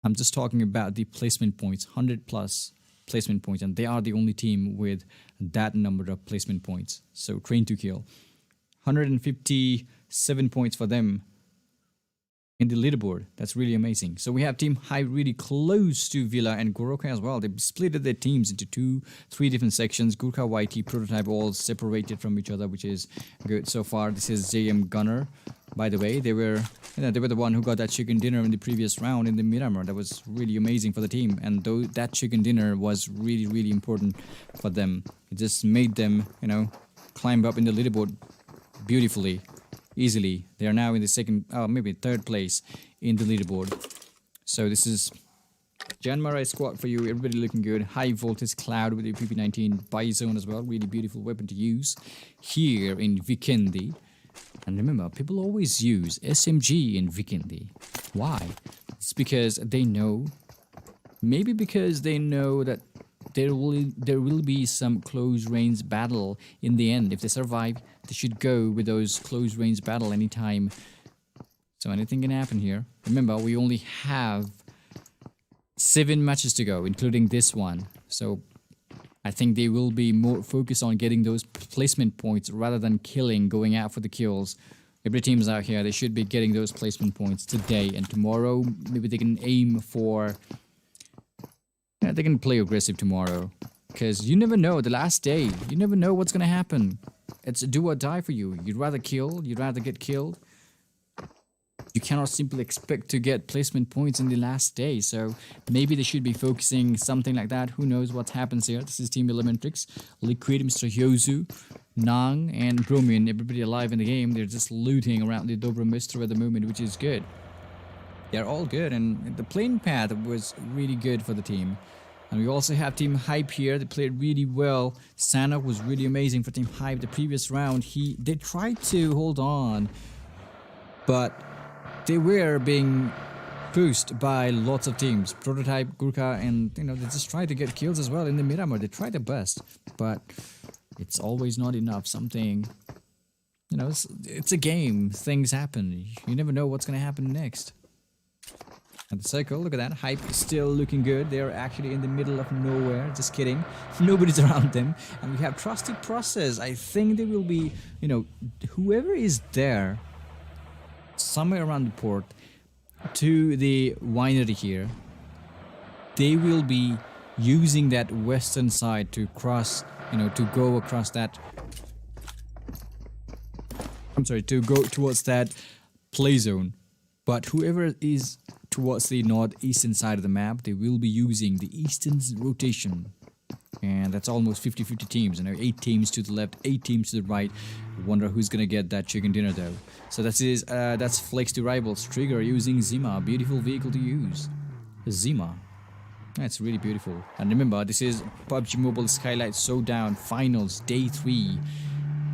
I'm just talking about the placement points. 100 plus placement points. And they are the only team with that number of placement points. So train to kill. 157 points for them. in the leaderboard. That's really amazing. So we have Team Hive really close to Villa and Goroka as well. They split their teams into 3 different sections. Gurkha, YT, Prototype all separated from each other, which is good so far. This is JM Gunner. By the way, they were the one who got that chicken dinner in the previous round in the Miramar. That was really amazing for the team, and that chicken dinner was really, really important for them. It just made them, climb up in the leaderboard beautifully, easily. They are now in the second, maybe third place in the leaderboard. So this is JYANMAARA squad for you. Everybody looking good. High voltage cloud with the PP19 Bizone as well. Really beautiful weapon to use here in Vikendi. And remember, people always use SMG in Vikendi. Why? It's because they know, maybe because they know that there will be some close range battle in the end. If they survive, they should go with those close range battle anytime. So anything can happen here. Remember, we only have 7 matches to go, including this one. So I think they will be more focused on getting those placement points rather than going out for the kills. Every team's out here, they should be getting those placement points today and tomorrow. Maybe they can aim for... they can play aggressive tomorrow. Because you never know, the last day, you never know what's going to happen. It's a do or die for you. You'd rather get killed. You cannot simply expect to get placement points in the last day, so maybe they should be focusing something like that. Who knows what happens here. This is Team ELEMENTRIX, Liquid, Mr. Hyozu, Nang, and Bromin. Everybody alive in the game. They're just looting around the Dobromistro at the moment, which is good. They're all good, and the playing path was really good for the team. And we also have Team Hype here. They played really well. Sanhok was really amazing for Team Hype. The previous round, they tried to hold on, but they were being pushed by lots of teams. Prototype, Gurkha, and they just tried to get kills as well in the Miramar. They tried their best, but it's always not enough. Something, it's a game. Things happen. You never know what's going to happen next. And the circle, look at that. Hype is still looking good. They're actually in the middle of nowhere. Just kidding. Nobody's around them. And we have Trusted Process. I think they will be, whoever is there, somewhere around the port to the winery here, they will be using that western side to cross, to go across that, to go towards that play zone. But whoever is towards the northeastern side of the map, they will be using the eastern rotation. And that's almost 50-50 teams. 8 teams to the left, 8 teams to the right. Wonder who's gonna get that chicken dinner though. So that's Flex to Rivals Trigger using Zima. Beautiful vehicle to use. Zima. That's really beautiful. And remember, this is PUBG Mobile Skylightz Showdown Finals Day 3.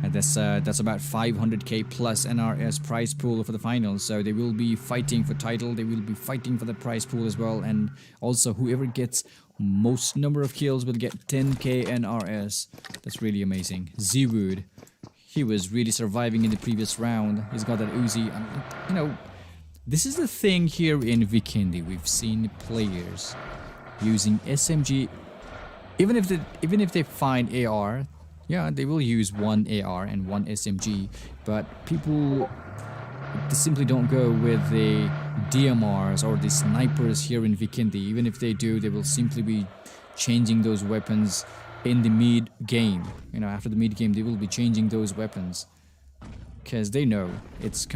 And that's about 500k plus NRS prize pool for the finals. So they will be fighting for title. They will be fighting for the prize pool as well. And also whoever gets most number of kills will get 10k NRS. That's really amazing. Z-Wood, he was really surviving in the previous round. He's got that Uzi. This is the thing here in Vikendi. We've seen players using SMG. Even if they find AR, yeah, they will use one AR and one SMG, but people, they simply don't go with the DMRs or the snipers here in Vikendi. Even if they do, they will simply be changing those weapons in the mid game. After the mid game, they will be changing those weapons because they know it's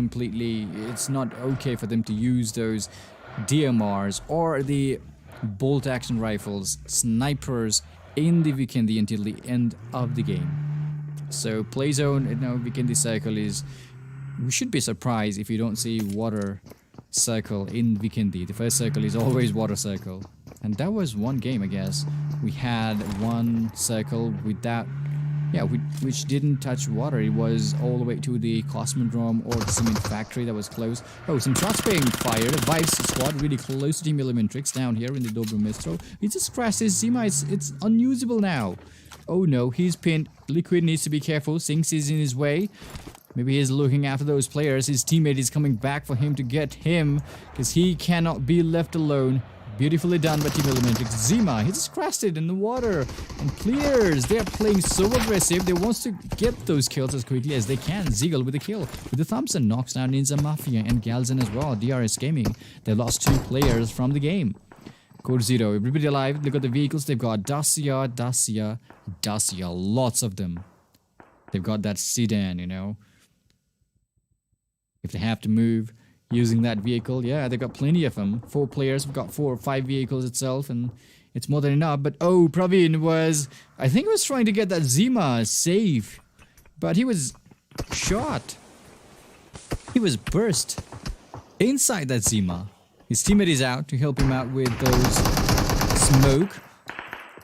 not okay for them to use those DMRs or the bolt action rifles, snipers in the Vikendi until the end of the game. So play zone, Vikendi circle is, we should be surprised if you don't see water circle in Vikendi. The first circle is always water circle. And that was one game, I guess. We had one circle without, which didn't touch water. It was all the way to the Cosmodrome or the cement factory that was closed. Oh, some shots being fired. Vice squad really close to Team ELEMENTRIX down here in the Dobromistro. He just crashed his Zima. It's unusable now. Oh no, he's pinned. Liquid needs to be careful. Sinks is in his way. Maybe he's looking after those players. His teammate is coming back for him to get him because he cannot be left alone. Beautifully done by Team ELEMENTRIX. Zima, he just crashed it in the water and clears. They're playing so aggressive. They want to get those kills as quickly as they can. Zeagle with the kill. With the Thompson, knocks down Ninja Mafia and Galzen as well. DRS Gaming, they lost 2 players from the game. CODEZERO, everybody alive. Look at the vehicles. They've got Dacia. Lots of them. They've got that sedan, you know. If they have to move using that vehicle, yeah, they've got plenty of them. 4 players, we've got 4 or 5 vehicles itself, and it's more than enough. But oh, Praveen was, I think he was trying to get that Zima safe, but he was shot. He was burst inside that Zima. His teammate is out to help him out with those smoke.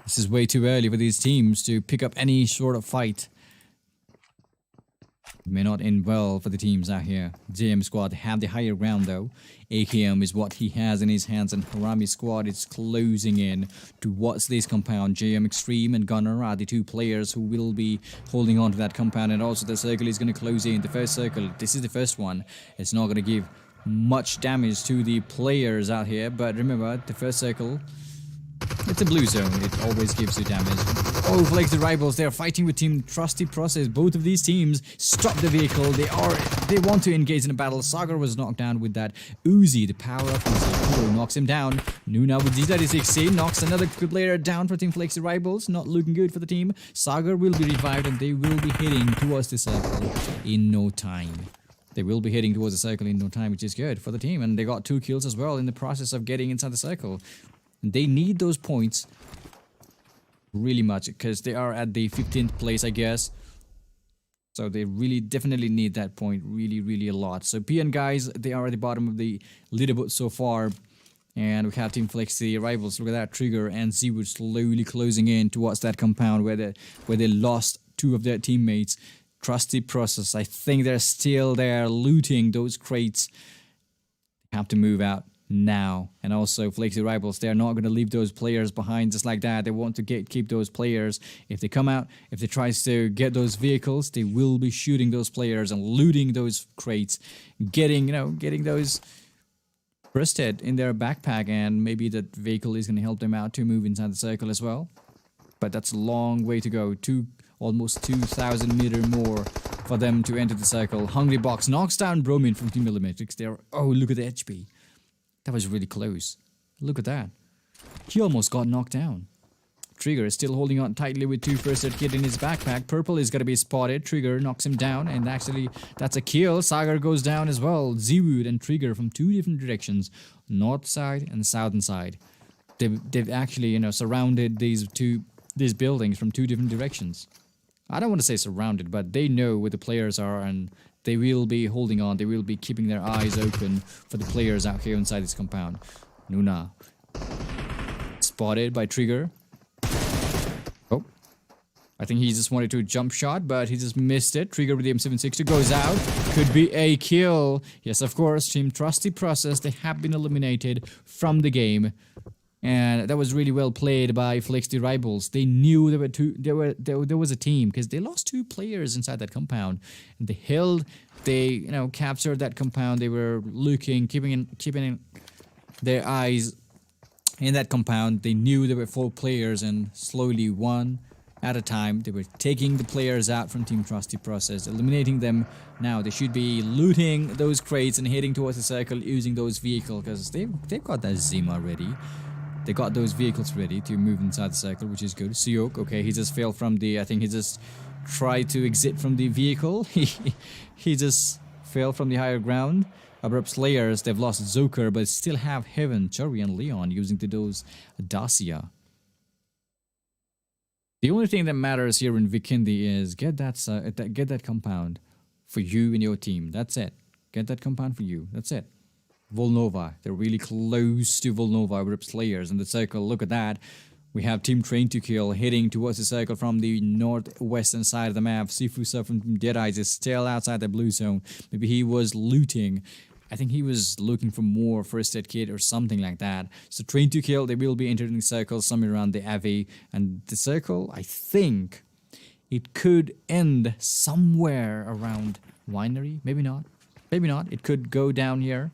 This is way too early for these teams to pick up any sort of fight. It may not end well for the teams out here. JM squad have the higher ground though. AKM is what he has in his hands, and HARAME squad is closing in towards this compound. JM Extreme and Gunner are the 2 players who will be holding on to that compound, and also the circle is going to close in. The first circle, this is the first one. It's not going to give much damage to the players out here, but remember, the first circle, it's a blue zone. It always gives you damage. Oh, Flex the rivals. They are fighting with Team Trusty Process. Both of these teams stop the vehicle. They want to engage in a battle. Sagar was knocked down with that Uzi. The power of Uzi knocks him down. Nuna with Z36 knocks another player down for Team Flex the rivals. Not looking good for the team. Sagar will be revived, and they will be heading towards the circle in no time. They will be heading towards the circle in no time, which is good for the team. And they got 2 kills as well in the process of getting inside the circle. They need those points really much because they are at the 15th place, I guess. So they really definitely need that point really a lot. So PN guys, they are at the bottom of the leaderboard so far. And we have Team Flex, the rivals. Look at that, Trigger and Zwood slowly closing in towards that compound where they lost 2 of their teammates. Trusty Process, I think they're still there looting those crates. They have to move out now. And also Flexi rivals, they're not going to leave those players behind just like that. They want to keep those players. If they come out, if they try to get those vehicles, they will be shooting those players and looting those crates, getting those breasted in their backpack, and maybe that vehicle is going to help them out to move inside the circle as well. But that's a long way to go. Almost 2,000 meter more for them to enter the circle. Hungry Box knocks down Bromin from Team ELEMENTRIX. Oh, look at the HP. That was really close. Look at that. He almost got knocked down. Trigger is still holding on tightly with 2 first aid kit in his backpack. Purple is going to be spotted. Trigger knocks him down, and actually that's a kill. Sagar goes down as well. Zwood and Trigger from 2 different directions. North side and southern side. They've actually, surrounded these buildings from 2 different directions. I don't want to say surrounded, but they know where the players are, and they will be holding on. They will be keeping their eyes open for the players out here inside this compound. Nuna. Spotted by Trigger. Oh. I think he just wanted to jump shot, but he just missed it. Trigger with the M762 goes out. Could be a kill. Yes, of course. Team Trusty Process, they have been eliminated from the game. And that was really well played by Flex the Rivals. They knew there was a team because they lost 2 players inside that compound. And they captured that compound. They were looking, keeping their eyes in that compound. They knew there were 4 players, and slowly, one at a time, they were taking the players out from Team Trusty Process, eliminating them. Now they should be looting those crates and heading towards the circle using those vehicles, because they've got that Zima ready. They got those vehicles ready to move inside the circle, which is good. Sanhok, okay, he just fell from the... I think he just tried to exit from the vehicle. He just fell from the higher ground. ABRUPT Slayers, they've lost Zoker, but still have Heaven, Cherry, and Leon using those Dacia. The only thing that matters here in Vikendi is get that compound for you and your team. That's it. Get that compound for you. That's it. Volnova, they're really close to Volnova, ABRUPT Slayers in the circle. Look at that. We have Team Train to Kill heading towards the circle from the northwestern side of the map. Sifu Sir from DEADEYES is still outside the blue zone. Maybe he was looting. I think he was looking for more first aid kit or something like that. So Train to Kill, they will be entering the circle somewhere around the Abbey. And the circle, I think it could end somewhere around Winery. Maybe not. Maybe not. It could go down here.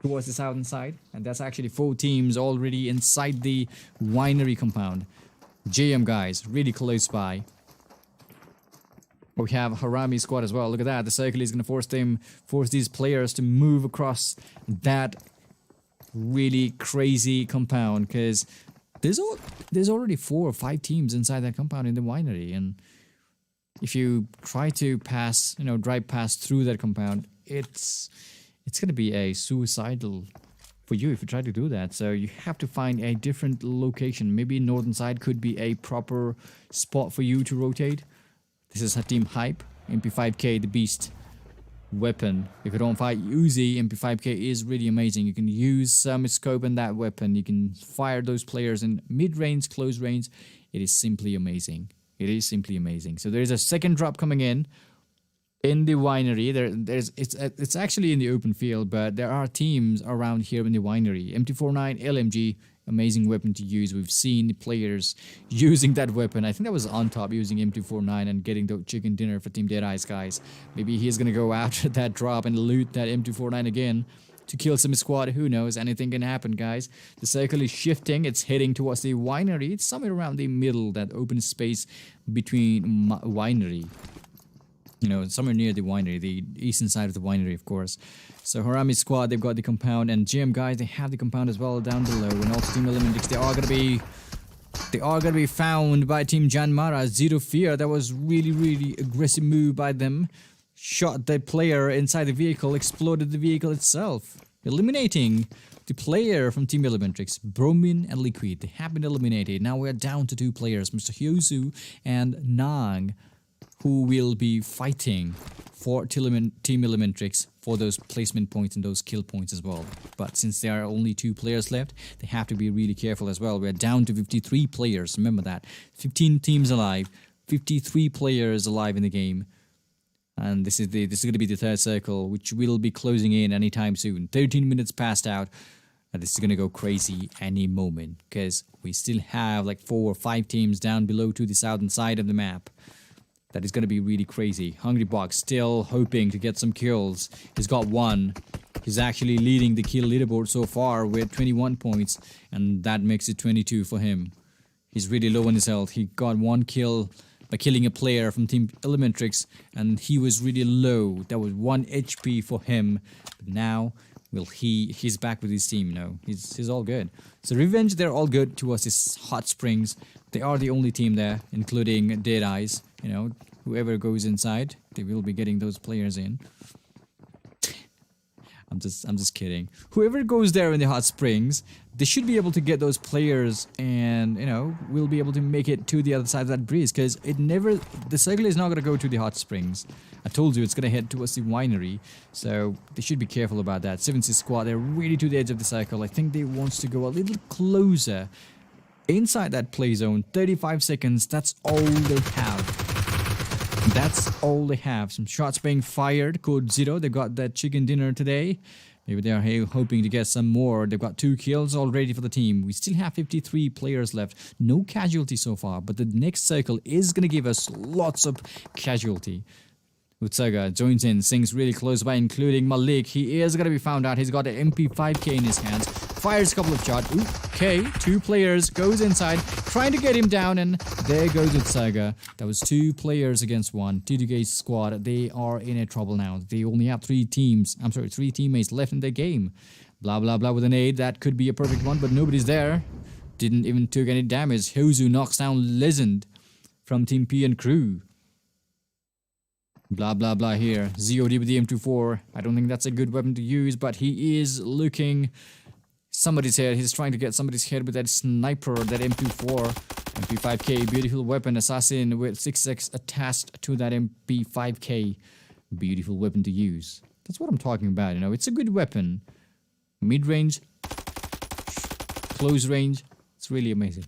towards the southern side, and that's actually 4 teams already inside the winery compound. JM guys, really close by. We have HARAME squad as well. Look at that. The circle is going to force these players to move across that really crazy compound, because there's already 4 or 5 teams inside that compound in the winery, and if you try to pass, drive past through that compound, it's going to be a suicidal for you if you try to do that. So you have to find a different location. Maybe northern side could be a proper spot for you to rotate. This is a team hype. MP5K, the beast weapon. If you don't fight Uzi, MP5K is really amazing. You can use some scope in that weapon. You can fire those players in mid-range, close range. It is simply amazing. It is simply amazing. So there's a second drop coming in the winery. It's actually in the open field, but there are teams around here in the winery. MT49 LMG, amazing weapon to use. We've seen players using that weapon. I think that was on top using MT49 and getting the chicken dinner for Team DEADEYES, guys. Maybe he's gonna go after that drop and loot that MT49 again to kill some squad. Who knows? Anything can happen, guys. The circle is shifting. It's heading towards the winery. It's somewhere around the middle, that open space between winery. Somewhere near the winery, the eastern side of the winery, of course. So HARAME squad, they've got the compound, and GM guys, they have the compound as well down below. And also Team ELEMENTRIX, they are gonna be found by Team JYANMAARA. Zero Fear, that was really aggressive move by them. Shot that player inside the vehicle, exploded the vehicle itself, eliminating the player from Team ELEMENTRIX. Bromin and Liquid, they have been eliminated. Now we're down to 2 players, Mr. Hyosu and Nang, who will be fighting for Team ELEMENTRIX for those placement points and those kill points as well. But since there are only 2 players left, they have to be really careful as well. We're down to 53 players, remember that. 15 teams alive, 53 players alive in the game. And this is going to be the 3rd circle, which will be closing in anytime soon. 13 minutes passed out. And this is going to go crazy any moment, because we still have like 4 or 5 teams down below to the southern side of the map. That is going to be really crazy. Hungry Box still hoping to get some kills. He's got 1. He's actually leading the kill leaderboard so far with 21 points. And that makes it 22 for him. He's really low on his health. He got 1 kill by killing a player from Team ELEMENTRIX. And he was really low. That was 1 HP for him. But now, he's back with his team now. He's all good. So Revenge, they're all good towards this Hot Springs. They are the only team there, including DEADEYES. Whoever goes inside, they will be getting those players in. I'm just kidding. Whoever goes there in the Hot Springs, they should be able to get those players, and we'll be able to make it to the other side of that breeze, because the circle is not going to go to the Hot Springs. I told you it's going to head towards the winery, so they should be careful about that. 7C squad, they're really to the edge of the circle. I think they want to go a little closer inside that play zone. 35 seconds, that's all they have. That's all they have. Some shots being fired. CODEZERO, they got that chicken dinner today. Maybe they are hoping to get some more. They've got 2 kills already for the team. We still have 53 players left. No casualty so far, but the next circle is going to give us lots of casualty. Utsaga joins in, sings really close by, including Malik. He is going to be found out. He's got an MP5K in his hands. Fires a couple of shots. Okay, 2 players, goes inside, trying to get him down, and there goes Utsaga. That was 2 players against 1. TDK's squad, they are in a trouble now. They only have 3 teammates left in their game. Blah, blah, blah with an aid. That could be a perfect one, but nobody's there. Didn't even took any damage. Hyosu knocks down Legend from Team P and crew. Blah, blah, blah here. ZOD with the M24. I don't think that's a good weapon to use, but he is looking somebody's head. He's trying to get somebody's head with that sniper, that M24. MP5K, beautiful weapon. Assassin with 6x attached to that MP5K. Beautiful weapon to use. That's what I'm talking about, It's a good weapon. Mid-range, close range. It's really amazing.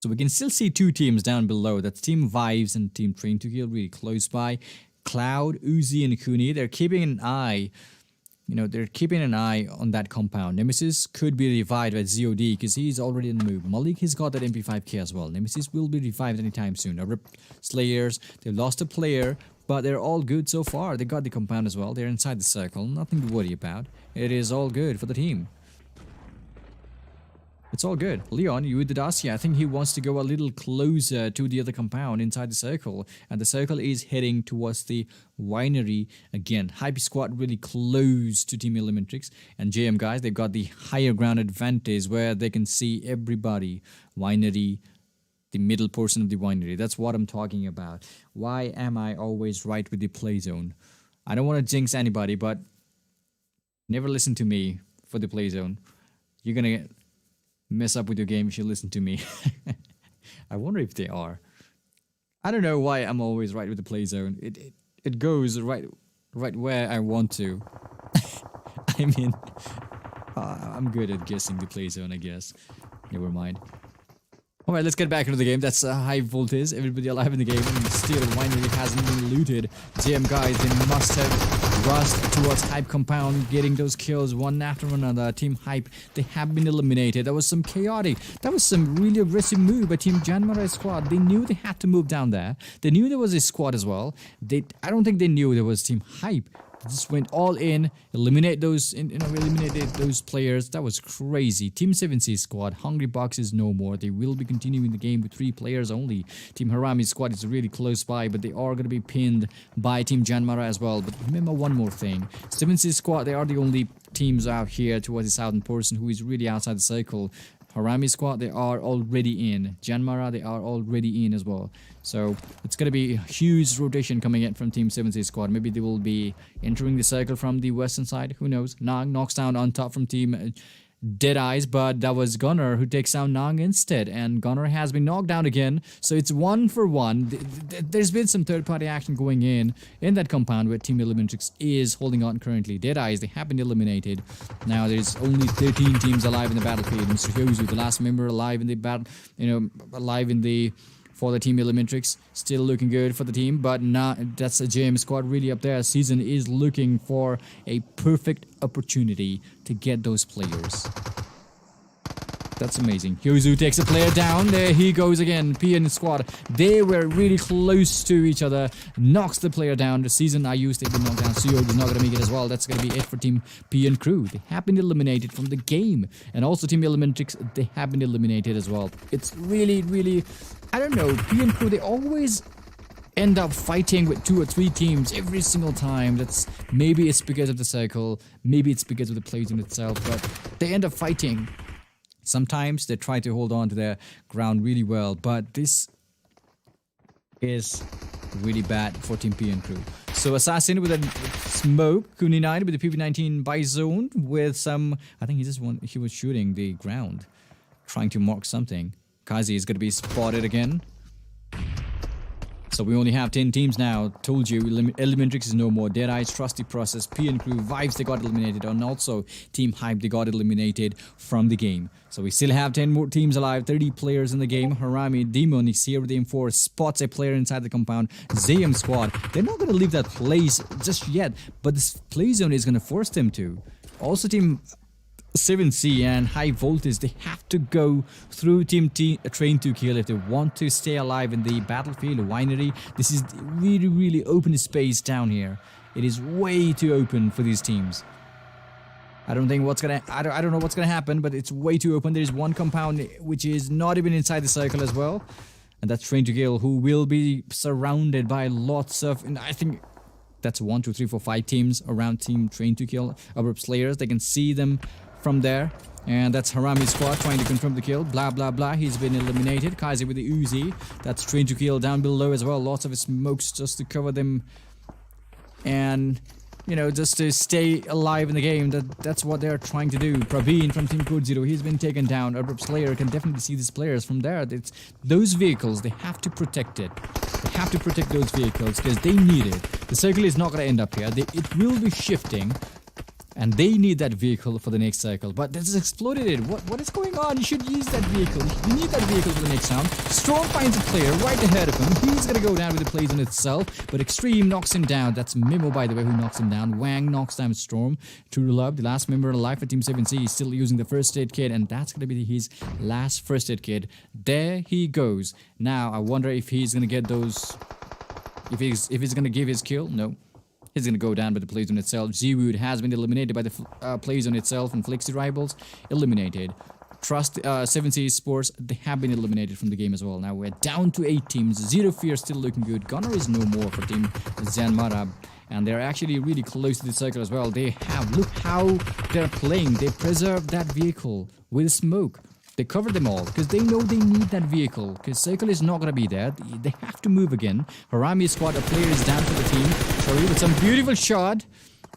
So we can still see 2 teams down below. That's Team Vibes and Team Train to Kill, really close by. Cloud, Uzi, and Kuni, they're keeping an eye you know, they're keeping an eye on that compound. Nemesis could be revived by ZOD because he's already in the move. Malik has got that MP5K as well. Nemesis will be revived anytime soon. ABRUPT Slayers, they lost a player, but they're all good so far. They got the compound as well. They're inside the circle. Nothing to worry about. It is all good for the team. It's all good. Leon, you with the Dacia. I think he wants to go a little closer to the other compound inside the circle. And the circle is heading towards the winery again. Hype squad really close to Team ELEMENTRIX. And JM guys, they've got the higher ground advantage where they can see everybody. Winery, the middle portion of the winery. That's what I'm talking about. Why am I always right with the play zone? I don't want to jinx anybody, but never listen to me for the play zone. You're going to mess up with your game if you listen to me. I wonder if they are. I don't know why I'm always right with the play zone. It goes right where I want to. I mean, I'm good at guessing the play zone, I guess. Never mind. Alright, let's get back into the game. That's high voltage. Everybody alive in the game. And still, winery hasn't been looted. JM guys, they must have rushed towards Hype compound, getting those kills one after another. Team Hype, they have been eliminated. That was some chaotic. That was some really aggressive move by Team JYANMAARA squad. They knew they had to move down there. They knew there was a squad as well. I don't think they knew there was Team Hype. Just went all in, eliminated those players. That was crazy. Team 7C squad, Hungry Boxes no more. They will be continuing the game with 3 players only. Team HARAME squad is really close by, but they are going to be pinned by Team JYANMAARA as well. But remember one more thing. 7C squad, they are the only teams out here towards the southern portion who is really outside the circle. HARAME squad, they are already in. JYANMAARA, they are already in as well. So it's going to be a huge rotation coming in from Team 7C squad. Maybe they will be entering the circle from the western side. Who knows? Nang knocks down on top from Team DEADEYES, but that was Gunner who takes down Nang instead. And Gunner has been knocked down again. So it's 1 for 1. There's been some third-party action going in that compound where Team ELEMENTRIX is holding on currently. DEADEYES, they have been eliminated. Now there's only 13 teams alive in the battlefield. Mr. Hyozu, the last member alive in the battle, for the Team ELEMENTRIX, still looking good for the team, but that's a JM squad really up there. Season is looking for a perfect opportunity to get those players. That's amazing. Hyozu takes a player down. There he goes again. PN squad. They were really close to each other. Knocks the player down. The season I used, they've been knocked down. CEO is not going to make it as well. That's going to be it for Team PN crew. They have been eliminated from the game. And also Team ELEMENTRIX, they have been eliminated as well. It's really, really, I don't know. PN crew, they always end up fighting with 2 or 3 teams every single time. Maybe it's because of the circle. Maybe it's because of the play zone itself. But they end up fighting. Sometimes they try to hold on to their ground really well, but this is really bad for Team PN crew. So Assassin with a smoke, Kuni9 with the PV19 by zone with some, I think he was shooting the ground, trying to mark something. Kazi is going to be spotted again. So we only have 10 teams now. Told you, ELEMENTRIX is no more. DEADEYES, Trusty Process, PN crew, Vibes, they got eliminated. And also Team Hype, they got eliminated from the game. So we still have 10 more teams alive, 30 players in the game. HARAME, Demon is here with the M4, spots a player inside the compound. ZM squad, they're not going to leave that place just yet, but this play zone is going to force them to. Also Team 7C and High Voltage, they have to go through Team Train to Kill if they want to stay alive in the battlefield, winery. This is really, really open space down here. It is way too open for these teams. I don't know what's gonna happen, but it's way too open. There's one compound which is not even inside the circle as well, and that's Train to Kill, who will be surrounded by lots of, and I think that's 1, 2, 3, 4, 5 teams around Team Train to Kill, ABRUPT Slayers. They can see them from there. And that's HARAME squad trying to confirm the kill. Blah, blah, blah. He's been eliminated. Kazi with the Uzi. That's Train to Kill down below as well. Lots of smokes just to cover them. And, you know, just to stay alive in the game. That's what they're trying to do. Praveen from Team CODEZERO, he's been taken down. ABRUPT Slayer can definitely see these players from there. Those vehicles, they have to protect it. They have to protect those vehicles because they need it. The circle is not going to end up here. It will be shifting. And they need that vehicle for the next cycle. But this has exploded it. What is going on? You should use that vehicle. You need that vehicle for the next round. Storm finds a player right ahead of him. He's gonna go down with the plays on itself. But Extreme knocks him down. That's Mimo, by the way, who knocks him down. Wang knocks down Storm. True to Love, the last member alive for Team 7C, is still using the first aid kit. And that's gonna be his last first aid kit. There he goes. Now, I wonder if he's gonna get those... If he's gonna give his kill. No. He's gonna go down by the plays on itself. Zwood has been eliminated by the plays on itself, and Flexi Rivals eliminated. Trust 7C Esports, they have been eliminated from the game as well. Now we're down to 8 teams. Zero Fear still looking good. Gunner is no more for Team JYANMAARA. And they're actually really close to the circle as well. They have, look how they're playing. They preserve that vehicle with smoke. They cover them all because they know they need that vehicle because circle is not going to be there. They have to move again. HARAME squad, a player is down for the team. Sorry, with some beautiful shot.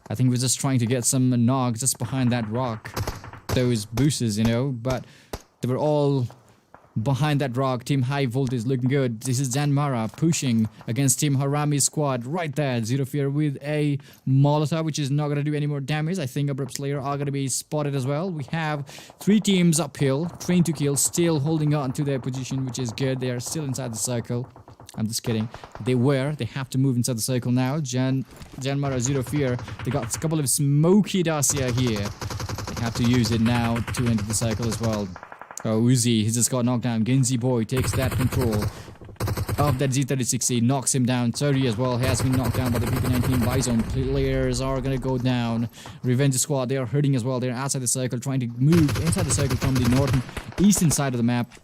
I think we're just trying to get some nog just behind that rock. Those boosters, you know, but they were all behind that rock. Team High Voltage looking good. This is JYANMAARA pushing against Team HARAME squad right there. Zero Fear with a Molotov, which is not going to do any more damage. I think ABRUPT Slayer are going to be spotted as well. We have 3 teams uphill. Train to Kill still holding on to their position, which is good. They are still inside the circle. I'm just kidding. They have to move inside the circle now. JYANMAARA, Zero Fear. They got a couple of smoky dossier here. They have to use it now to enter the circle as well. Oh, Uzi, he's just got knocked down. Genji Boy takes that control of that Z36C, knocks him down. 30 as well has been knocked down by the PP19 Bison. Players are gonna go down. Revenge Squad, they are hurting as well. They're outside the circle, trying to move inside the circle from the northern eastern side of the map.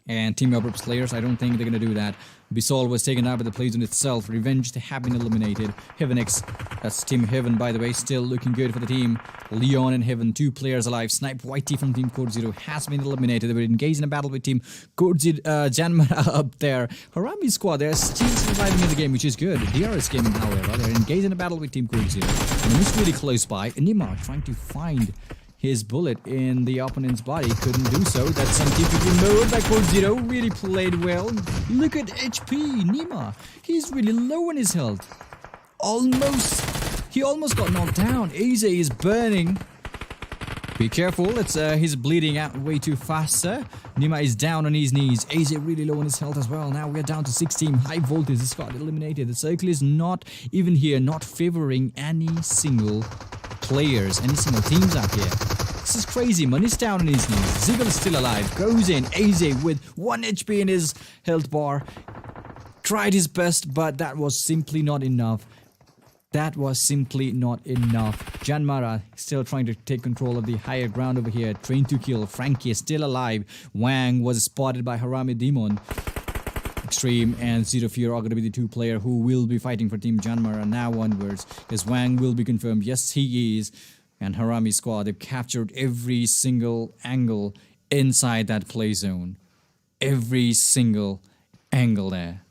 And Team ABRUPT Slayers, I don't think they're gonna do that. Bisol was taken out by the plays on itself. Revenge, they have been eliminated. Heaven X, that's Team Heaven, by the way, still looking good for the team. Leon and Heaven, 2 players alive. Snipe Whitey from Team CODEZERO has been eliminated. They were engaged in a battle with Team JYANMAARA up there. HARAME squad, they're still surviving in the game, which is good. DRS Gaming, however, they're engaged in a battle with Team CODEZERO. And it's really close by. Nima trying to find his bullet in the opponent's body, couldn't do so. That's some typical mode by CODEZERO, really played well. Look at HP, Nima. He's really low on his health. He almost got knocked down. Aze is burning. Be careful, he's bleeding out way too fast, sir. Nima is down on his knees. Aze really low on his health as well. Now we're down to 6 team. High Voltage has got eliminated. The circle is not even here, not favoring any single players, any single teams out here. This is crazy. Money's down on his knees. Ziggle is still alive. Goes in. Aze with 1 HP in his health bar. Tried his best, but that was simply not enough. JYANMAARA still trying to take control of the higher ground over here. Train to Kill. Frankie is still alive. Wang was spotted by HARAME Demon. Extreme and Zero Fear are going to be the 2 players who will be fighting for Team JYANMAARA now onwards. As Wang will be confirmed. Yes, he is. And HARAME squad, they've captured every single angle inside that play zone. Every single angle there.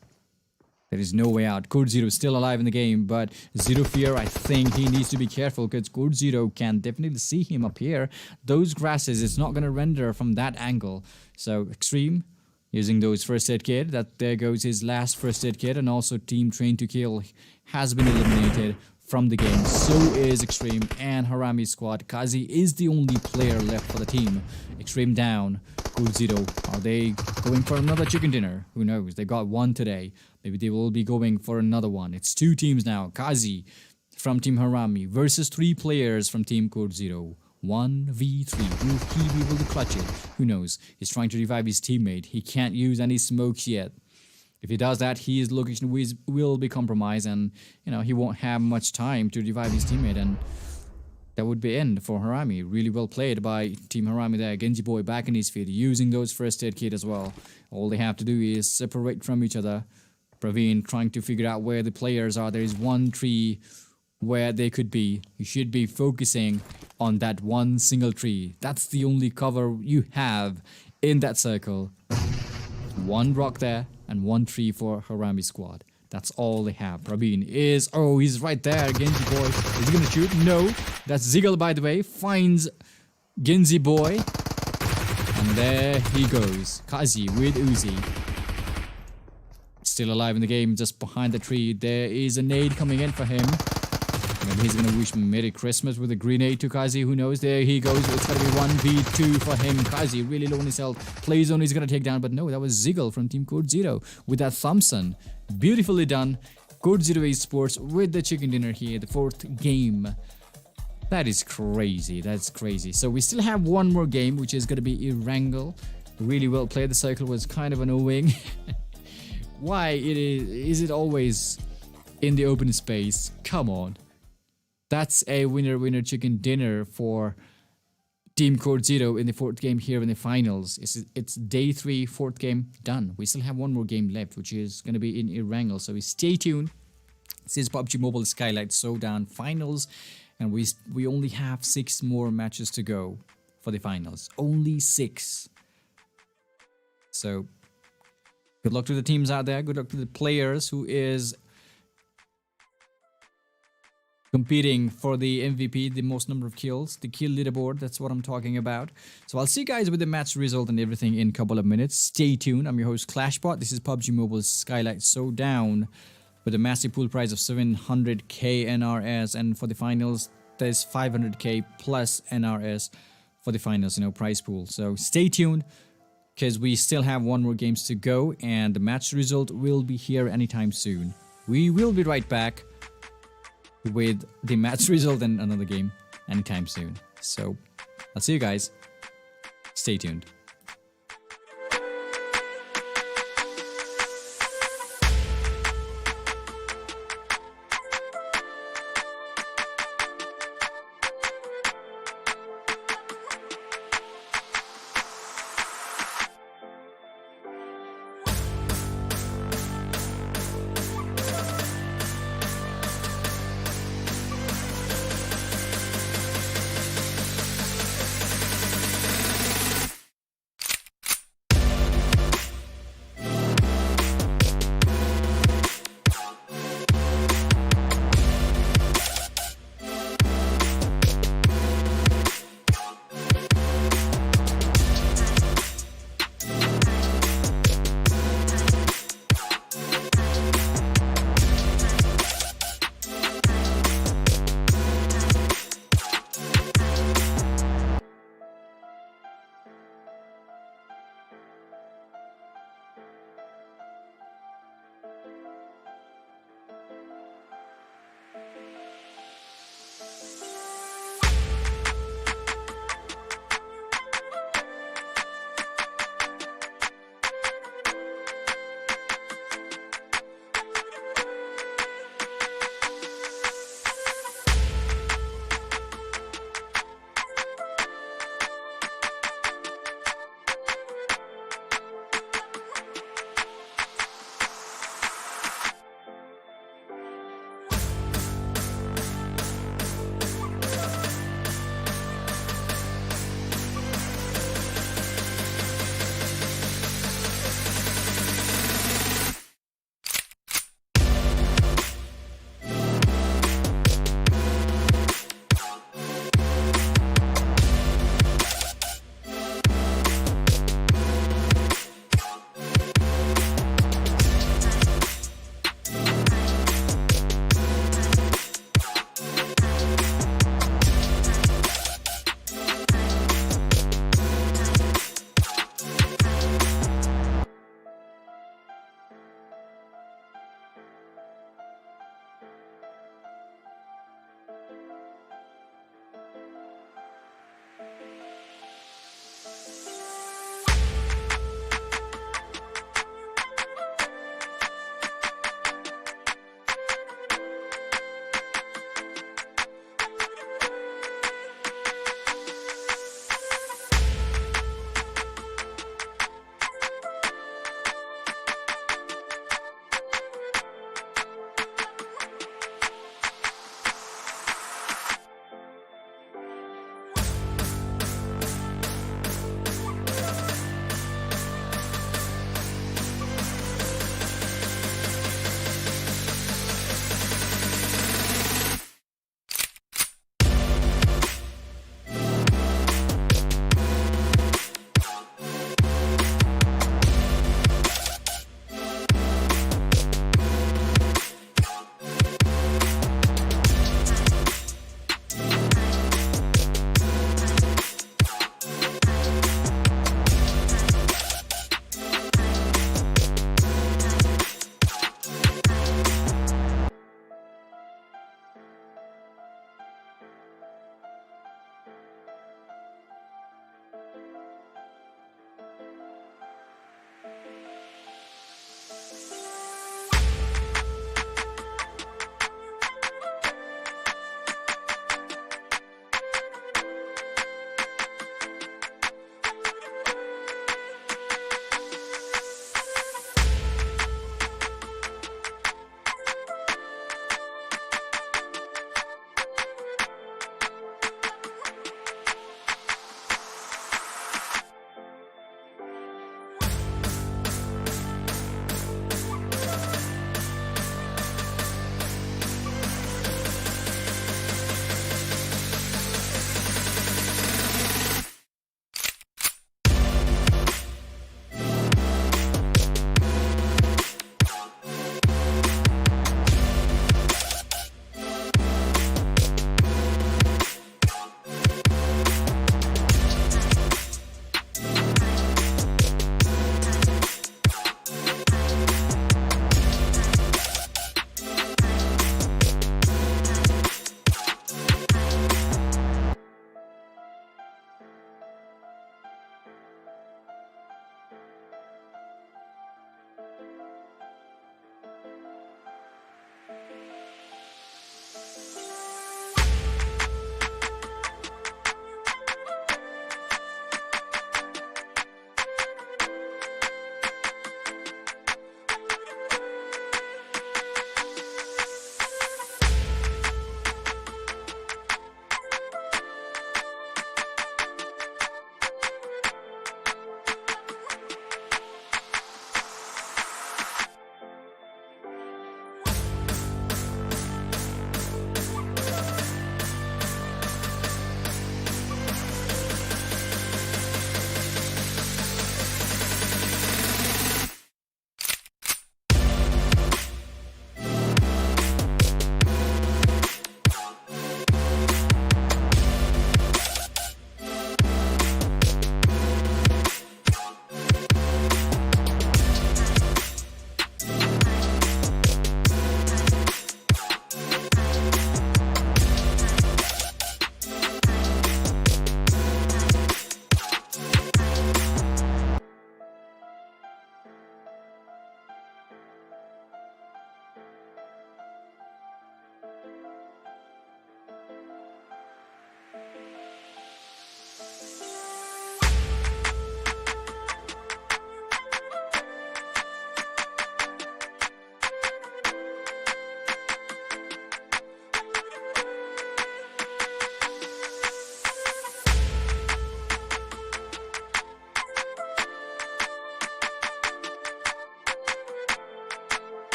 There is no way out. CODEZERO is still alive in the game, but Zero Fear, I think he needs to be careful because CODEZERO can definitely see him up here. Those grasses, it's not going to render from that angle. So, Extreme, using those first aid kit, there goes his last first aid kit, and also Team Train to Kill has been eliminated from the game. So is Extreme and HARAME squad. Kazi is the only player left for the team. Extreme down. CODEZERO, are they going for another chicken dinner? Who knows? They got 1 today. Maybe they will be going for another one. It's 2 teams now. Kazi from Team HARAME versus 3 players from Team CODEZERO. 1v3. Will he be able to clutch it? Who knows? He's trying to revive his teammate. He can't use any smokes yet. If he does that, his location will be compromised, and he won't have much time to revive his teammate, and that would be end for HARAME. Really well played by Team HARAME there. Genji Boy back in his feet, using those first aid kit as well. All they have to do is separate from each other. Praveen trying to figure out where the players are. There is 1 tree where they could be. You should be focusing on that 1 single tree. That's the only cover you have in that circle. 1 rock there and 1 tree for HARAME squad. That's all they have. Praveen is... Oh, he's right there. Genji Boy. Is he gonna shoot? No. That's Ziggle, by the way. Finds Genji Boy. And there he goes. Kazi with Uzi. Still alive in the game, just behind the tree. There is a nade coming in for him. Maybe he's gonna wish Merry Christmas with a grenade to Kazi. Who knows? There he goes. It's gonna be 1v2 for him. Kazi really low on his health. Plays on, he's gonna take down, but no, that was Ziggle from Team CODEZERO with that Thompson. Beautifully done. CODEZERO Esports with the chicken dinner here, the 4th game. That is crazy. That's crazy. So we still have one more game, which is gonna be Erangel. Really well played. The circle was kind of annoying. Why is it always in the open space? Come on. That's a winner chicken dinner for Team CODEZERO in the 4th game here in the finals. It's day 3, 4th game done. We still have one more game left, which is going to be in Erangel. So stay tuned. This is PUBG Mobile Skylightz Showdown finals, and we only have 6 more matches to go for the finals. Only 6. So good luck to the teams out there. Good luck to the players who is competing for the MVP, the most number of kills, the kill leaderboard. That's what I'm talking about. So I'll see you guys with the match result and everything in a couple of minutes. Stay tuned. I'm your host Clashbot. This is PUBG Mobile Skylightz Showdown with a massive pool prize of 700k NRS, and for the finals there's 500k plus NRS for the finals, prize pool. So stay tuned, because we still have one more games to go, and the match result will be here anytime soon. We will be right back with the match result and another game anytime soon. So I'll see you guys. Stay tuned.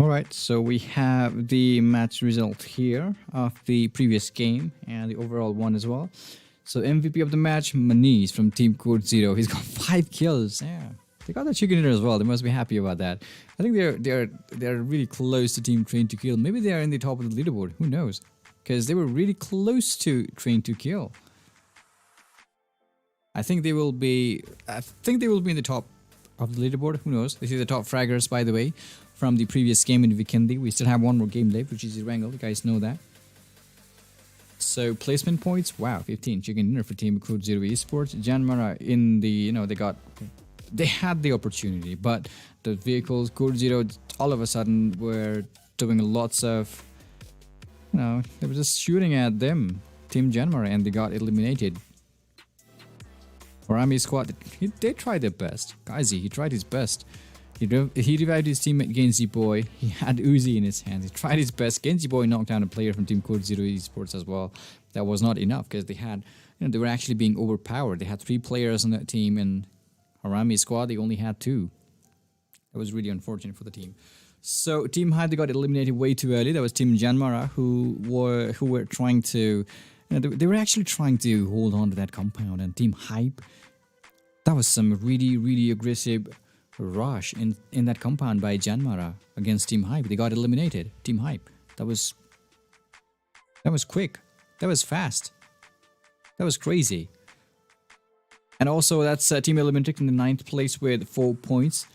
Alright, so we have the match result here of the previous game and the overall one as well. So MVP of the match, Manish from Team CODEZERO. He's got 5 kills. Yeah, they got the chicken dinner as well. They must be happy about that. I think they're really close to Team Train to Kill. Maybe they are in the top of the leaderboard. Who knows? Because they were really close to Train to Kill. I think they will be in the top of the leaderboard. Who knows? This is the top fraggers, by the way, from the previous game in Vikendi. We still have one more game left, which is Erangel. You guys know that. So placement points, wow, 15 chicken dinner for Team CODEZERO Esports. JYANMAARA in the, they had the opportunity, but the vehicles, CODEZERO, all of a sudden were doing lots of, they were just shooting at them, Team JYANMAARA, and they got eliminated. HARAME squad, they tried their best. Kazi, he tried his best. He revived his teammate Genji Boy. He had Uzi in his hands. He tried his best. Genji Boy knocked down a player from Team CODEZERO Esports as well. That was not enough because they had, they were actually being overpowered. They had 3 players on that team, and HARAME squad, they only had 2. That was really unfortunate for the team. So Team Hype, they got eliminated way too early. That was Team JYANMAARA who were trying to, they were actually trying to hold on to that compound. And Team Hype, that was some really, really aggressive rush in that compound by JYANMAARA against Team Hype. They got eliminated. Team Hype. That was quick. That was fast. That was crazy. And also that's Team ELEMENTRIX in the 9th place with 4 points.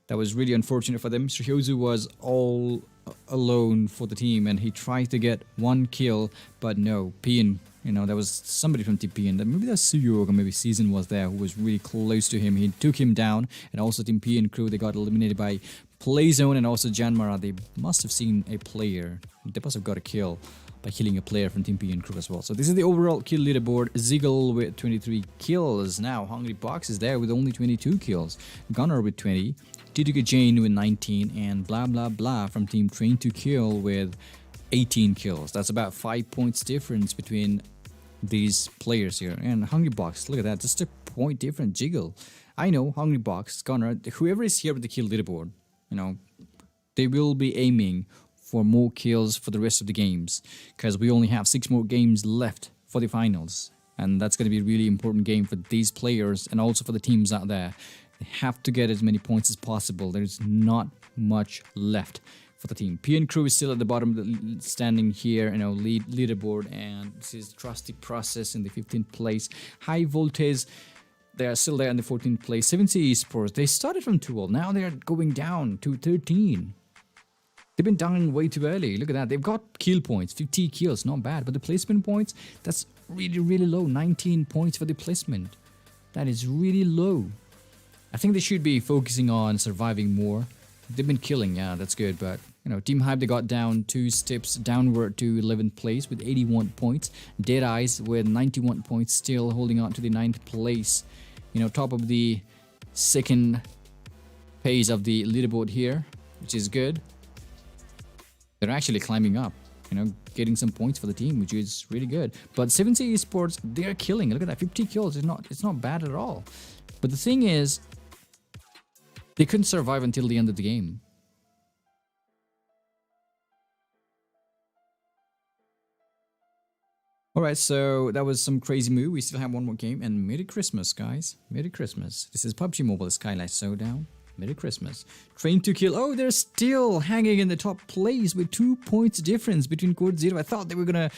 That was really unfortunate for them. Hyozu was all alone for the team and he tried to get 1 kill, but no. PN, there was somebody from TPN. Maybe that's Suyok or maybe Season was there who was really close to him. He took him down, and also Team PN crew, they got eliminated by Playzone and also JYANMAARA. They must have seen a player. They must have got a kill by killing a player from Team PN crew as well. So this is the overall kill leaderboard. Ziggle with 23 kills. Now Hungry Box is there with only 22 kills. Gunner with 20. T2K Jane with 19, and blah blah blah from Team Train to Kill with 18 kills. That's about 5 points difference between these players here. And Hungry Box, look at that, just a point different. Jiggle, I know Hungry Box, Gunner, whoever is here with the kill leaderboard, they will be aiming for more kills for the rest of the games, because we only have 6 more games left for the finals, and that's going to be a really important game for these players and also for the teams out there. They have to get as many points as possible. There's not much left for the team. PN crew is still at the bottom of the standing here, leaderboard, and this is Trusty Process in the 15th place. High Voltage, they are still there in the 14th place. 70 Esports, they started from 12, now they are going down to 13. They've been down way too early. Look at that. They've got kill points, 50 kills, not bad. But the placement points, that's really, really low. 19 points for the placement. That is really low. I think they should be focusing on surviving more. They've been killing, yeah, that's good. But, Team Hype, they got down 2 steps downward to 11th place with 81 points. DEADEYES with 91 points, still holding on to the 9th place. Top of the 2nd phase of the leaderboard here, which is good. They're actually climbing up, getting some points for the team, which is really good. But 70 Esports, they're killing. Look at that, 50 kills. It's not bad at all. But the thing is, they couldn't survive until the end of the game. Alright, so that was some crazy move. We still have one more game, and Merry Christmas, guys. Merry Christmas. This is PUBG Mobile Skylightz Showdown. Merry Christmas. Train to Kill. Oh, they're still hanging in the top place with 2 points difference between CODEZERO. I thought they were gonna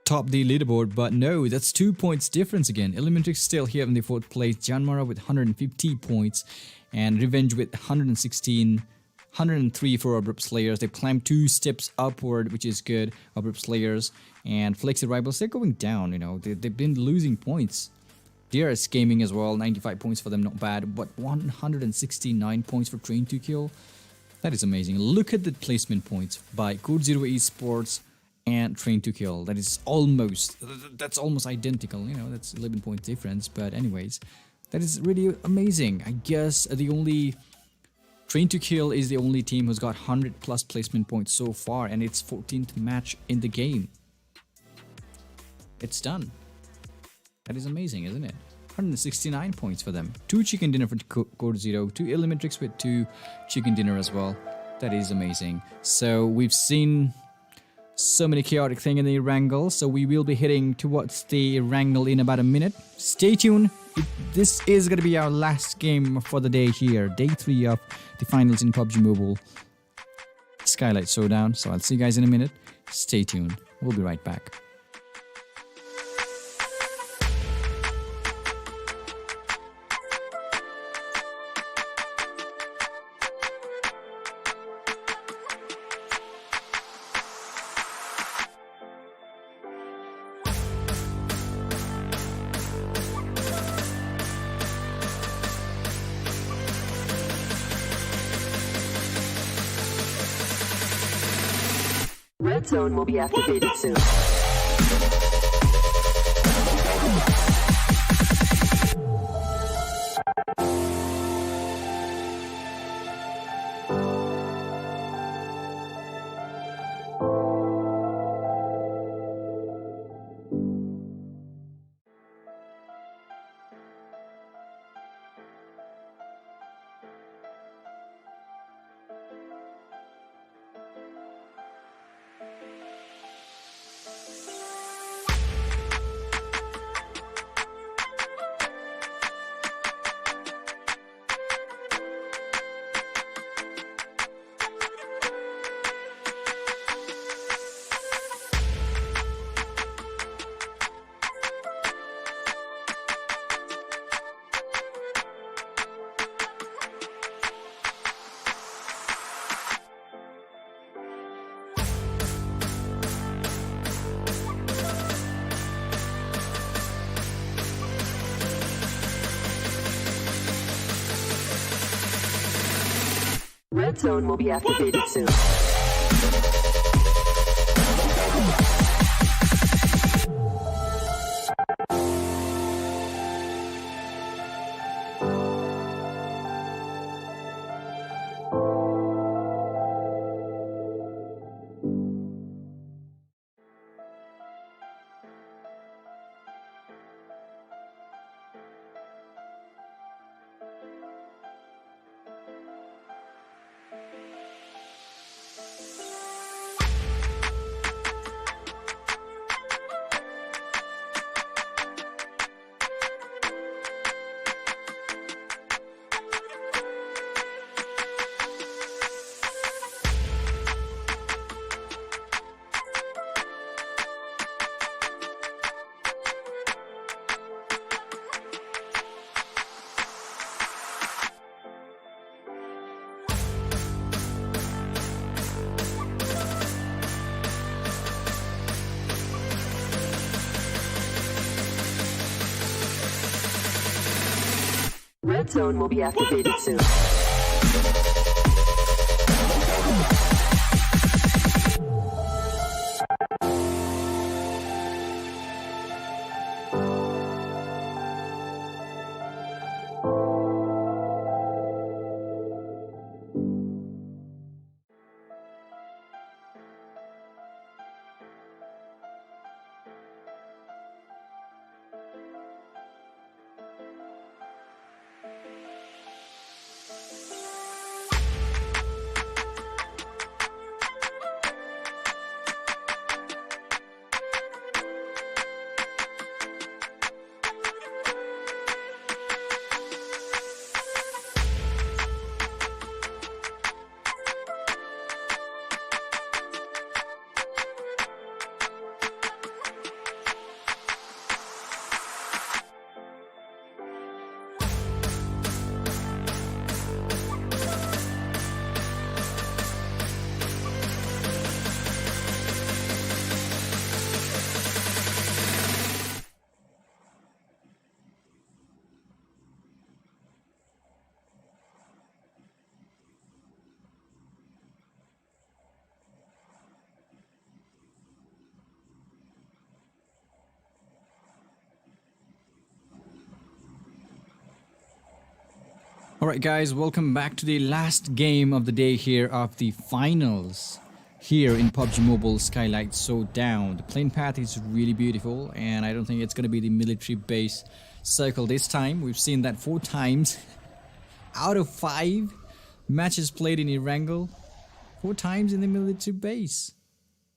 top the leaderboard, but no, that's 2 points difference again. ELEMENTRIX still here in the 4th place. JYANMAARA with 150 points, and Revenge with 116. 103 for ABRUPT Slayers. They've climbed 2 steps upward, which is good. ABRUPT Slayers and Flexi Rivals, they're going down, They've been losing points. DRS Gaming as well, 95 points for them, not bad. But 169 points for Train to Kill. That is amazing. Look at the placement points by CODEZERO Esports and Train to Kill. That's almost identical, that's 11 point difference. But anyways, that is really amazing. I guess the only Train to Kill is the only team who's got 100 plus placement points so far, and it's 14th match in the game. It's done. That is amazing, isn't it? 169 points for them. 2 chicken dinner for CODEZERO, 2 ELEMENTRIX with 2 chicken dinner as well. That is amazing. So we've seen so many chaotic things in the Erangel, so we will be heading towards the Erangel in about a minute. Stay tuned. This is going to be our last game for the day here. Day 3 of the finals in PUBG Mobile Skylightz Showdown. So I'll see you guys in a minute. Stay tuned. We'll be right back. Red zone will be activated soon. Red zone will be activated soon. Red zone will be activated soon. Alright guys, welcome back to the last game of the day here of the finals here in PUBG Mobile Skylightz Showdown. The playing path is really beautiful, and I don't think it's going to be the military base circle this time. We've seen that 4 times out of 5 matches played in Erangel. 4 times in the military base.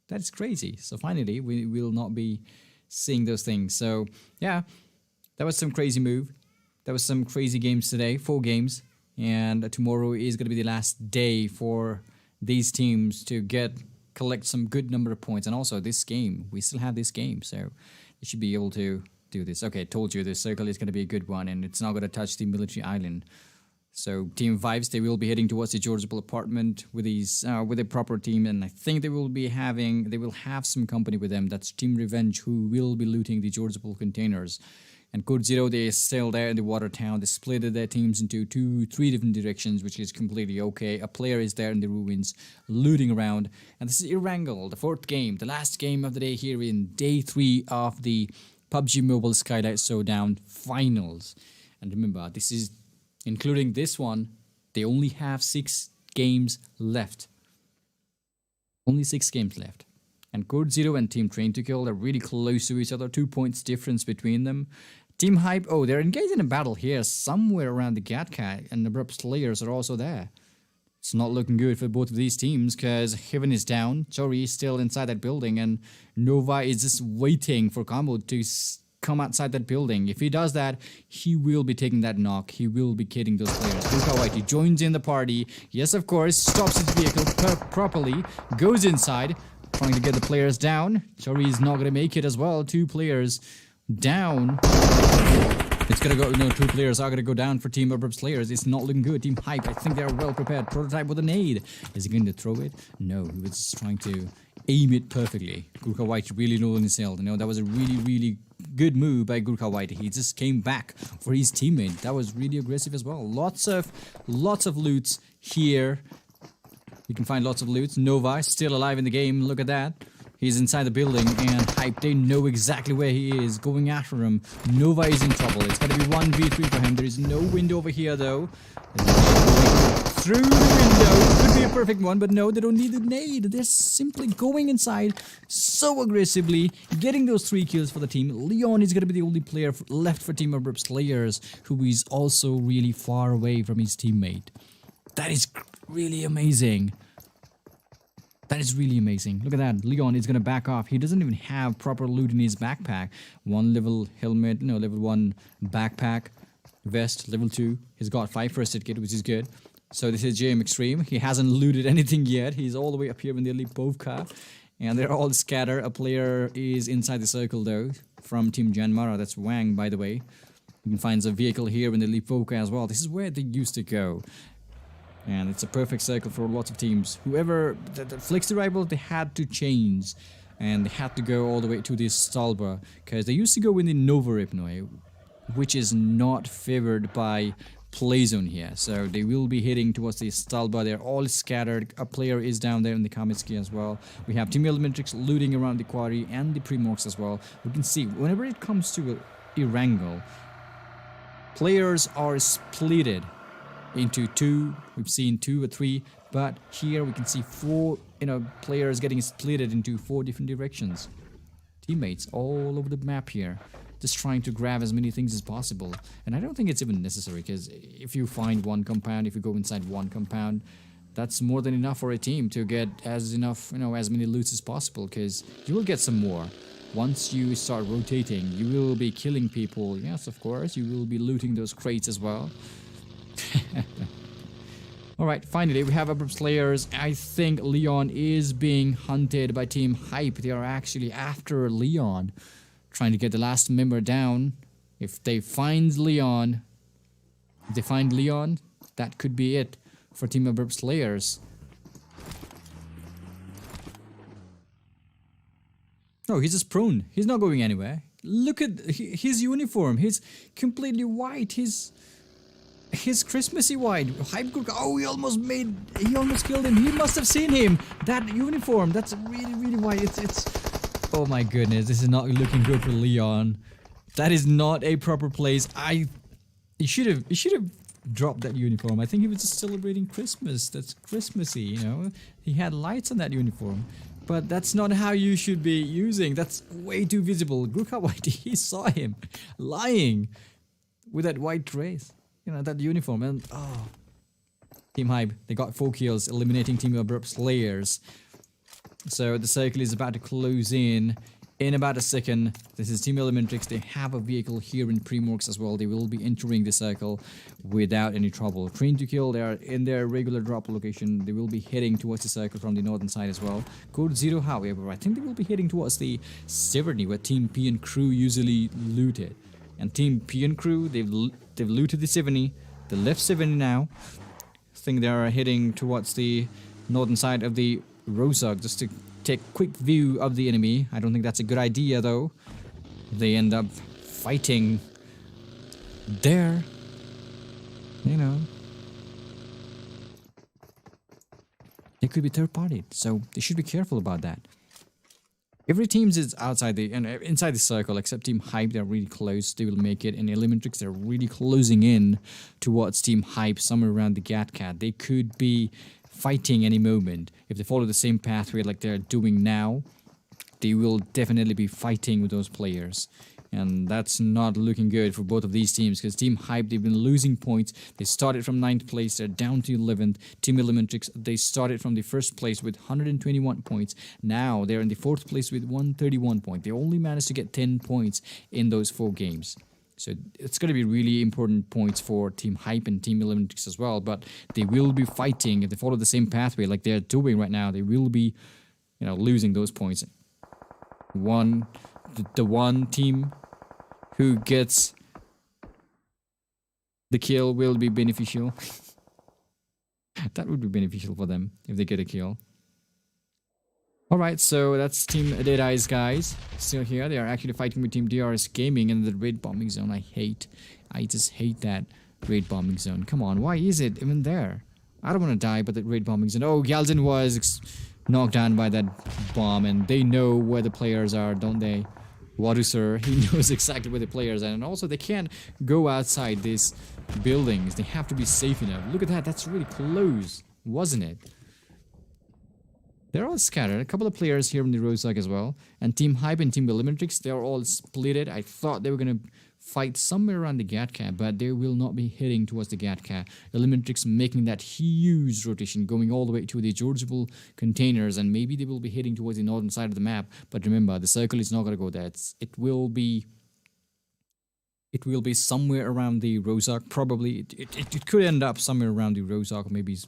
That's crazy. So finally, we will not be seeing those things. So yeah, that was some crazy move. That was some crazy games today. 4 games. And tomorrow is going to be the last day for these teams to collect some good number of points. And also this game, we still have this game, so they should be able to do this. Okay, I told you this circle is going to be a good one, and it's not going to touch the military island. So Team Vibes, they will be heading towards the Georgiable apartment with these with a proper team, and I think they will have some company with them. That's Team Revenge, who will be looting the Georgiable containers. And CODEZERO, they are still there in the water town. They split their teams into 3 different directions, which is completely okay. A player is there in the ruins, looting around. And this is Erangel, the 4th game, the last game of the day here in day 3 of the PUBG Mobile Skylightz Showdown finals. And remember, this is, including this one, they only have 6 games left. Only 6 games left. And CODEZERO and Team Train to Kill are really close to each other, 2 points difference between them. Team Hype, oh, they're engaged in a battle here somewhere around the Gatka, and ABRUPT players are also there. It's not looking good for both of these teams, because Heaven is down, Chori is still inside that building, and Nova is just waiting for Combo to come outside that building. If he does that, he will be taking that knock. He will be killing those players. Whitey joins in the party. Yes, of course, stops his vehicle properly, goes inside, trying to get the players down. Chori is not going to make it as well. 2 players down. It's going to go, no, 2 players are going to go down for Team ABRUPT players. It's not looking good. Team Hype, I think they're well prepared. Prototype with a nade. Is he going to throw it? No, he was just trying to aim it perfectly. Gurkha White really low on his health. You know, that was a really, really good move by Gurkha White. He just came back for his teammate. That was really aggressive as well. Lots of loots here. You can find lots of loots. Nova still alive in the game. Look at that. He's inside the building, and Hype, they know exactly where he is, going after him. Nova is in trouble. It's going to be 1v3 for him. There is no window over here, though. Through the window. Could be a perfect one, but no, they don't need the nade. They're simply going inside so aggressively, getting those 3 kills for the team. Leon is going to be the only player left for Team ABRUPT players, who is also really far away from his teammate. That is really amazing. That is really amazing. Look at that. Leon is going to back off. He doesn't even have proper loot in his backpack. 1 level helmet, no, level 1 backpack, vest, level 2. He's got 5 first aid kit, which is good. So this is JM Extreme. He hasn't looted anything yet. He's all the way up here in the Lipovka. And they're all scattered. A player is inside the circle, though, from Team JYANMAARA. That's Wang, by the way. You can find a vehicle here in the Lipovka as well. This is where they used to go. And it's a perfect circle for lots of teams. Whoever that flicks the rival, they had to change. And they had to go all the way to this Stalba. Because they used to go in the Nova Ripnoy, which is not favored by Playzone here. So they will be heading towards the Stalba. They're all scattered. A player is down there in the Kamitski as well. We have Team ELEMENTRIX looting around the quarry and the Primorx as well. We can see, whenever it comes to Erangel, players are splitted into 2. We've seen 2 or 3, but here we can see 4, players getting splitted into 4 different directions. Teammates all over the map here, just trying to grab as many things as possible. And I don't think it's even necessary, because if you find 1 compound, if you go inside 1 compound, that's more than enough for a team to get as many loots as possible, because you will get some more. Once you start rotating, you will be killing people. Yes, of course, you will be looting those crates as well. Alright, finally we have ABRUPT players. I think Leon is being hunted by Team Hype. They are actually after Leon, trying to get the last member down. If they find Leon, that could be it for Team ABRUPT players. No, he's just prone. He's not going anywhere. Look at his uniform. He's completely white. His Christmassy white. Hype Gurkha. Oh, he almost killed him. He must have seen him. That uniform. That's really, really white. It's. Oh my goodness. This is not looking good for Leon. That is not a proper place. He should have drop that uniform? I think he was just celebrating Christmas. That's Christmassy, you know. He had lights on that uniform. But that's not how you should be using. That's way too visible. Look how white he saw him lying with that white dress. You know, that uniform. And oh, Team Hype, they got 4 kills, eliminating Team ABRUPT players. So the circle is about to close in about a second. This is Team ELEMENTRIX. They have a vehicle here in Primorx as well. They will be entering the circle without any trouble. Train to kill, they are in their regular drop location. They will be heading towards the circle from the northern side as well. CODEZERO, however, I think they will be heading towards the Severny, where Team P and Crew usually looted. And Team P and Crew, they've looted the Severny. They left Severny now. I think they are heading towards the northern side of the Rozhok just to take quick view of the enemy. I don't think that's a good idea though. They end up fighting there. You know. They could be third party, so they should be careful about that. Every team is outside the and inside the circle except Team Hype. They're really close. They will make it. And ELEMENTRIX, they're really closing in towards Team Hype, somewhere around the GatCat. They could be fighting any moment. If they follow the same pathway like they're doing now, they will definitely be fighting with those players. And that's not looking good for both of these teams, because Team Hype, they've been losing points. They started from 9th place, they're down to 11th. Team ELEMENTRIX, they started from the 1st place with 121 points. Now they're in the 4th place with 131 points. They only managed to get 10 points in those 4 games. So it's going to be really important points for Team Hype and Team ELEMENTRIX as well. But they will be fighting. If they follow the same pathway like they're doing right now, they will be, you know, losing those points. The one team who gets the kill will be beneficial. That would be beneficial for them if they get a kill. Alright, so that's Team DEADEYES guys. Still here. They are actually fighting with Team DRS Gaming in the raid bombing zone. I just hate that raid bombing zone. Come on, why is it even there? I don't want to die, but the raid bombing zone. Oh, Galzin was knocked down by that bomb, and they know where the players are, don't they? WADUSIR, he knows exactly where the players are, and also they can't go outside these buildings. They have to be safe enough. Look at that, that's really close, wasn't it? They're all scattered. A couple of players here in the Rozhok as well. And Team Hype and Team ELEMENTRIX, they're all splitted. I thought they were going to fight somewhere around the GatCat, but they will not be heading towards the GatCat. ELEMENTRIX making that huge rotation, going all the way to the Georgiable containers, and maybe they will be heading towards the northern side of the map. But remember, the circle is not going to go there. It will be somewhere around the Rozhok, probably. It could end up somewhere around the Rozhok, maybe,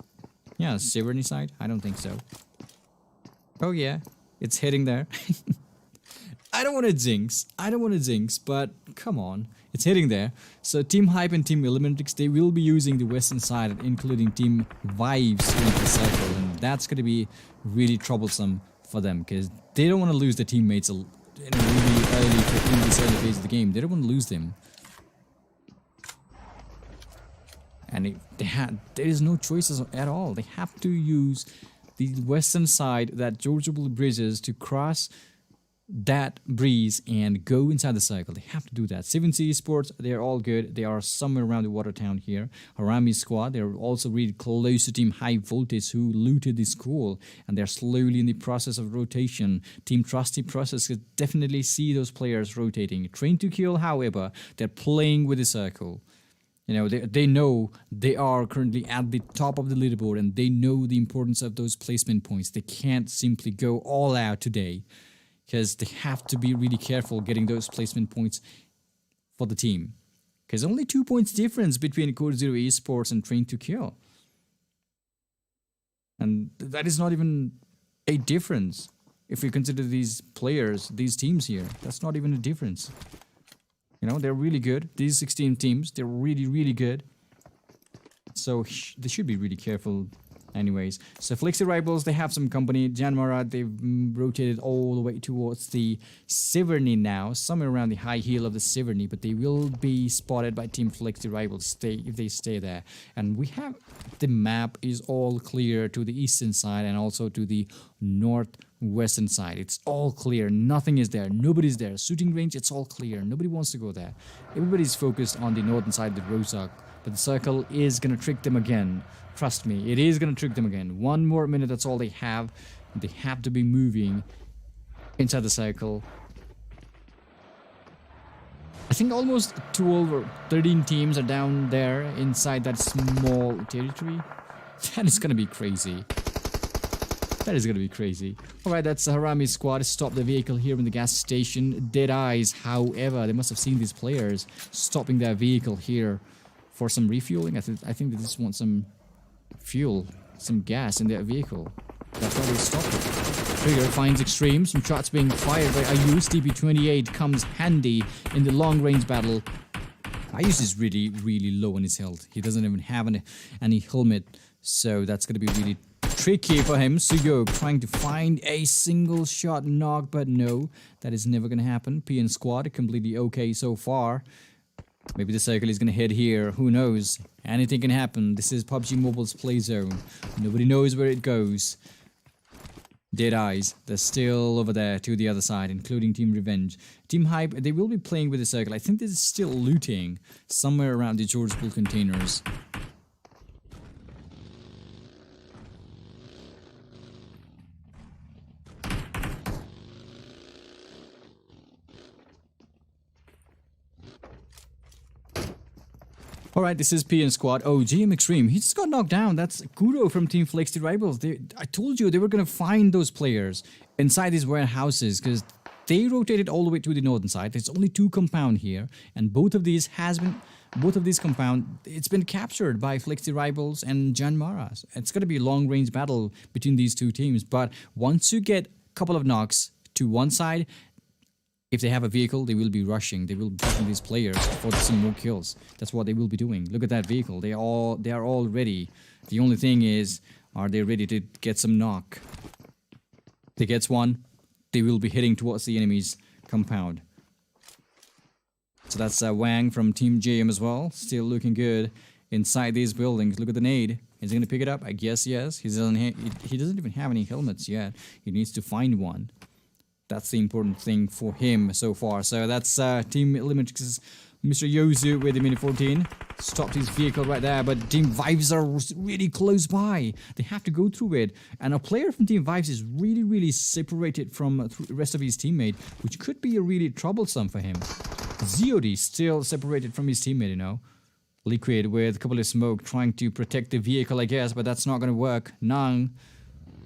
yeah, Severny side. I don't think so. Oh yeah, it's heading there. I don't want to jinx, but come on, it's heading there. So Team Hype and Team ELEMENTRIX, they will be using the western side, including Team Vibes in the circle, and that's going to be really troublesome for them, because they don't want to lose their teammates in this early phase of the game. They don't want to lose them. And there is no choices at all. They have to use the western side, that Georgiable bridges, to cross that breeze and go inside the circle. They have to do that. 7C Esports, they're all good. They are somewhere around the water town here. HARAME squad, they're also really close to Team High Voltage, who looted the school, and they're slowly in the process of rotation. Team Trusty Process could definitely see those players rotating. Train to Kill, however, they're playing with the circle. You know, they know they are currently at the top of the leaderboard, and they know the importance of those placement points. They can't simply go all out today, because they have to be really careful getting those placement points for the team. Because only 2 points difference between CODEZERO Esports and Train to Kill. And that is not even a difference. If we consider these players, these teams here, that's not even a difference. You know, they're really good. These 16 teams, they're really, really good. So they should be really careful anyways. So Flexi Rivals, they have some company. JYANMAARA, they've rotated all the way towards the Severny now, somewhere around the high heel of the Severny, but they will be spotted by Team Flexi Rivals if they stay there. And we have, the map is all clear to the eastern side and also to the northwest western side. It's all clear. Nothing is there. Nobody's there. Shooting range, it's all clear. Nobody wants to go there. Everybody's focused on the northern side, the Rozak. But the circle is going to trick them again. Trust me, it is going to trick them again. 1 more minute, that's all they have. They have to be moving inside the circle. I think almost 12 or 13 teams are down there inside that small territory. That is going to be crazy. That is going to be crazy. Alright, that's the HARAME squad. Stop the vehicle here in the gas station. DEADEYES, however, they must have seen these players stopping their vehicle here for some refueling. I think they just want some fuel, some gas in their vehicle. That's why they stopped it. Trigger finds Extreme. Some shots being fired by Ayus. TP28 comes handy in the long-range battle. Ayus is really, really low on his health. He doesn't even have any helmet, so that's going to be really tricky for him. Suyo trying to find a single shot knock, but no, that is never going to happen. PN squad completely okay so far. Maybe the circle is going to head here. Who knows? Anything can happen. This is PUBG Mobile's play zone. Nobody knows where it goes. DEADEYES, they're still over there to the other side, including Team Revenge. Team Hype, they will be playing with the circle. I think they're still looting somewhere around the George Pool containers. Alright, this is PN Squad. Oh, GM Extreme. He just got knocked down. That's Kuro from Team Flex Rivals. I told you they were going to find those players inside these warehouses because they rotated all the way to the northern side. There's only 2 compound here, and both of these compound, it's been captured by Flex Rivals and JYANMAARA. It's going to be a long-range battle between these 2 teams, but once you get a couple of knocks to one side, if they have a vehicle, they will be rushing. They will be pushing these players for some more kills. That's what they will be doing. Look at that vehicle. They are all ready. The only thing is, are they ready to get some knock? If they get one, they will be heading towards the enemy's compound. So that's Wang from Team JM as well. Still looking good inside these buildings. Look at the nade. Is he going to pick it up? I guess yes. He doesn't even have any helmets yet. He needs to find one. That's the important thing for him so far. So that's Team ELEMENTRIX's Mr. Yozu with the Mini 14. Stopped his vehicle right there, but Team Vibes are really close by. They have to go through it. And a player from Team Vibes is really, really separated from the rest of his teammate, which could be really troublesome for him. ZOD still separated from his teammate, you know. Liquid with a couple of smoke trying to protect the vehicle, I guess, but that's not going to work. Nang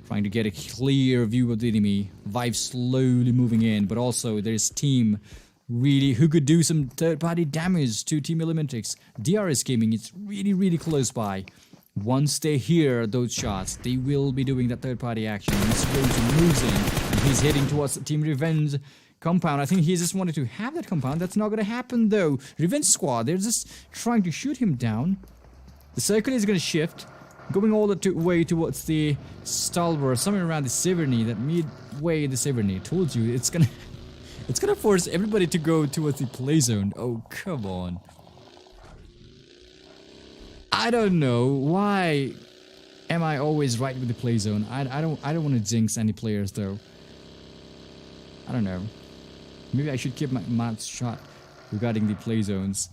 trying to get a clear view of the enemy. Vibe slowly moving in, but also there's Team really who could do some third-party damage to Team ELEMENTRIX. DRS Gaming, it's really, really close by. Once they hear those shots, they will be doing that third-party action. He's losing, and he's heading towards Team Revenge compound. I think he just wanted to have that compound. That's not going to happen, though. Revenge Squad, they're just trying to shoot him down. The circle is going to shift, going all the way towards the Stalwart, somewhere around the Severny, that midway in the Severny. Told you, it's gonna force everybody to go towards the play zone. Oh, come on. I don't know why am I always right with the play zone. I don't want to jinx any players though. I don't know. Maybe I should keep my mouth shut regarding the play zones.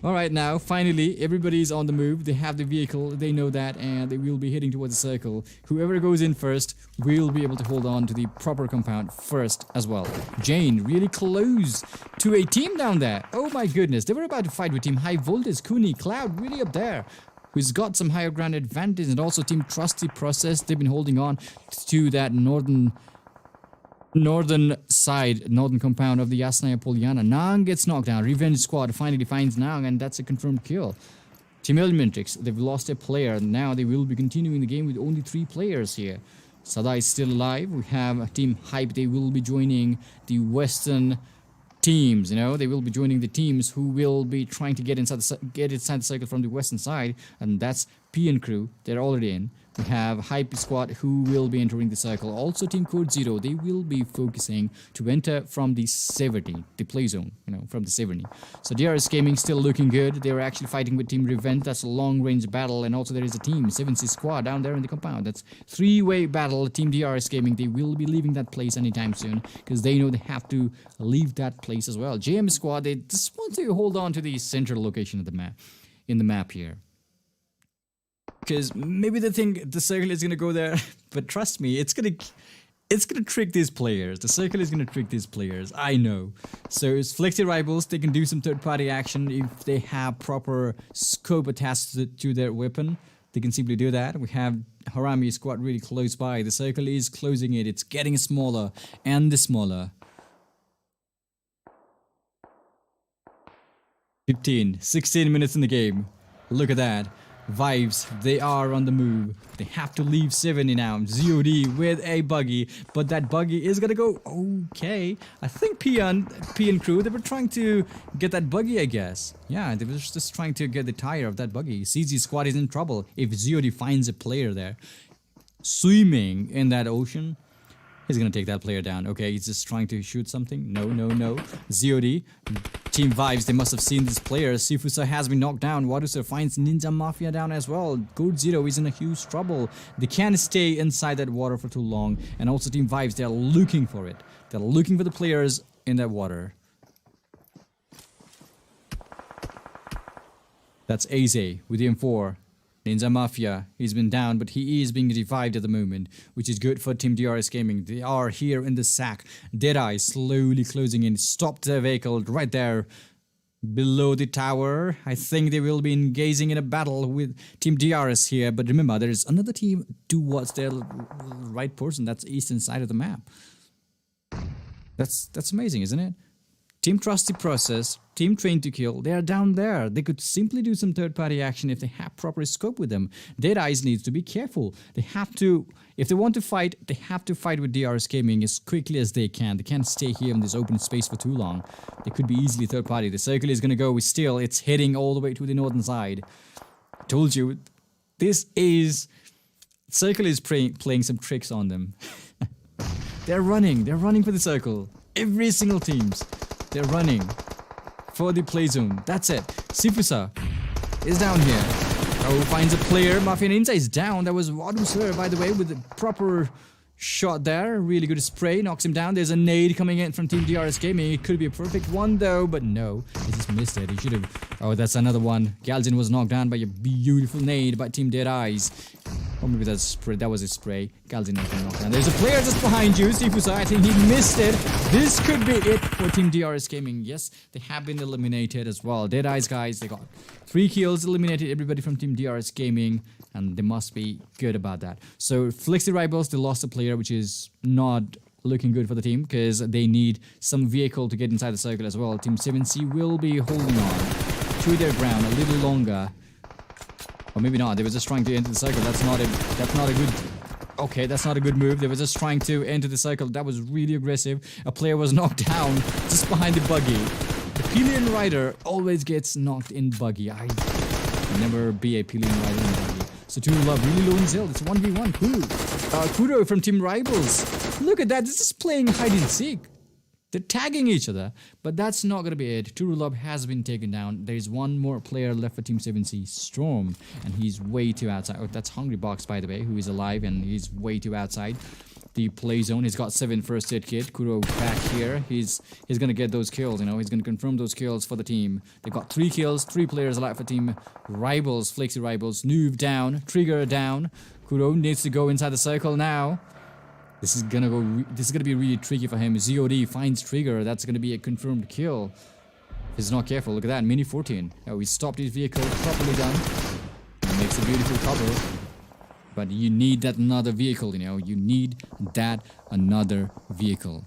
Alright, now, finally, everybody's on the move. They have the vehicle, they know that, and they will be heading towards the circle. Whoever goes in first will be able to hold on to the proper compound first as well. Jane, really close to a team down there. Oh my goodness, they were about to fight with Team High Voltage, Kuni, Cloud, really up there, who's got some higher ground advantage, and also Team Trusty Process. They've been holding on to that northern side, northern compound of the Yasnaya Polyana. Nang gets knocked down. Revenge Squad finally finds Nang, and that's a confirmed kill. Team ELEMENTRIX, they've lost a player. Now they will be continuing the game with only 3 players here. Sada is still alive. We have Team Hype. They will be joining the Western teams, you know. They will be joining the teams who will be trying to get inside the circle from the Western side, and that's PN Crew, they're already in. We have Hype Squad who will be entering the circle. Also Team CODEZERO, they will be focusing to enter from the 70, the play zone, from the 70. So DRS Gaming still looking good. They're actually fighting with Team Revent. That's a long range battle. And also there is a team, 7C Squad down there in the compound. That's three-way battle. Team DRS Gaming, they will be leaving that place anytime soon because they know they have to leave that place as well. JM Squad, they just want to hold on to the central location of the map, in the map here. Because maybe they think the circle is gonna go there, but trust me, it's gonna trick these players. The circle is gonna trick these players. I know. So it's Flexi Rivals. They can do some third-party action if they have proper scope attached to their weapon. They can simply do that. We have HARAME Squad really close by. The circle is closing it. It's getting smaller and smaller. 16 minutes in the game. Look at that. Vibes, they are on the move. They have to leave 70 now. ZOD with a buggy, but that buggy is gonna go okay. I think PN Crew, they were trying to get that buggy, I guess. Yeah, they were just trying to get the tire of that buggy. CZ Squad is in trouble if ZOD finds a player there swimming in that ocean. He's gonna take that player down. Okay, he's just trying to shoot something. No. ZOD. Team Vibes, they must have seen this player. Sifusa has been knocked down. WADUSER finds Ninja Mafia down as well. CODEZERO is in a huge trouble. They can't stay inside that water for too long. And also Team Vibes, they're looking for it. They're looking for the players in that water. That's Aze with the M4. Ninja Mafia, he's been down, but he is being revived at the moment, which is good for Team DRS Gaming. They are here in the sack. Deadeye slowly closing in. Stopped their vehicle right there below the tower. I think they will be engaging in a battle with Team DRS here, but remember, there is another team towards their right person. That's eastern side of the map. That's amazing, isn't it? Team Trust the Process, Team Train to Kill, they are down there. They could simply do some third-party action if they have proper scope with them. Deadeyes needs to be careful. They have to, if they want to fight, they have to fight with DRS Gaming as quickly as they can. They can't stay here in this open space for too long. They could be easily third-party. The circle is going to go still. It's heading all the way to the northern side. I told you, this is... Circle is playing some tricks on them. They're running for the circle. Every single teams. They're running for the play zone. That's it. Sifusa is down here. Oh, finds a player. Mafia Ninja is down. That was WADUSER, by the way, with a proper shot there. Really good spray. Knocks him down. There's a nade coming in from Team DRS Gaming. It could be a perfect one, though, but no. He just missed it. He should have... Oh, that's another one. Galzin was knocked down by a beautiful nade by Team Deadeyes. Or maybe that's spray. That was a spray. Galzin has been knocked down. There's a player just behind you, Sifusa. I think he missed it. This could be it for Team DRS Gaming. Yes, they have been eliminated as well. Deadeyes, guys, they got 3 kills, eliminated everybody from Team DRS Gaming, and they must be good about that. So, Flexi Rivals, they lost a player, which is not looking good for the team because they need some vehicle to get inside the circle as well. Team 7C will be holding on to their ground a little longer. Or maybe not. They were just trying to enter the circle. That's not a good... Okay, that's not a good move. They were just trying to enter the circle. That was really aggressive. A player was knocked down just behind the buggy. The Pillion Rider always gets knocked in buggy. I never be a Pillion Rider in buggy. So TrueLove really low in Zill. It's 1v1. Kuro from Team Rivals. Look at that. This is playing hide and seek. They're tagging each other, but that's not going to be it. TrueLove has been taken down. There's one more player left for Team 7C, Storm, and he's way too outside. Oh, that's Hungry Box, by the way, who is alive, and he's way too outside the play zone. He's got 7 first aid kit. Kuro back here. He's going to get those kills, you know. He's going to confirm those kills for the team. They got 3 kills, 3 players alive for Team Rivals, Flexi Rivals. Noob down, Trigger down. Kuro needs to go inside the circle now. This is gonna be really tricky for him. ZOD finds Trigger. That's gonna be a confirmed kill. If he's not careful. Look at that. Mini 14. Oh, he stopped his vehicle. Properly done. He makes a beautiful cover. But you need that another vehicle, you know. You need that another vehicle.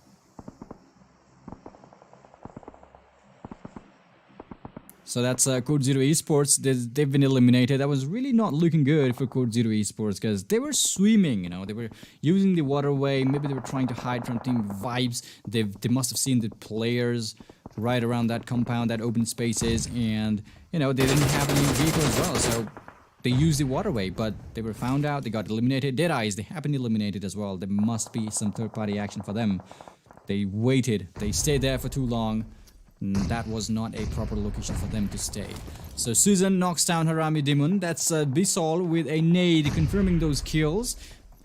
So that's CODEZERO Esports. They've been eliminated. That was really not looking good for CODEZERO Esports because they were swimming, you know. They were using the waterway. Maybe they were trying to hide from Team Vibes. They must have seen the players right around that compound, that open spaces, and, you know, they didn't have any vehicle as well. So they used the waterway, but they were found out. They got eliminated. DEADEYES, they have been eliminated as well. There must be some third-party action for them. They waited. They stayed there for too long. That was not a proper location for them to stay. So Susan knocks down HARAME Demon. That's Bisol with a nade confirming those kills.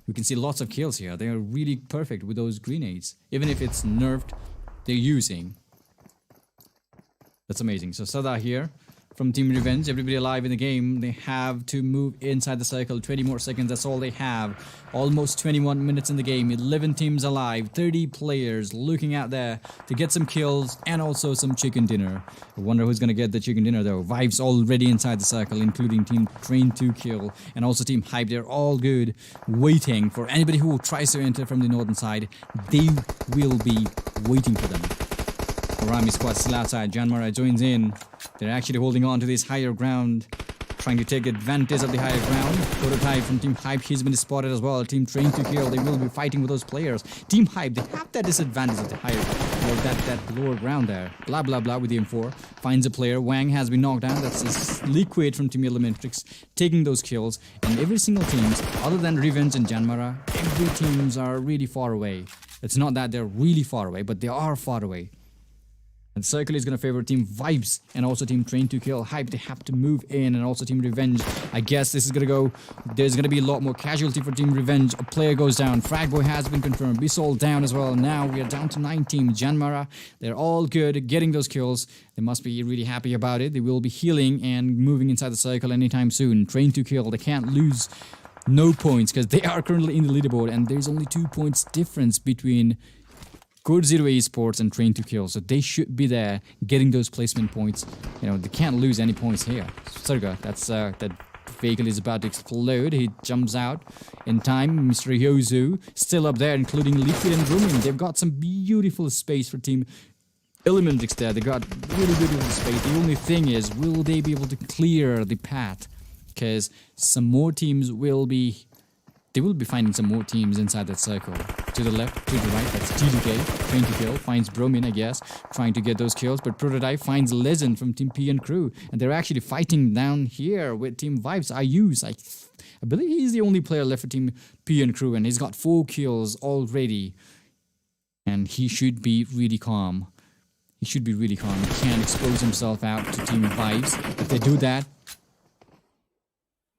We can see lots of kills here. They are really perfect with those grenades. Even if it's nerfed, they're using. That's amazing. So Sada here from Team Revenge. Everybody alive in the game. They have to move inside the circle. 20 more seconds. That's all they have. Almost 21 minutes in the game. 11 teams alive. 30 players looking out there to get some kills and also some chicken dinner. I wonder who's going to get the chicken dinner though. Vibes already inside the circle, including Team Train to Kill and also Team Hype. They're all good. Waiting for anybody who tries to enter from the northern side. They will be waiting for them. HARAME squad still outside. JYANMAARA joins in. They're actually holding on to this higher ground, trying to take advantage of the higher ground. Prototype from Team Hype, he's been spotted as well. Team Train to Kill, they will be fighting with those players. Team Hype, they have that disadvantage of the higher, that lower ground there. Blah blah blah with the M4. Finds a player. Wang has been knocked down. That's Liquid from Team ELEMENTRIX taking those kills. And every single teams, other than Revenge and JYANMAARA, every teams are really far away. It's not that they're really far away, but they are far away. And Circle is going to favor Team Vibes and also Team Train to Kill. Hype, they have to move in, and also Team Revenge. I guess this is going to go... There's going to be a lot more casualty for Team Revenge. A player goes down. Fragboy has been confirmed. Bisol down as well. Now we are down to 9 teams. JYANMAARA, they're all good getting those kills. They must be really happy about it. They will be healing and moving inside the circle anytime soon. Train to Kill, they can't lose no points because they are currently in the leaderboard, and there's only 2 points difference between CODEZERO Esports and Train to Kill, so they should be there getting those placement points. You know, they can't lose any points here. Serga, that vehicle is about to explode. He jumps out in time. Mr. Yozu still up there, including Liquid and Rumin. They've got some beautiful space for Team ELEMENTRIX there. They got really beautiful space. The only thing is, will they be able to clear the path? Because some more teams will be... They will be finding some more teams inside that circle. To the left, to the right, that's TDK. Train to Kill finds Bromin, I guess, trying to get those kills. But Prototype finds Legend from Team P and Crew. And they're actually fighting down here with Team Vibes. I believe he's the only player left for Team P and Crew. And he's got 4 kills already. And he should be really calm. He should be really calm. He can't expose himself out to Team Vibes. If they do that,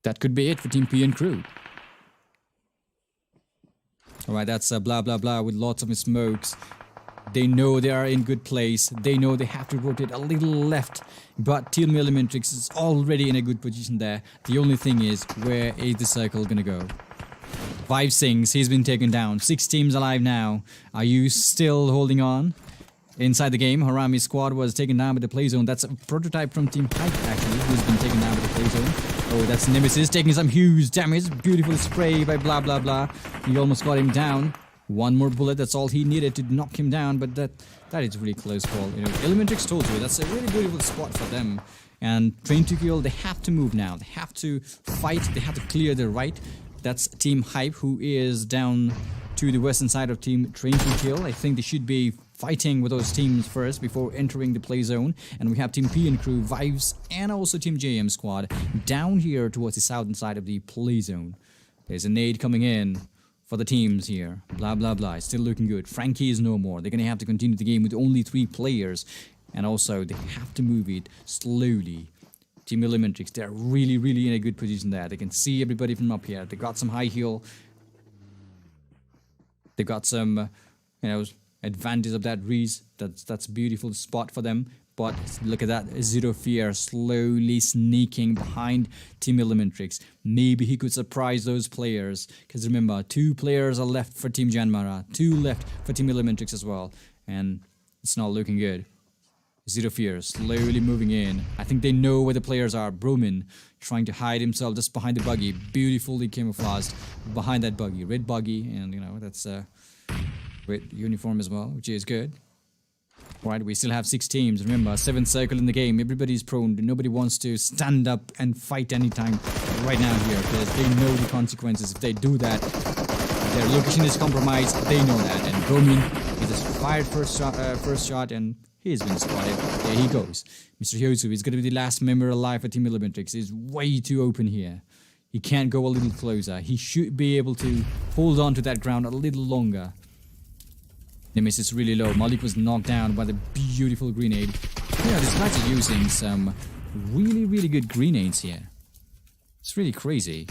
that could be it for Team P and Crew. Alright, that's blah blah blah with lots of smokes. They know they are in good place. They know they have to rotate a little left. But Team ELEMENTRIX is already in a good position there. The only thing is, where is the circle gonna go? Vibe sings, he's been taken down. 6 teams alive now. Are you still holding on? Inside the game, HARAME squad was taken down by the play zone. That's a Prototype from Team Hype actually, who's been taken down by the play zone. Oh, that's Nemesis taking some huge damage. Beautiful spray by blah blah blah. He almost got him down. One more bullet, that's all he needed to knock him down. But that is really close call. You know, ELEMENTRIX told you, that's a really beautiful spot for them. And Train to Kill, they have to move now. They have to fight. They have to clear the right. That's Team Hype, who is down to the western side of Team Train to Kill. I think they should be fighting with those teams first before entering the play zone. And we have Team P and Crew, Vibes, and also Team JM squad down here towards the southern side of the play zone. There's a nade coming in for the teams here. Blah blah blah. It's still looking good. Frankie is no more. They're gonna have to continue the game with only 3 players. And also they have to move it slowly. Team ELEMENTRIX, they're really in a good position there. They can see everybody from up here. They got some high heal. They got some, advantage of that Reese. That's a beautiful spot for them. But look at that, Zero Fear slowly sneaking behind Team ELEMENTRIX. Maybe he could surprise those players. Because remember, 2 players are left for Team JYANMAARA. 2 left for Team ELEMENTRIX as well. And it's not looking good. Zero Fear slowly moving in. I think they know where the players are. Bromin trying to hide himself just behind the buggy. Beautifully camouflaged behind that buggy. Red buggy, and that's red uniform as well, which is good. Alright, we still have 6 teams. Remember, 7th circle in the game. Everybody's prone. Nobody wants to stand up and fight anytime right now here, because they know the consequences. If they do that, their location is compromised. They know that. And Bromin, he just fired first shot and He's been spotted. There he goes. Mr. Hyosu is going to be the last member alive for Team ELEMENTRIX. He's way too open here. He can't go a little closer. He should be able to hold on to that ground a little longer. Nemesis is really low. Malik was knocked down by the beautiful grenade. Yeah, these guys are using some really good grenades here. It's really crazy.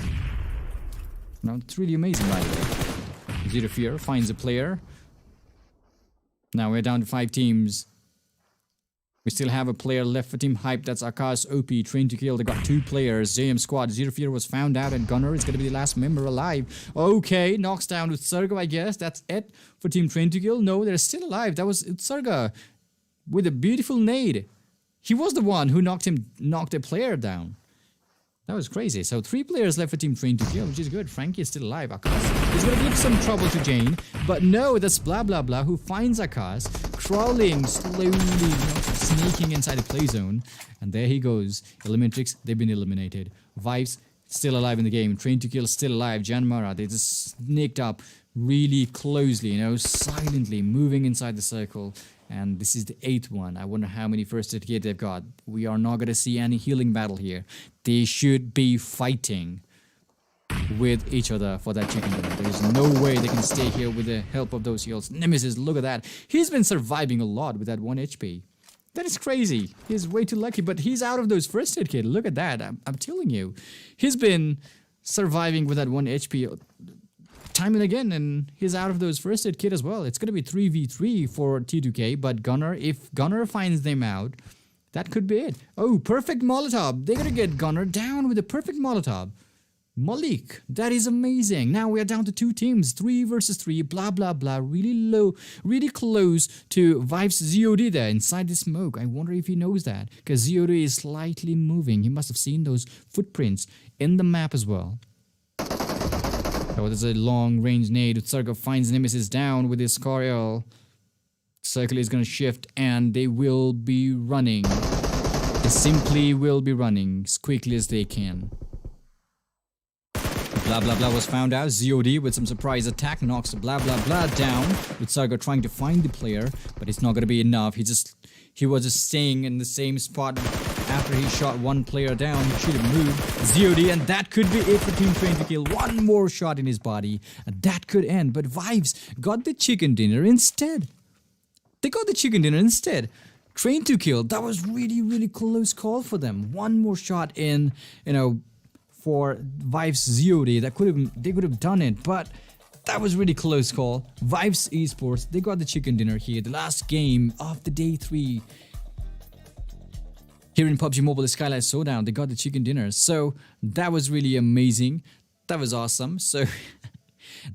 No, it's really amazing, by the way. Zero Fear finds a player. Now we're down to 5 teams. We still have a player left for Team Hype. That's Akash, OP, Train to Kill. They got 2 players. JM Squad. Zero Fear was found out, and Gunner is going to be the last member alive. Okay, knocks down with Utsarga, I guess. That's it for Team Train to Kill. No, they're still alive. That was Utsarga with a beautiful nade. He was the one who knocked a player down. That was crazy. So 3 players left for Team Train to Kill, which is good. Frankie is still alive. Akash is going to give some trouble to Jane. But no, that's blah blah blah who finds Akash, crawling slowly, sneaking inside the play zone. And there he goes. ELEMENTRIX, they've been eliminated. Vibes still alive in the game. Train to Kill still alive. JYANMAARA, they just sneaked up really closely, silently moving inside the circle. And this is the 8th one. I wonder how many first aid kit they've got. We are not going to see any healing battle here. They should be fighting with each other for that chicken dinner. There is no way they can stay here with the help of those heals. Nemesis, look at that. He's been surviving a lot with that 1 HP. That is crazy. He's way too lucky, but he's out of those first aid kit. Look at that. I'm telling you. He's been surviving with that 1 HP time and again, and he's out of those first aid kit as well. It's going to be 3v3 for T2K, but Gunner, if Gunner finds them out, that could be it. Oh, perfect Molotov. They're going to get Gunner down with a perfect Molotov. Malik, that is amazing. Now we are down to 2 teams, 3 versus 3, blah blah blah, really low, really close to Vive's ZOD there inside the smoke. I wonder if he knows that, because ZOD is slightly moving. He must have seen those footprints in the map as well. Oh, there's a long-range nade. Utsarga finds Nemesis down with his Scar. Circle is going to shift, and they will be running. They simply will be running as quickly as they can. Blah blah blah was found out. ZOD with some surprise attack knocks blah blah blah down. Utsarga trying to find the player, but it's not going to be enough. He was just staying in the same spot. After he shot 1 player down, he should have moved. ZOD, and that could be it for Team Train to Kill. 1 more shot in his body, and that could end. But Vibes got the chicken dinner instead. They got the chicken dinner instead. Train to Kill, that was really close call for them. 1 more shot in, for Vibes ZOD. They could have done it, but that was really close call. Vibes Esports, they got the chicken dinner here. The last game of the day 3. Here in PUBG Mobile Skylightz Showdown, they got the chicken dinner. So that was really amazing. That was awesome. So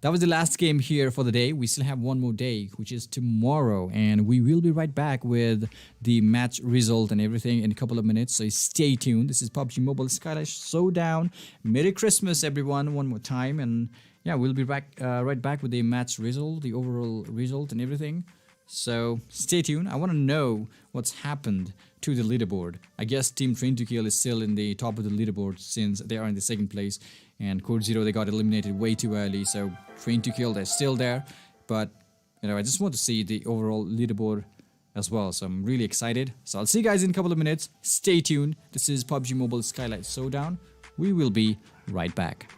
that was the last game here for the day. We still have 1 more day, which is tomorrow. And we will be right back with the match result and everything in a couple of minutes. So stay tuned. This is PUBG Mobile Skylightz Showdown. Merry Christmas, everyone, one more time. And yeah, we'll be back right back with the match result, the overall result and everything. So stay tuned. I want to know what's happened to the leaderboard. I guess Team Train to Kill is still in the top of the leaderboard since they are in the 2nd place. And CODEZERO, they got eliminated way too early. So Train to Kill, they're still there. But, I just want to see the overall leaderboard as well. So I'm really excited. So I'll see you guys in a couple of minutes. Stay tuned. This is PUBG Mobile Skylightz Showdown. We will be right back.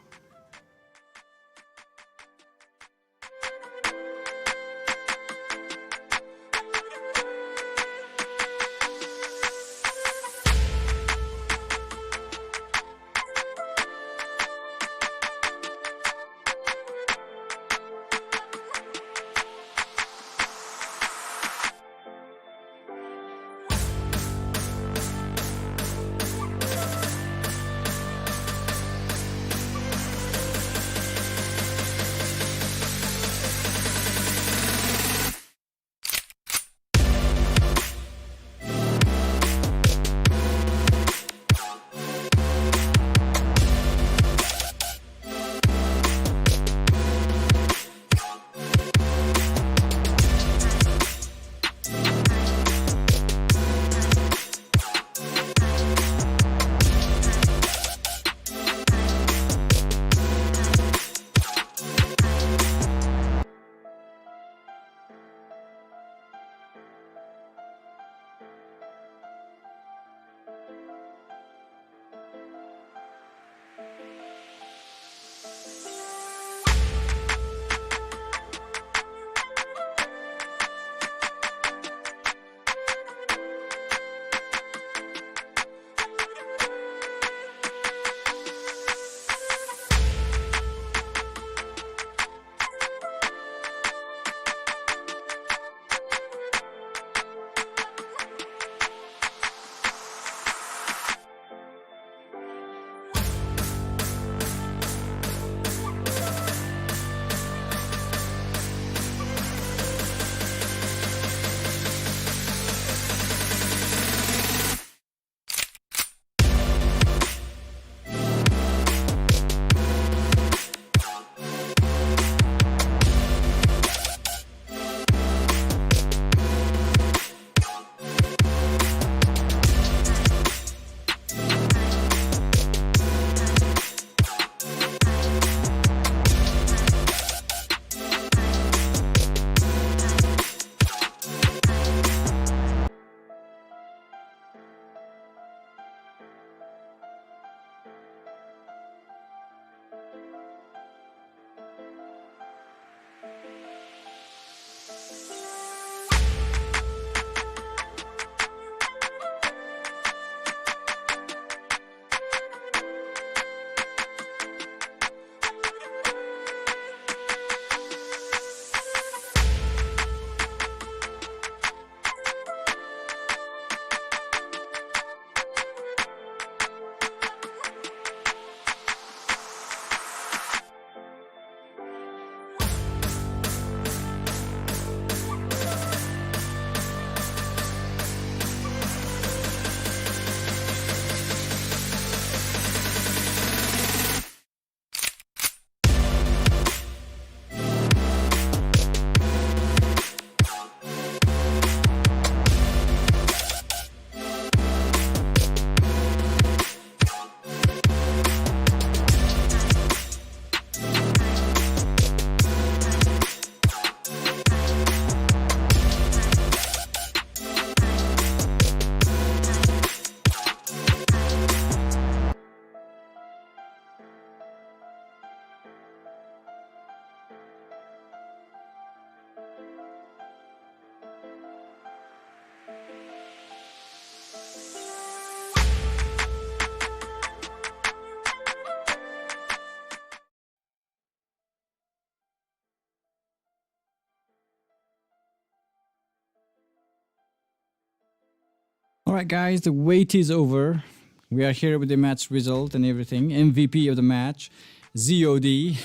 Alright guys, the wait is over. We are here with the match result and everything. MVP of the match, ZOD.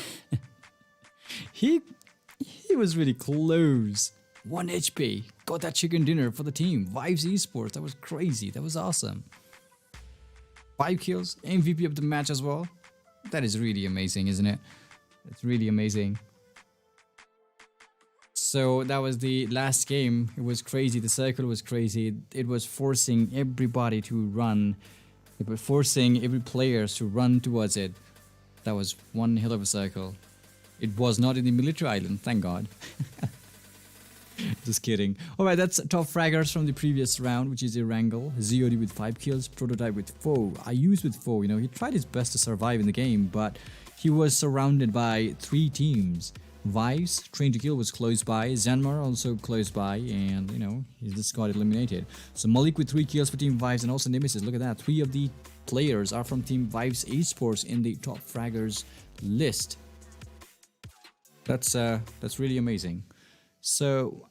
he was really close. 1 HP. Got that chicken dinner for the team. Vibes Esports. That was crazy. That was awesome. 5 kills. MVP of the match as well. That is really amazing, isn't it? It's really amazing. So that was the last game. It was crazy. The circle was crazy. It was forcing everybody to run. It was forcing every player to run towards it. That was one hell of a circle. It was not in the military island, thank God. Just kidding. Alright, that's top fraggers from the previous round, which is Erangel. ZOD with 5 kills, Prototype with 4. I used with 4, you know, he tried his best to survive in the game, but he was surrounded by 3 teams. Vibes, Train to Kill was close by, JYANMAARA also close by, and you know, he just got eliminated. So Malik with 3 kills for Team Vibes, and also Nemesis, look at that, 3 of the players are from Team Vibes Esports in the top fraggers list. That's really amazing. So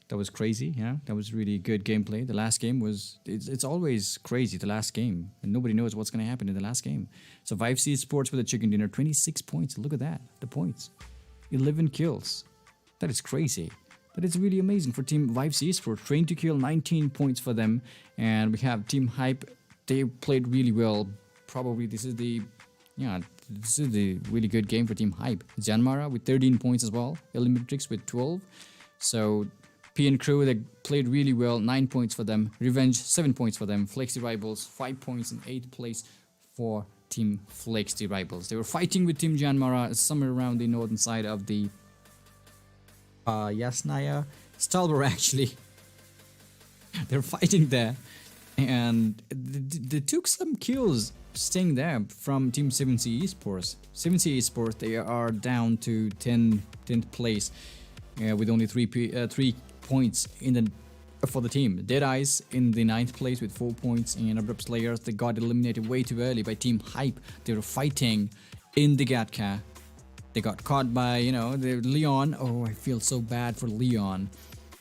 that was crazy, yeah, that was really good gameplay. The last game was, it's always crazy, the last game, and nobody knows what's going to happen in the last game. So Vibes Esports with a chicken dinner, 26 points, look at that, the points. 11 kills. That is crazy. That is really amazing for Team Vibes Esports. Train to Kill, 19 points for them. And we have Team Hype. They played really well. Probably this is the really good game for Team Hype. JYANMAARA with 13 points as well. ELEMENTRIX with 12. So PN Crew, they played really well. 9 points for them. Revenge, 7 points for them. Flexi Rivals, 5 points in 8th place for Team Flexi Rivals. They were fighting with Team JYANMAARA somewhere around the northern side of the Yasnaya Stalber actually. They're fighting there, and they took some kills staying there from Team 7C Esports. 7C Esports, they are down to 10th place with only 3 points in the for the team. DEADEYES in the 9th place with 4 points, and ABRUPT players, they got eliminated way too early by Team Hype. They were fighting in the Gatka. They got caught by, you know, the Leon. Oh, I feel so bad for Leon,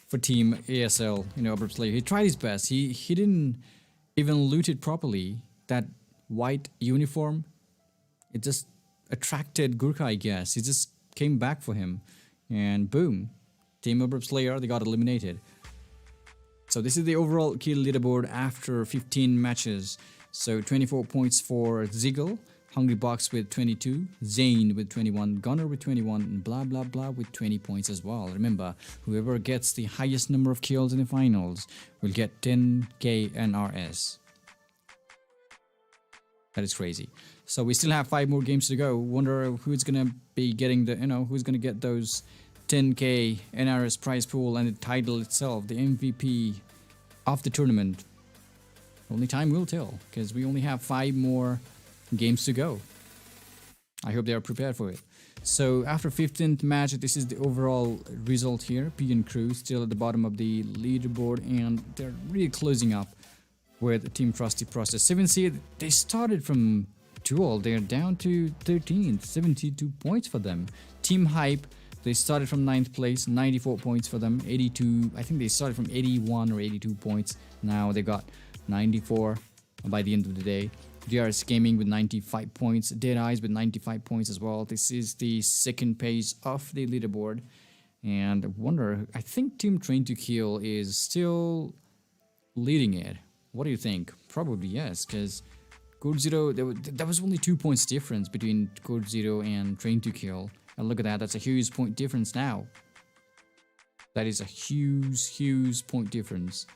for Team ASL, you know, ABRUPT player. He tried his best. He didn't even loot it properly. That white uniform, it just attracted Gurkha, I guess. It just came back for him, and boom, Team ABRUPT player, they got eliminated. So this is the overall kill leaderboard after 15 matches. So 24 points for Ziggle, Hungrybox with 22, Zane with 21, Gunner with 21, and blah blah blah with 20 points as well. Remember, whoever gets the highest number of kills in the finals will get 10k NRS. That is crazy. So we still have 5 more games to go. Wonder who's gonna be getting the, you know, who's gonna get those 10k NRS prize pool and the title itself, the MVP of the tournament. Only time will tell, because we only have 5 more games to go. I hope they are prepared for it. So after 15th match, this is the overall result here. PN Crew still at the bottom of the leaderboard, and they're really closing up with Team Trusty Process. 7C, they started from 12, they're down to 13th, 72 points for them. Team Hype, they started from 9th place, 94 points for them, 82, I think they started from 81 or 82 points. Now they got 94 by the end of the day. DRS Gaming with 95 points, DEADEYES with 95 points as well. This is the second page of the leaderboard. And I wonder, I think Team Train to Kill is still leading it. What do you think? Probably yes, because CODEZERO, there was only 2 points difference between CODEZERO and Train to Kill. And look at that, that's a huge point difference now. That is a huge point difference.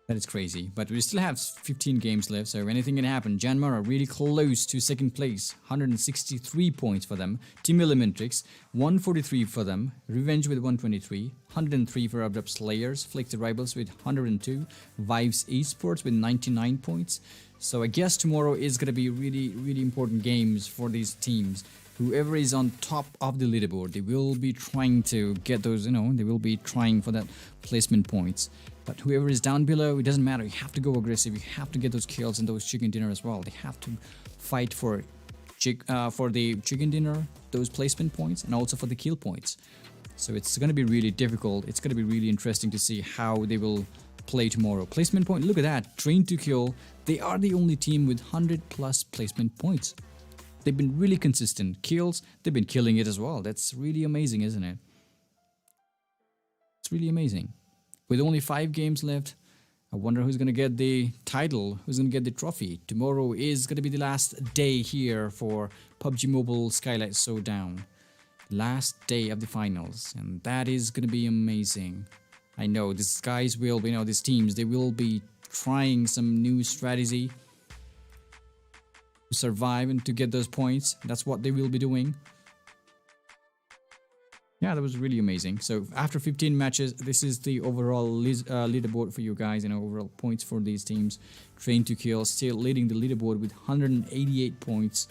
That is crazy, but we still have 15 games left, so anything can happen. JYANMAARA really close to second place, 163 points for them. Team ELEMENTRIX, 143 for them. Revenge with 123, 103 for ABRUPT Slayers. Flexi Rivals with 102. Vibes Esports with 99 points. So I guess tomorrow is going to be really important games for these teams. Whoever is on top of the leaderboard, they will be trying to get those, you know, they will be trying for that placement points. But whoever is down below, it doesn't matter. You have to go aggressive. You have to get those kills and those chicken dinner as well. They have to fight for the chicken dinner, those placement points, and also for the kill points. So it's going to be really difficult. It's going to be really interesting to see how they will play tomorrow. Placement point, look at that. Train to Kill. They are the only team with 100 plus placement points. They've been really consistent. Kills, they've been killing it as well. That's really amazing, isn't it? It's really amazing. With only 5 games left, I wonder who's going to get the title, who's going to get the trophy. Tomorrow is going to be the last day here for PUBG Mobile Skylightz Showdown. Last day of the finals, and that is going to be amazing. I know these guys will, these teams, they will be trying some new strategy to survive and to get those points. That's what they will be doing. Yeah, that was really amazing. So after 15 matches, this is the overall leaderboard for you guys, overall points for these teams. Train to Kill still leading the leaderboard with 188 points.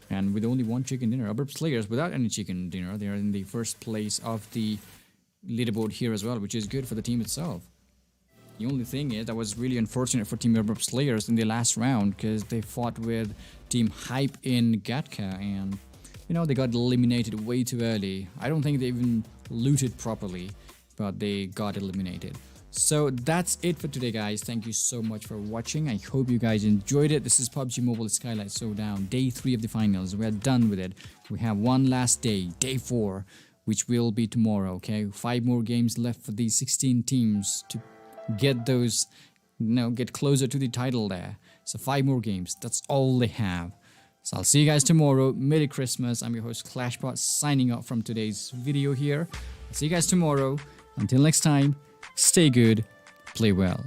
And with only 1 chicken dinner. ABRUPT Slayers without any chicken dinner. They are in the first place of the leaderboard here as well, which is good for the team itself. The only thing is that was really unfortunate for Team ABRUPT Slayers in the last round, because they fought with Team Hype in Gatka, and they got eliminated way too early. I don't think they even looted properly, but they got eliminated. So that's it for today, guys. Thank you so much for watching. I hope you guys enjoyed it. This is PUBG Mobile Skylightz Showdown, day 3 of the finals. We're done with it. We have one last day, day 4, which will be tomorrow, okay? 5 more games left for these 16 teams to get those, get closer to the title there. So 5 more games. That's all they have. So I'll see you guys tomorrow. Merry Christmas. I'm your host, Clashbot, signing off from today's video here. I'll see you guys tomorrow. Until next time, stay good, play well.